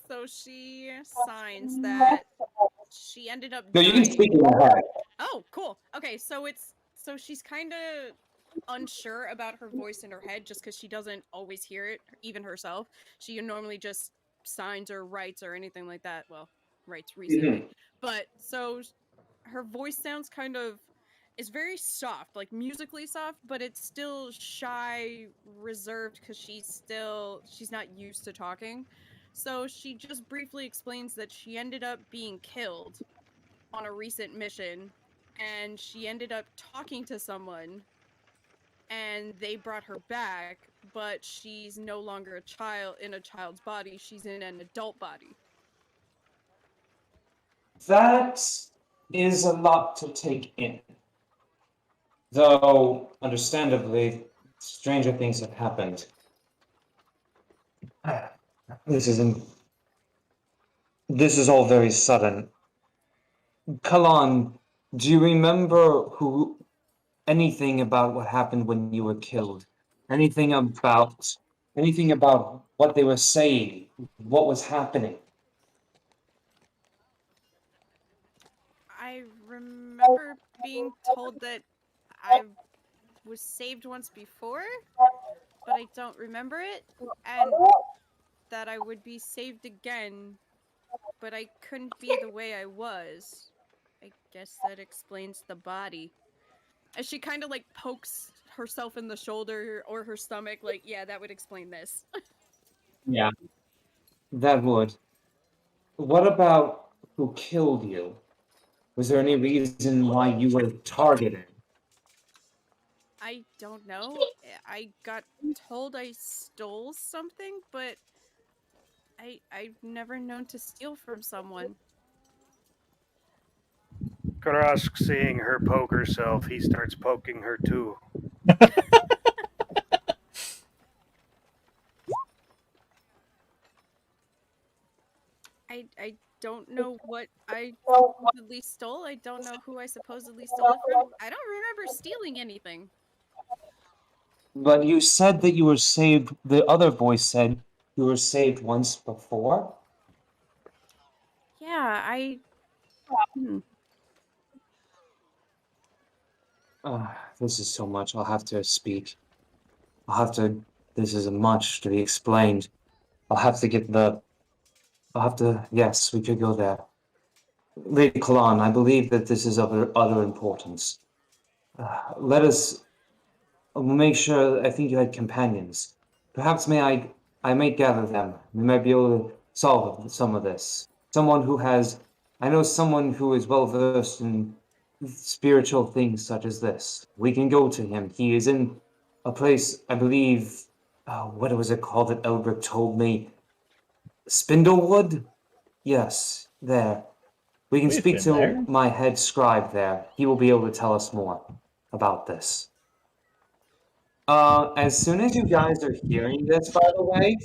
So she signs that she ended up No, you can dying. speak in your head. Oh, cool. Okay, so she's kind of unsure about her voice in her head just because she doesn't always hear it, even herself. She normally just signs or writes or anything like that. Well, writes recently. But so her voice sounds it's very soft, like musically soft, but it's still shy, reserved because she's not used to talking. So she just briefly explains that she ended up being killed on a recent mission, and she ended up talking to someone, and they brought her back, but she's no longer a child in a child's body, she's in an adult body. That is a lot to take in. Though, understandably, stranger things have happened. This is all very sudden. Kalan, do you remember anything about what happened when you were killed? Anything about what they were saying? What was happening? I remember being told that I was saved once before, but I don't remember it, and that I would be saved again, but I couldn't be the way I was. I guess that explains the body. As she kind of like pokes herself in the shoulder or her stomach, like, yeah, that would explain this. Yeah, that would. What about who killed you? Was there any reason why you were targeted? I don't know. I got told I stole something, but I've never known to steal from someone. Karask, seeing her poke herself, he starts poking her too. I don't know what I supposedly stole. I don't know who I supposedly stole it from. I don't remember stealing anything. But you said that you were saved. The other voice said you were saved once before. Yeah, I. This is so much. I'll have to speak. I'll have to. This is much to be explained. I'll have to get the. I'll have to. Yes, we could go there. Lady Kalan, I believe that this is of other importance. Let us. We'll make sure. I think you had companions. Perhaps I may gather them. We might be able to solve some of this. Someone who has. I know someone who is well versed in spiritual things such as this. We can go to him. He is in a place, I believe. What was it called that Elbrick told me? Spindlewood? Yes, there. We can We've speak been to there. my head scribe there. He will be able to tell us more about this. As soon as you guys are hearing this, by the way,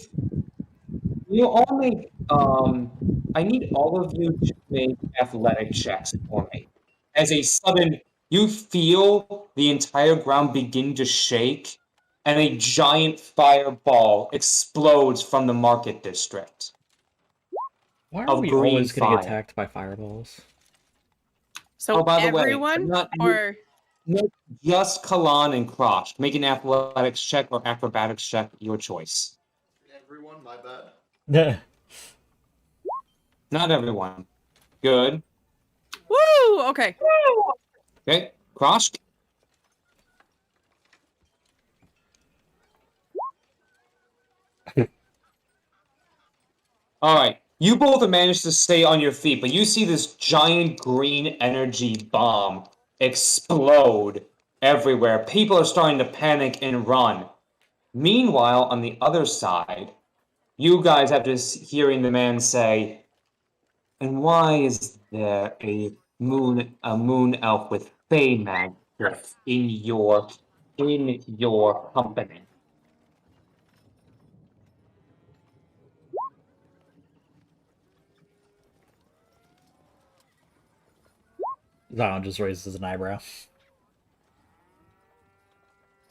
you all make, I need all of you to make athletic checks for me. As a sudden, you feel the entire ground begin to shake, and a giant fireball explodes from the market district. Why are Of we green always getting fire. attacked by fireballs? So by the way, everyone, not or no, just Kalan and Krosh. Make an athletics check or acrobatics check, your choice. Everyone, my bad. Yeah. Not everyone. Good. woo! Okay. Okay, Krosh. All right, you both have managed to stay on your feet, but you see this giant green energy bomb explode everywhere. People are starting to panic and run. Meanwhile, on the other side, you guys have just hearing the man say, "And why is there a moon elf with fey magic in your company?" Zion just raises an eyebrow.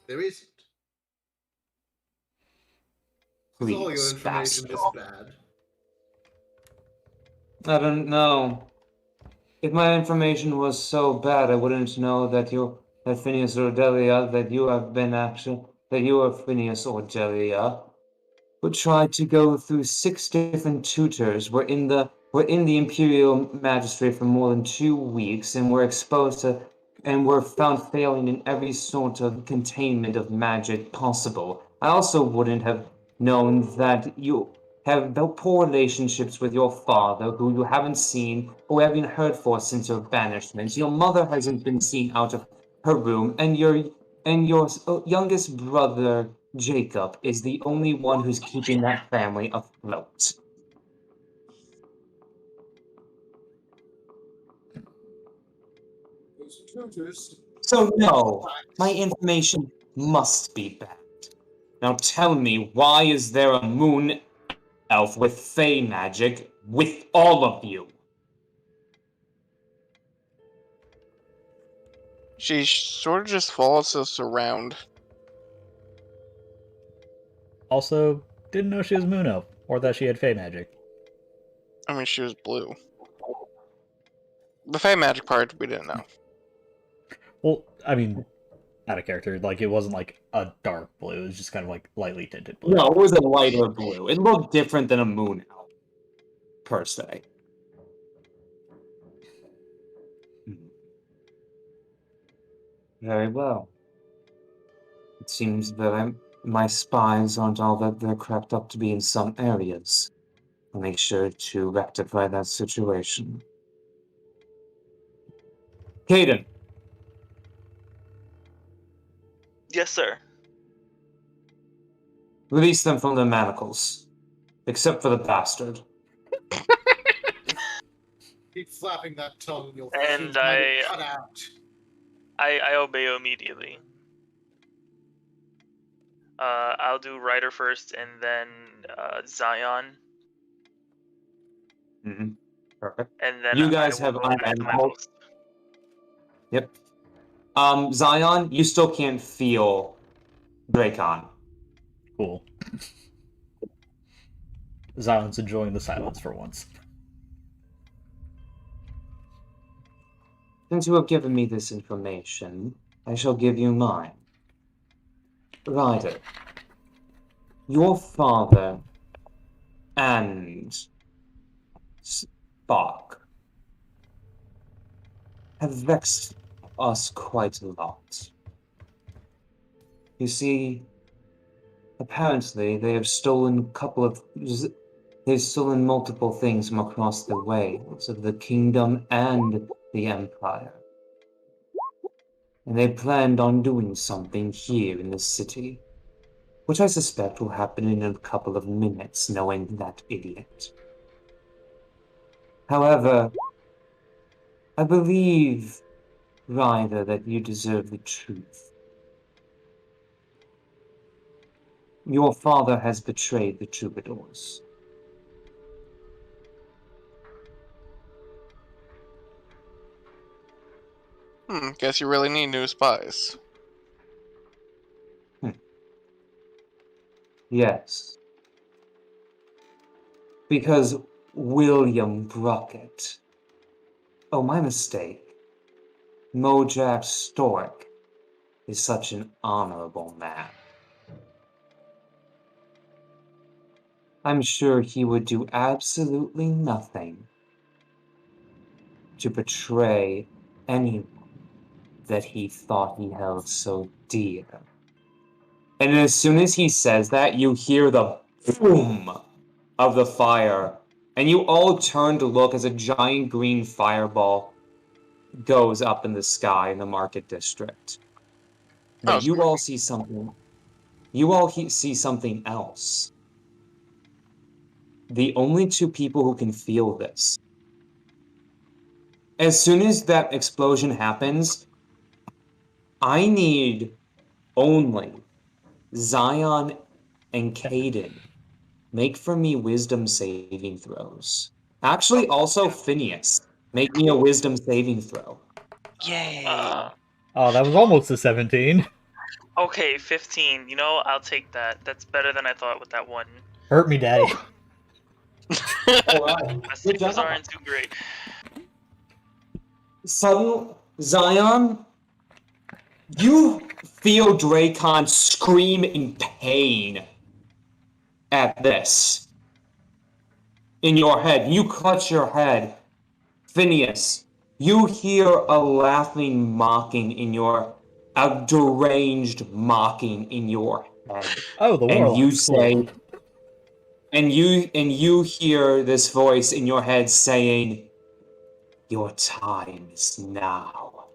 There isn't. Is all your Please, information this bastard. bad? I don't know. If my information was so bad, I wouldn't know that Phineas Ordelia, that you are Phineas Ordelia, who tried to go through 6 different tutors. We're in the Imperial Magistrate for more than 2 weeks, and we're exposed to, and we're found failing in every sort of containment of magic possible. I also wouldn't have known that you have the poor relationships with your father, who you haven't seen or haven't heard for since your banishment. Your mother hasn't been seen out of her room, and your youngest brother, Jacob, is the only one who's keeping that family afloat. So no, my information must be bad. Now tell me, why is there a moon elf with fey magic with all of you? She sort of just follows us around. Also, didn't know she was Moon Elf, or that she had Fey magic. I mean, she was blue. The Fey magic part, we didn't know. Well, I mean, out of character, like, it wasn't like a dark blue, it was just kind of like lightly tinted blue. No, it was a lighter blue. It looked different than a moon elf, per se. Very well. It seems that my spies aren't all that they're cracked up to be in some areas. I'll make sure to rectify that situation. Caden, Yes, sir. release them from their manacles. Except for the bastard. Keep flapping that tongue, you'll And shoot my cut out. I obey immediately. I'll do Ryder first, and then Zion, Mm-hmm. Perfect. and then You guys I will have go back to my unmanacled. post. Yep. Zion, you still can't feel Dracon. Cool. Zion's enjoying the silence for once. Since you have given me this information, I shall give you mine. Ryder, your father and Spark have vexed us quite a lot. You see, apparently they've stolen multiple things from across the ways of the kingdom and the empire. And they planned on doing something here in the city, which I suspect will happen in a couple of minutes, knowing that idiot. However, I believe, Ryder, that you deserve the truth. Your father has betrayed the Troubadours. Guess you really need new spies. Yes. Because William Brockett. Oh, my mistake. Mojack Stork is such an honorable man. I'm sure he would do absolutely nothing to betray anyone that he thought he held so dear. And as soon as he says that, you hear the boom of the fire, and you all turn to look as a giant green fireball goes up in the sky in the market district. But you all see something. You all see something else. The only two people who can feel this. As soon as that explosion happens, I need only Zion and Caden make for me wisdom saving throws. Actually, also Phineas, make me a wisdom saving throw. Yay! Oh, that was almost a 17. Okay, 15. You know, I'll take that. That's better than I thought with that one. Hurt me, daddy. Alright, My good savers job. aren't too great. Suddenly, Zion, you feel Dracon scream in pain at this. In your head, you clutch your head. Phineas, you hear a laughing mocking in your, a deranged mocking in your head. Oh, the And warlock. you say, and you hear this voice in your head saying, "Your time is now.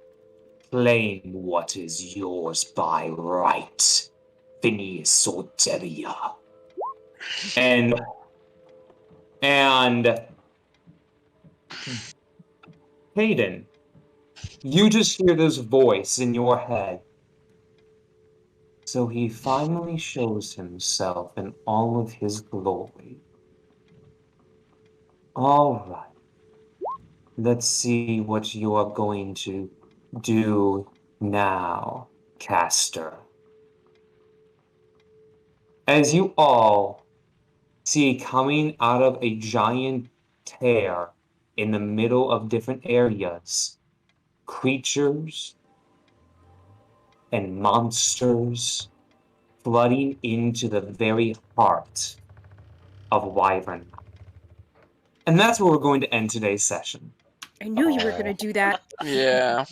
Claim what is yours by right, Phineas Aldaria." And Hayden, you just hear this voice in your head. So he finally shows himself in all of his glory. All right. Let's see what you are going to do Now, caster. As you all see coming out of a giant tear in the middle of different areas, creatures and monsters flooding into the very heart of Wyvern. And that's where we're going to end today's session. I knew you were gonna do that. Yeah.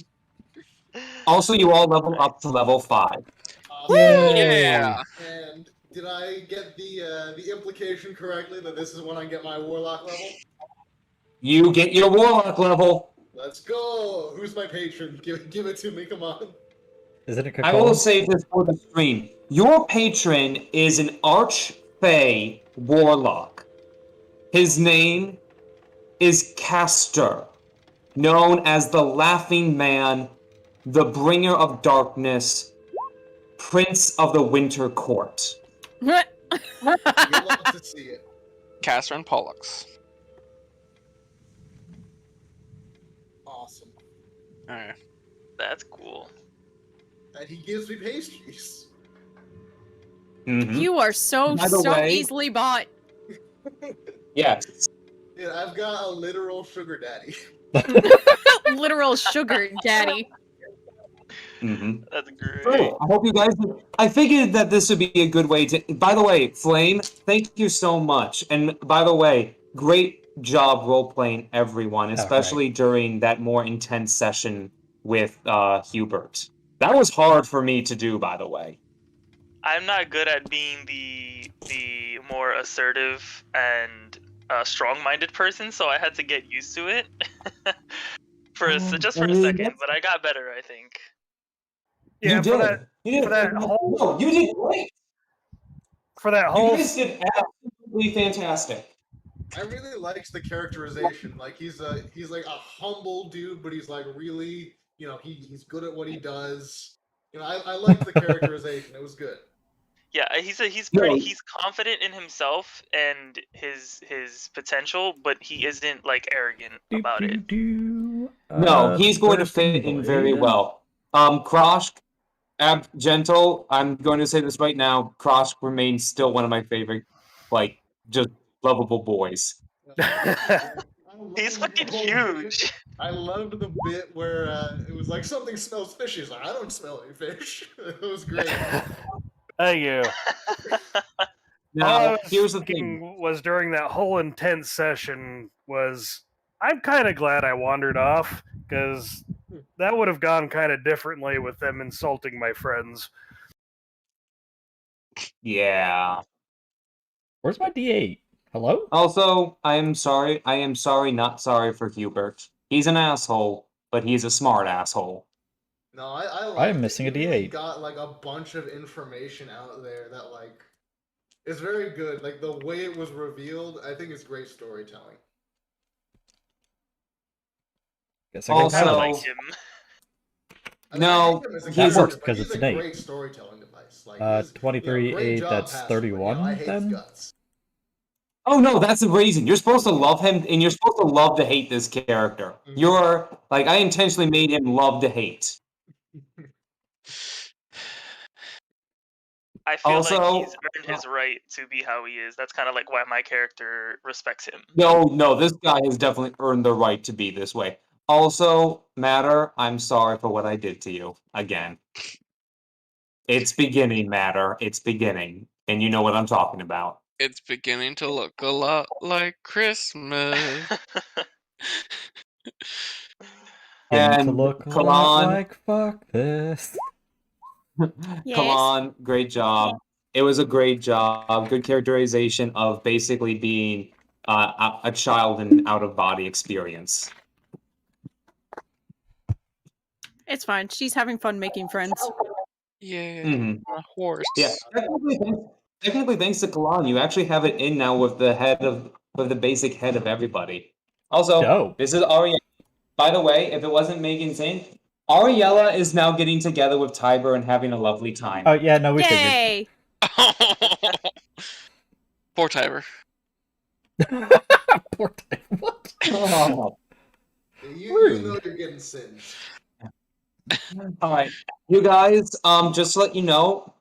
Also, you all level up to level 5. Yeah. And did I get the implication correctly that this is when I get my warlock level? You get your warlock level. Let's go! Who's my patron? Give it to me, come on. Isn't it I will Kakon? say this for the stream. Your patron is an Archfey warlock. His name is Castor, known as the Laughing Man, the Bringer of Darkness, Prince of the Winter Court. You love to see it. Castor and Pollux. Awesome. Alright. That's cool. And he gives me pastries. Mhm. You are so By the way- easily bought. Yes. Dude, I've got a literal sugar daddy. Literal sugar daddy. Mm-hmm. That's great. I hope you guys. I figured that this would be a good way to. By the way, Flame, thank you so much. And by the way, great job role playing everyone, especially during that more intense session with Hubert. That was hard for me to do, by the way. I'm not good at being the more assertive and strong-minded person, so I had to get used to it just for a second. But I got better, I think. Yeah, you for did. that You did. for that whole- No, you did great. for that You whole guys did absolutely fantastic. I really liked the characterization. Like he's like a humble dude, but he's like really, he's good at what he does. I liked the characterization. It was good. Yeah, he's No. he's confident in himself and his potential, but he isn't like arrogant about it. No, he's going to fit in very well. Krosh, Gentle, I'm going to say this right now, Krosh remains still one of my favorite, just lovable boys. He's fucking huge. I loved the bit where it was like something smells fishy. He's like, I don't smell any fish. It was great. Thank you. All I Now, was here's the thinking thing. was during that whole intense session was I'm kind of glad I wandered off because that would have gone kind of differently with them insulting my friends. Yeah. Where's my D8? Hello? Also, I am sorry, not sorry for Hubert. He's an asshole, but he's a smart asshole. No, I like I am missing a He really D8. got like a bunch of information out there that like is very good. Like the way it was revealed, I think it's great storytelling. Guess I got Also- I Paladin. like him. I mean, No, I hate him as a that character, works but 'cause he's it's a an 8. great storytelling device. Like, 23, great 8, job, that's Pastor, 31 I hate his then? guts. Oh no, that's the reason. You're supposed to love him, and you're supposed to love to hate this character. Mhm. I intentionally made him love to hate. I feel like Also- he's earned his right to be how he is. That's kind of like why my character respects him. No, this guy has definitely earned the right to be this way. Also, Matter, I'm sorry for what I did to you. Again. It's beginning, Matter. It's beginning. And you know what I'm talking about. It's beginning to look a lot like Christmas. Getting to And look a come lot on. like fuck this. Yes. Come on, great job. It was a great job. Good characterization of basically being a child in an out-of-body experience. It's fine. She's having fun making friends. Yeah, Mhm. a horse. Yeah, technically, thanks to Kalan, you actually have it in now with the basic head of everybody. Also, Dope. this is Ariella. By the way, if it wasn't Megan's in, Ariella is now getting together with Tiber and having a lovely time. Oh yeah, no, we figured. Yay! Poor Tiber. Poor thing. What? Oh. You know you're getting singed. All right, you guys. Just to let you know,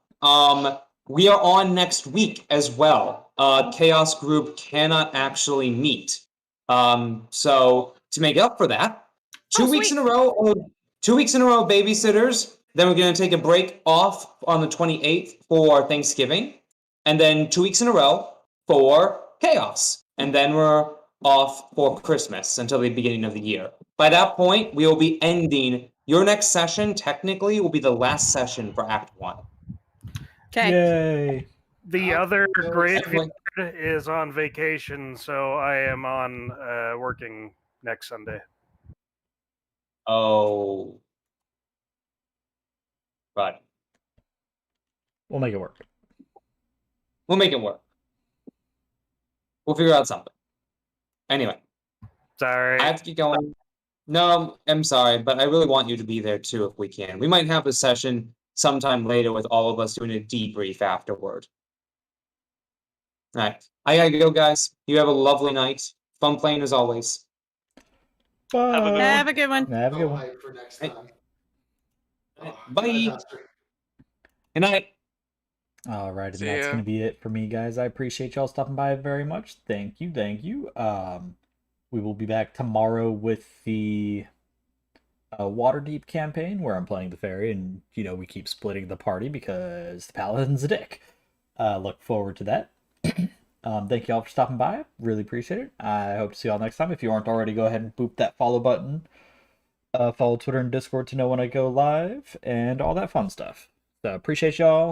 we are on next week as well. Chaos Group cannot actually meet. So to make up for that, 2 weeks in a row. 2 weeks in a row, babysitters. Then we're gonna take a break off on the 28th for Thanksgiving, and then 2 weeks in a row for Chaos, and then we're off for Christmas until the beginning of the year. By that point, we will be ending. Your next session, technically, will be the last session for Act 1. Okay. Yay! The other so graveyard is on vacation, so I am on working next Sunday. Oh. Right. We'll make it work. We'll make it work. We'll figure out something. Anyway, Sorry. I have to keep going. No, I'm sorry, but I really want you to be there too if we can. We might have a session sometime later with all of us doing a debrief afterward. All right. I gotta go, guys. You have a lovely night. Fun playing as always. Bye. Have a good one. Have a good one. Have a good one. hyped for next Hey. time. Bye. Fantastic. Good night. All right, and See that's ya. going to be it for me, guys. I appreciate y'all stopping by very much. Thank you, thank you. We will be back tomorrow with the Waterdeep campaign, where I'm playing the fairy, and we keep splitting the party because the paladin's a dick. Look forward to that. Thank y'all for stopping by. Really appreciate it. I hope to see y'all next time. If you aren't already, go ahead and boop that follow button. Follow Twitter and Discord to know when I go live, and all that fun stuff. So appreciate y'all.